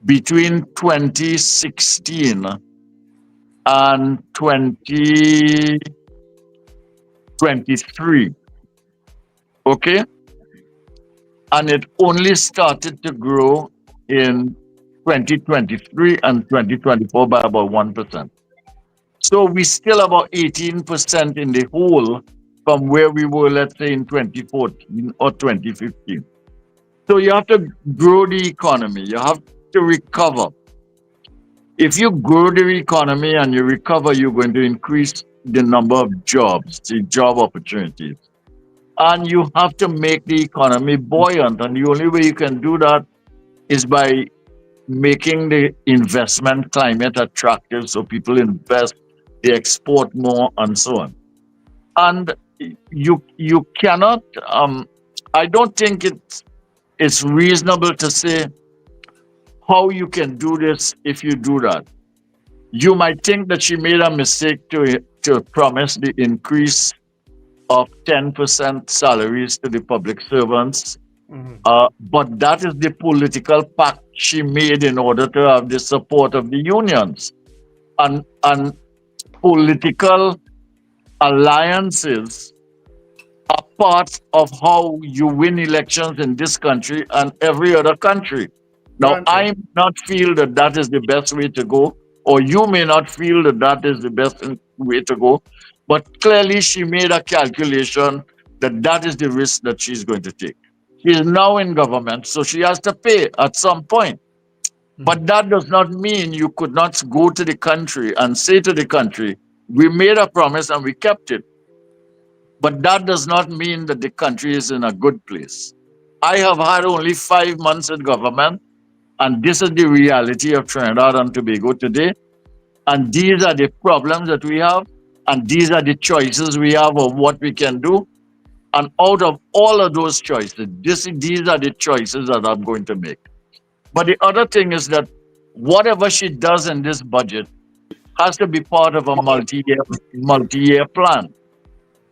between 2016 and 2023. Okay? And it only started to grow in 2023 and 2024 by about 1%. So we still about 18% in the hole from where we were, let's say, in 2014 or 2015. So you have to grow the economy. You have to recover. If you grow the economy and you recover, you're going to increase the number of jobs, the job opportunities. And you have to make the economy buoyant. And the only way you can do that is by making the investment climate attractive so people invest, they export more, and so on. And you cannot, I don't think it's reasonable to say how you can do this if you do that. You might think that she made a mistake to promise the increase of 10% salaries to the public servants. But that is the political pact she made in order to have the support of the unions. And political alliances are part of how you win elections in this country and every other country. Now, I may not feel that that is the best way to go, or you may not feel that that is the best way to go, but clearly she made a calculation that that is the risk that she's going to take. She is now in government, so she has to pay at some point. But that does not mean you could not go to the country and say to the country, we made a promise and we kept it. But that does not mean that the country is in a good place. I have had only 5 months in government, and this is the reality of Trinidad and Tobago today. And these are the problems that we have, and these are the choices we have of what we can do. And out of all of those choices, these are the choices that I'm going to make. But the other thing is that whatever she does in this budget has to be part of a multi-year plan.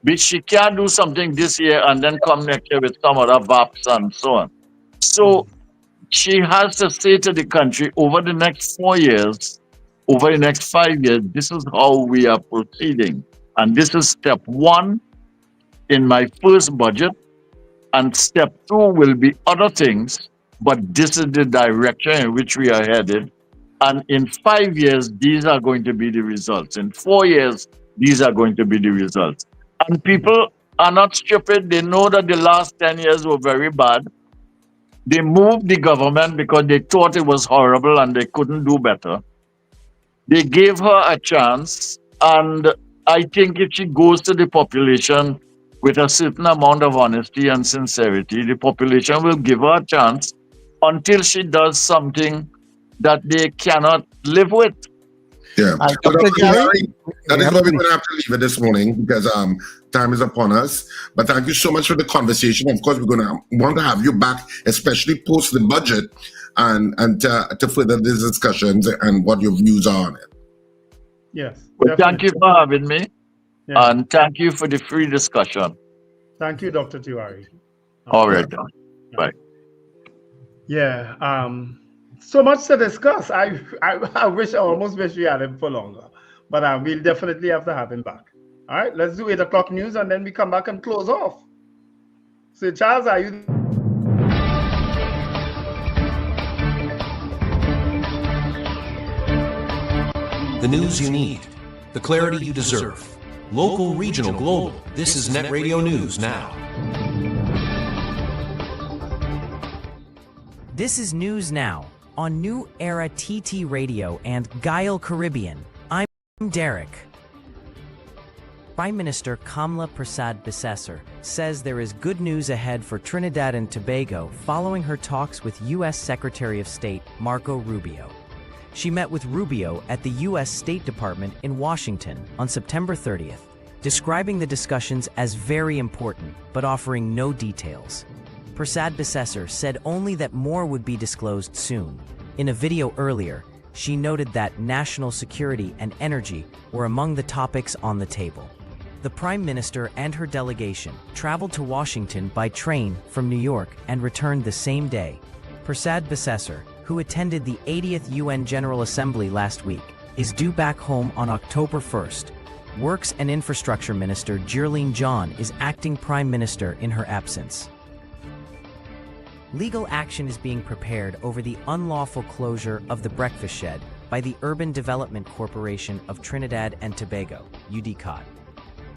But she can't do something this year and then come next year with some other VAPs and so on. So she has to say to the country over the next 4 years, over the next 5 years, this is how we are proceeding. And this is step 1 in my first budget. And step 2 will be other things, but this is the direction in which we are headed. And in 5 years, these are going to be the results. In 4 years, these are going to be the results. And people are not stupid. They know that the last 10 years were very bad. They moved the government because they thought it was horrible and they couldn't do better. They gave her a chance. And I think if she goes to the population with a certain amount of honesty and sincerity, the population will give her a chance until she does something that they cannot live with. Yeah. That is why we're going to have to leave it this morning because time is upon us. But thank you so much for the conversation. Of course, we're going to want to have you back, especially post the budget and to further these discussions and what your views are on it. Yes. Well, thank you for having me. Yeah. And thank you for the free discussion. Thank you, Dr. Tewarie. All right. Bye. Yeah. So much to discuss. I almost wish we had him for longer, but we'll definitely have to have him back. All right, let's do 8 o'clock news and then we come back and close off. So Charles, are you? The news you need, the clarity you deserve. Local, regional, global. This is Net Radio News Now. This is News Now on New Era TT Radio and Guile Caribbean. I'm Derek. Prime Minister Kamla Persad-Bissessar says there is good news ahead for Trinidad and Tobago following her talks with U.S. Secretary of State Marco Rubio. She met with Rubio at the U.S. State Department in Washington on September 30th, describing the discussions as very important but offering no details. Persad-Bissessar said only that more would be disclosed soon. In a video earlier, she noted that national security and energy were among the topics on the table. The Prime Minister and her delegation traveled to Washington by train from New York and returned the same day. Persad-Bissessar, who attended the 80th UN General Assembly last week, is due back home on October 1st. Works and Infrastructure Minister Jerline John is acting Prime Minister in her absence. Legal action is being prepared over the unlawful closure of the breakfast shed by the Urban Development Corporation of Trinidad and Tobago, UDCOT.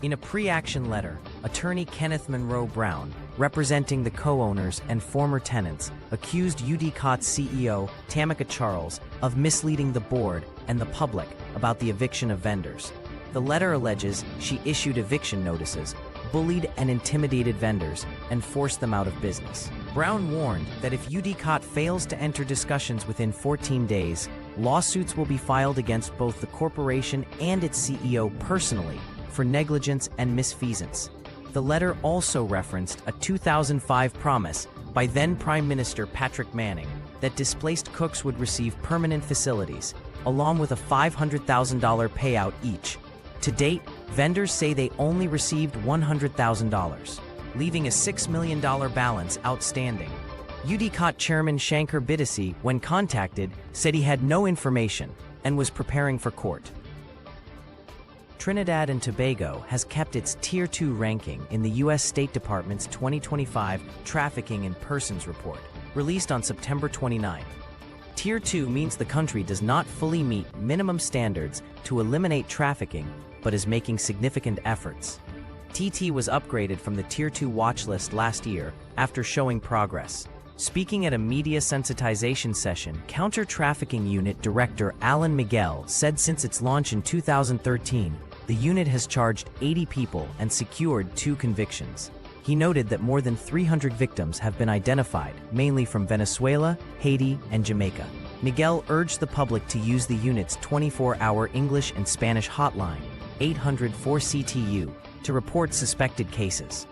In a pre-action letter, attorney Kenneth Monroe Brown, representing the co-owners and former tenants, accused UDCOT's CEO, Tamika Charles, of misleading the board and the public about the eviction of vendors. The letter alleges she issued eviction notices, bullied and intimidated vendors, and forced them out of business. Brown warned that if UDCOT fails to enter discussions within 14 days, lawsuits will be filed against both the corporation and its CEO personally for negligence and misfeasance. The letter also referenced a 2005 promise by then Prime Minister Patrick Manning that displaced cooks would receive permanent facilities, along with a $500,000 payout each. To date, vendors say they only received $100,000, leaving a $6 million balance outstanding. UDCOT Chairman Shankar Bidisi, when contacted, said he had no information and was preparing for court. Trinidad and Tobago has kept its Tier 2 ranking in the U.S. State Department's 2025 Trafficking in Persons report, released on September 29. Tier 2 means the country does not fully meet minimum standards to eliminate trafficking, but is making significant efforts. TT was upgraded from the Tier 2 watch list last year after showing progress. Speaking at a media sensitization session, Counter-Trafficking Unit Director Alan Miguel said since its launch in 2013, the unit has charged 80 people and secured 2 convictions. He noted that more than 300 victims have been identified, mainly from Venezuela, Haiti, and Jamaica. Miguel urged the public to use the unit's 24-hour English and Spanish hotline, 800-4CTU, to report suspected cases.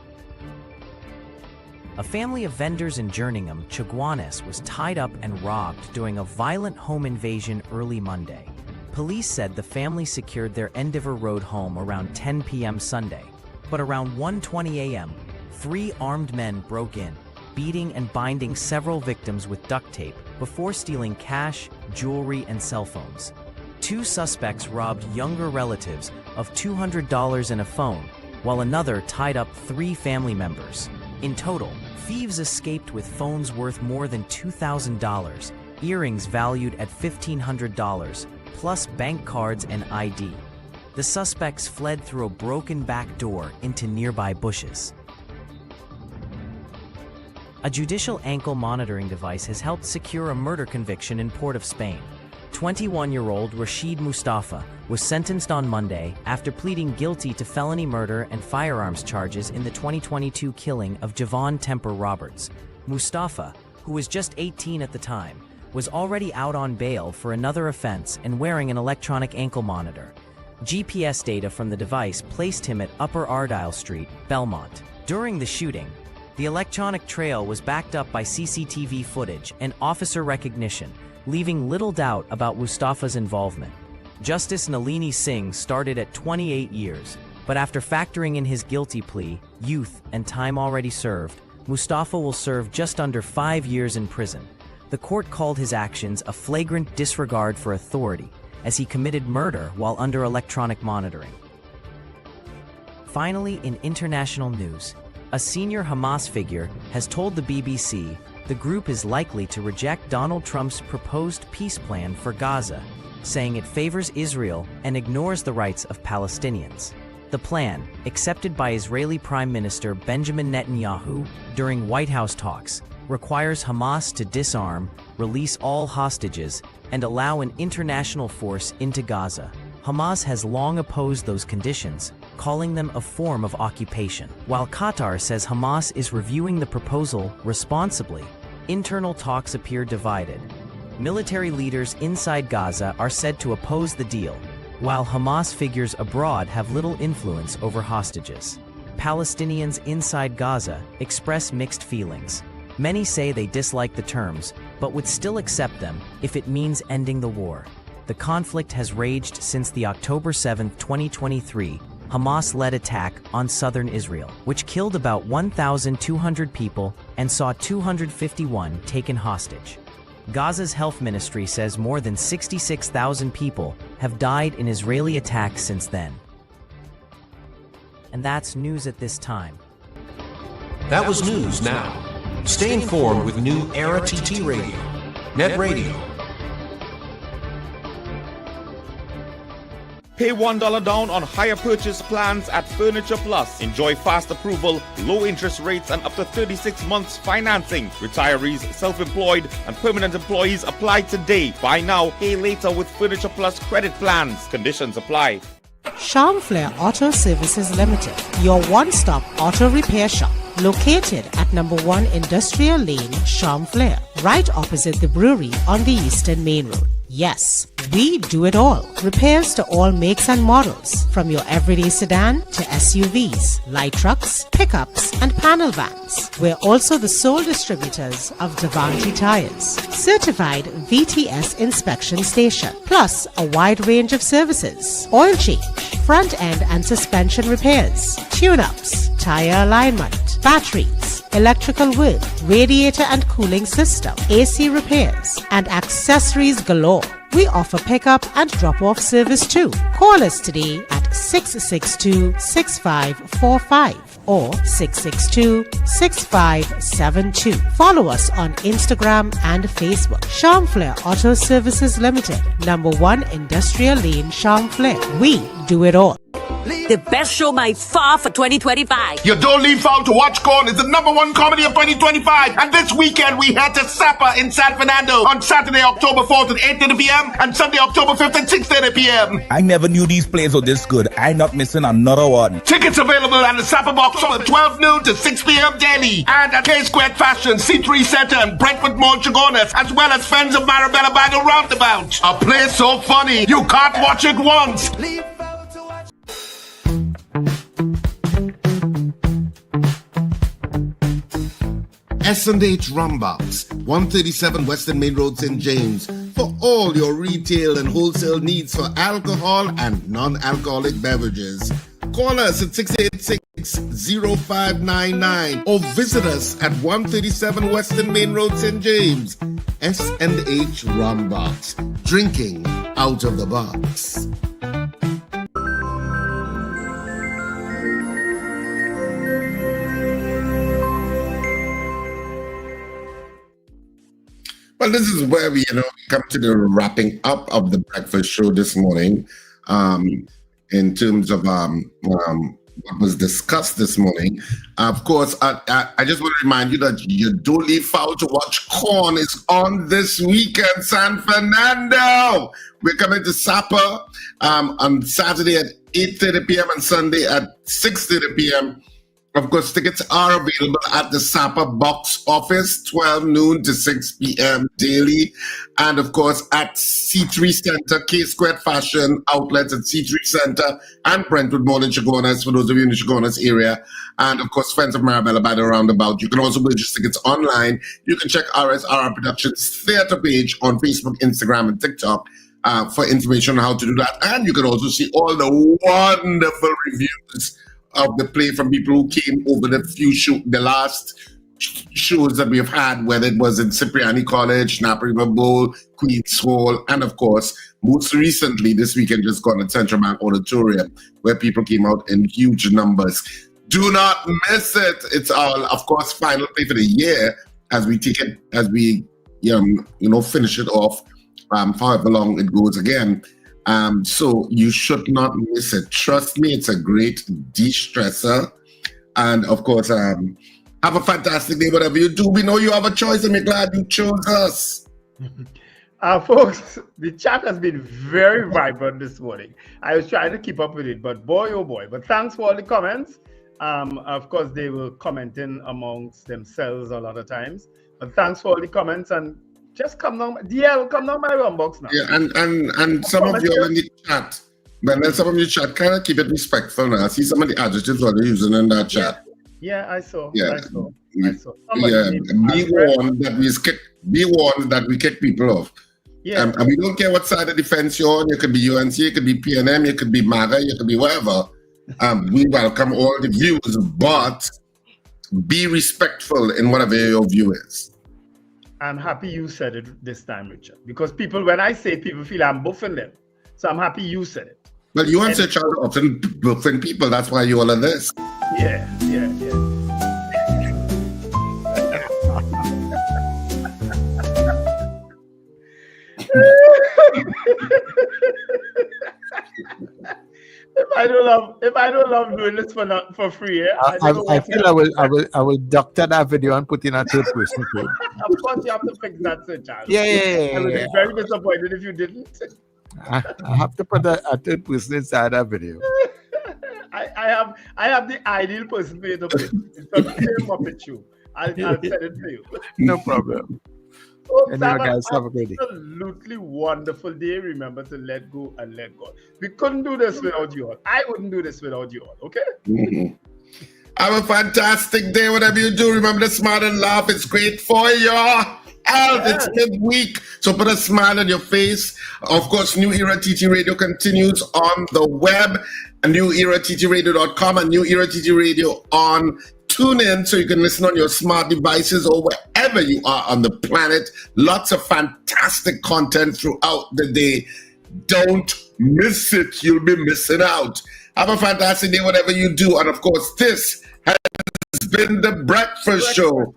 A family of vendors in Jerningham, Chaguanas, was tied up and robbed during a violent home invasion early Monday. Police said the family secured their Endeavour Road home around 10 p.m. Sunday, but around 1:20 a.m., 3 armed men broke in, beating and binding several victims with duct tape before stealing cash, jewelry, and cell phones. 2 suspects robbed younger relatives of $200 and a phone, while another tied up 3 family members. In total, thieves escaped with phones worth more than $2,000, earrings valued at $1,500, plus bank cards and ID. The suspects fled through a broken back door into nearby bushes. A judicial ankle monitoring device has helped secure a murder conviction in Port of Spain. 21-year-old Rashid Mustafa was sentenced on Monday after pleading guilty to felony murder and firearms charges in the 2022 killing of Javon Temper Roberts. Mustafa, who was just 18 at the time, was already out on bail for another offense and wearing an electronic ankle monitor. GPS data from the device placed him at Upper Ardile Street, Belmont. During the shooting, the electronic trail was backed up by CCTV footage and officer recognition, leaving little doubt about Mustafa's involvement. Justice Nalini Singh started at 28 years, but after factoring in his guilty plea, youth, and time already served, Mustafa will serve just under 5 years in prison. The court called his actions a flagrant disregard for authority, as he committed murder while under electronic monitoring. Finally, in international news, a senior Hamas figure has told the BBC the group is likely to reject Donald Trump's proposed peace plan for Gaza, saying it favors Israel and ignores the rights of Palestinians. The plan, accepted by Israeli Prime Minister Benjamin Netanyahu during White House talks, requires Hamas to disarm, release all hostages, and allow an international force into Gaza. Hamas has long opposed those conditions, calling them a form of occupation. While Qatar says Hamas is reviewing the proposal responsibly, internal talks appear divided. Military leaders inside Gaza are said to oppose the deal, while Hamas figures abroad have little influence over hostages. Palestinians inside Gaza express mixed feelings. Many say they dislike the terms, but would still accept them if it means ending the war. The conflict has raged since the October 7, 2023, Hamas-led attack on southern Israel, which killed about 1,200 people and saw 251 taken hostage. Gaza's health ministry says more than 66,000 people have died in Israeli attacks since then. And that's news at this time. That was news now. Stay informed with new Era TT Radio, Net Radio. Pay $1 down on higher purchase plans at Furniture Plus. Enjoy fast approval, low interest rates, and up to 36 months financing. Retirees, self-employed, and permanent employees apply today. Buy now, pay later with Furniture Plus credit plans. Conditions apply. Charmflair Auto Services Limited, your one-stop auto repair shop, located at number 1 Industrial Lane, Charmflair, right opposite the brewery on the Eastern Main Road. Yes, we do it all. Repairs to all makes and models, from your everyday sedan to SUVs, light trucks, pickups, and panel vans. We're also the sole distributors of Davante tires, certified VTS inspection station, plus a wide range of services: oil change, front end and suspension repairs, tune-ups, tire alignment, batteries, electrical work, radiator and cooling system, AC repairs, and accessories galore. We offer pickup and drop-off service too. Call us today at 662-6545 or 662-6572. Follow us on Instagram and Facebook. Charmflair Auto Services Limited, number 1 Industrial Lane, Charmflair. We do it all. The best show by far for 2025. You don't leave out to watch corn is the #1 comedy of 2025. And this weekend we head to Sapa in San Fernando on Saturday, October 4th at 8:30 p.m. and Sunday, October 5th at 6:30 p.m. I never knew these plays were this good. I'm not missing another one. Tickets available at the Sapa box from 12 noon to 6 p.m. daily. And at K-Squared Fashion, C3 Center and Brentford Mall, Chagonas, as well as Friends of Marabella Bagel Roundabout. A play so funny, you can't watch it once. S&H Rumbox, 137 Western Main Road, St. James, for all your retail and wholesale needs for alcohol and non-alcoholic beverages. Call us at 686-0599 or visit us at 137 Western Main Road, St. James. S&H Rumbox, drinking out of the box. Well, this is where we, come to the wrapping up of the breakfast show this morning. In terms of what was discussed this morning, of course, I just want to remind you that you don't leave foul to watch corn is on this weekend, San Fernando. We're coming to Sapa on Saturday at 8:30 p.m. and Sunday at 6:30 p.m. Of course, tickets are available at the Sapa box office, 12 noon to 6 p.m. daily. And of course, at C3 Center, K-Squared Fashion outlets at C3 Center and Brentwood Mall in Chagonas, for those of you in the Chagonas area. And of course, Friends of Marabella by the Roundabout. You can also purchase tickets online. You can check RSRR Productions Theatre page on Facebook, Instagram, and TikTok for information on how to do that. And you can also see all the wonderful reviews of the play from people who came over the last shows that we have had, whether it was in Cipriani College, Napa River Bowl, Queen's Hall, and of course, most recently this weekend just gone at Central Bank Auditorium, where people came out in huge numbers. Do not miss it. It's our, of course, final play for the year as we finish it off, however long it goes again. So you should not miss it. Trust me, it's a great de-stressor. And of course, have a fantastic day, whatever you do. We know you have a choice and we're glad you chose us. Folks, the chat has been very vibrant this morning. I was trying to keep up with it, but boy, oh boy. But thanks for all the comments. Of course, they will comment in amongst themselves a lot of times. But thanks for all the comments, and just come down, DL, come down my Rumbox now. Yeah, and some of you are in the chat. But then some of you chat, kind of keep it respectful now. I see some of the adjectives what they're using in that chat. Yeah, I saw. Yeah. I saw. Yeah, be warned that we kick people off. Yeah. And we don't care what side of the fence you're on. You could be UNC, you could be PNM, you could be MAGA, you could be whatever. We welcome all the views, but be respectful in whatever your view is. I'm happy you said it this time, Richard, because people, when I say it, people feel I'm buffing them. So I'm happy you said it. Well, you and Sir are often buffing people. That's why you all are this. Yeah. If I don't love doing this for free, I feel I will doctor that video and put in a third person code. Of course, you have to fix that, Sir Charles. Yeah. I would be very disappointed if you didn't. I have to put a third person inside that video. I have the ideal person for you to put. It's a clear Muppet show. I'll send it to you. No problem. Folks, guys, have a great day. Absolutely wonderful day. Remember to let go and let God. We couldn't do this without you all. I wouldn't do this without you all. Okay? Mm-hmm. Have a fantastic day. Whatever you do, remember to smile and laugh. It's great for your health. It's midweek, so put a smile on your face. Of course, New Era TT Radio continues on the web, newerattradio.com and New Era TT Radio on TuneIn, so you can listen on your smart devices or wherever you are on the planet. Lots of fantastic content throughout the day. Don't miss it. You'll be missing out. Have a fantastic day, whatever you do. And of course, this has been The Breakfast Show.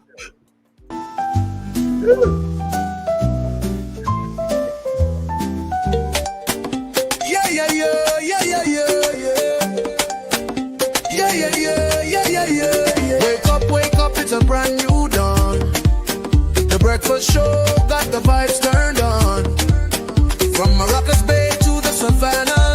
Yeah. breakfast show got the vibes turned on. From Maracas Bay to the Savannah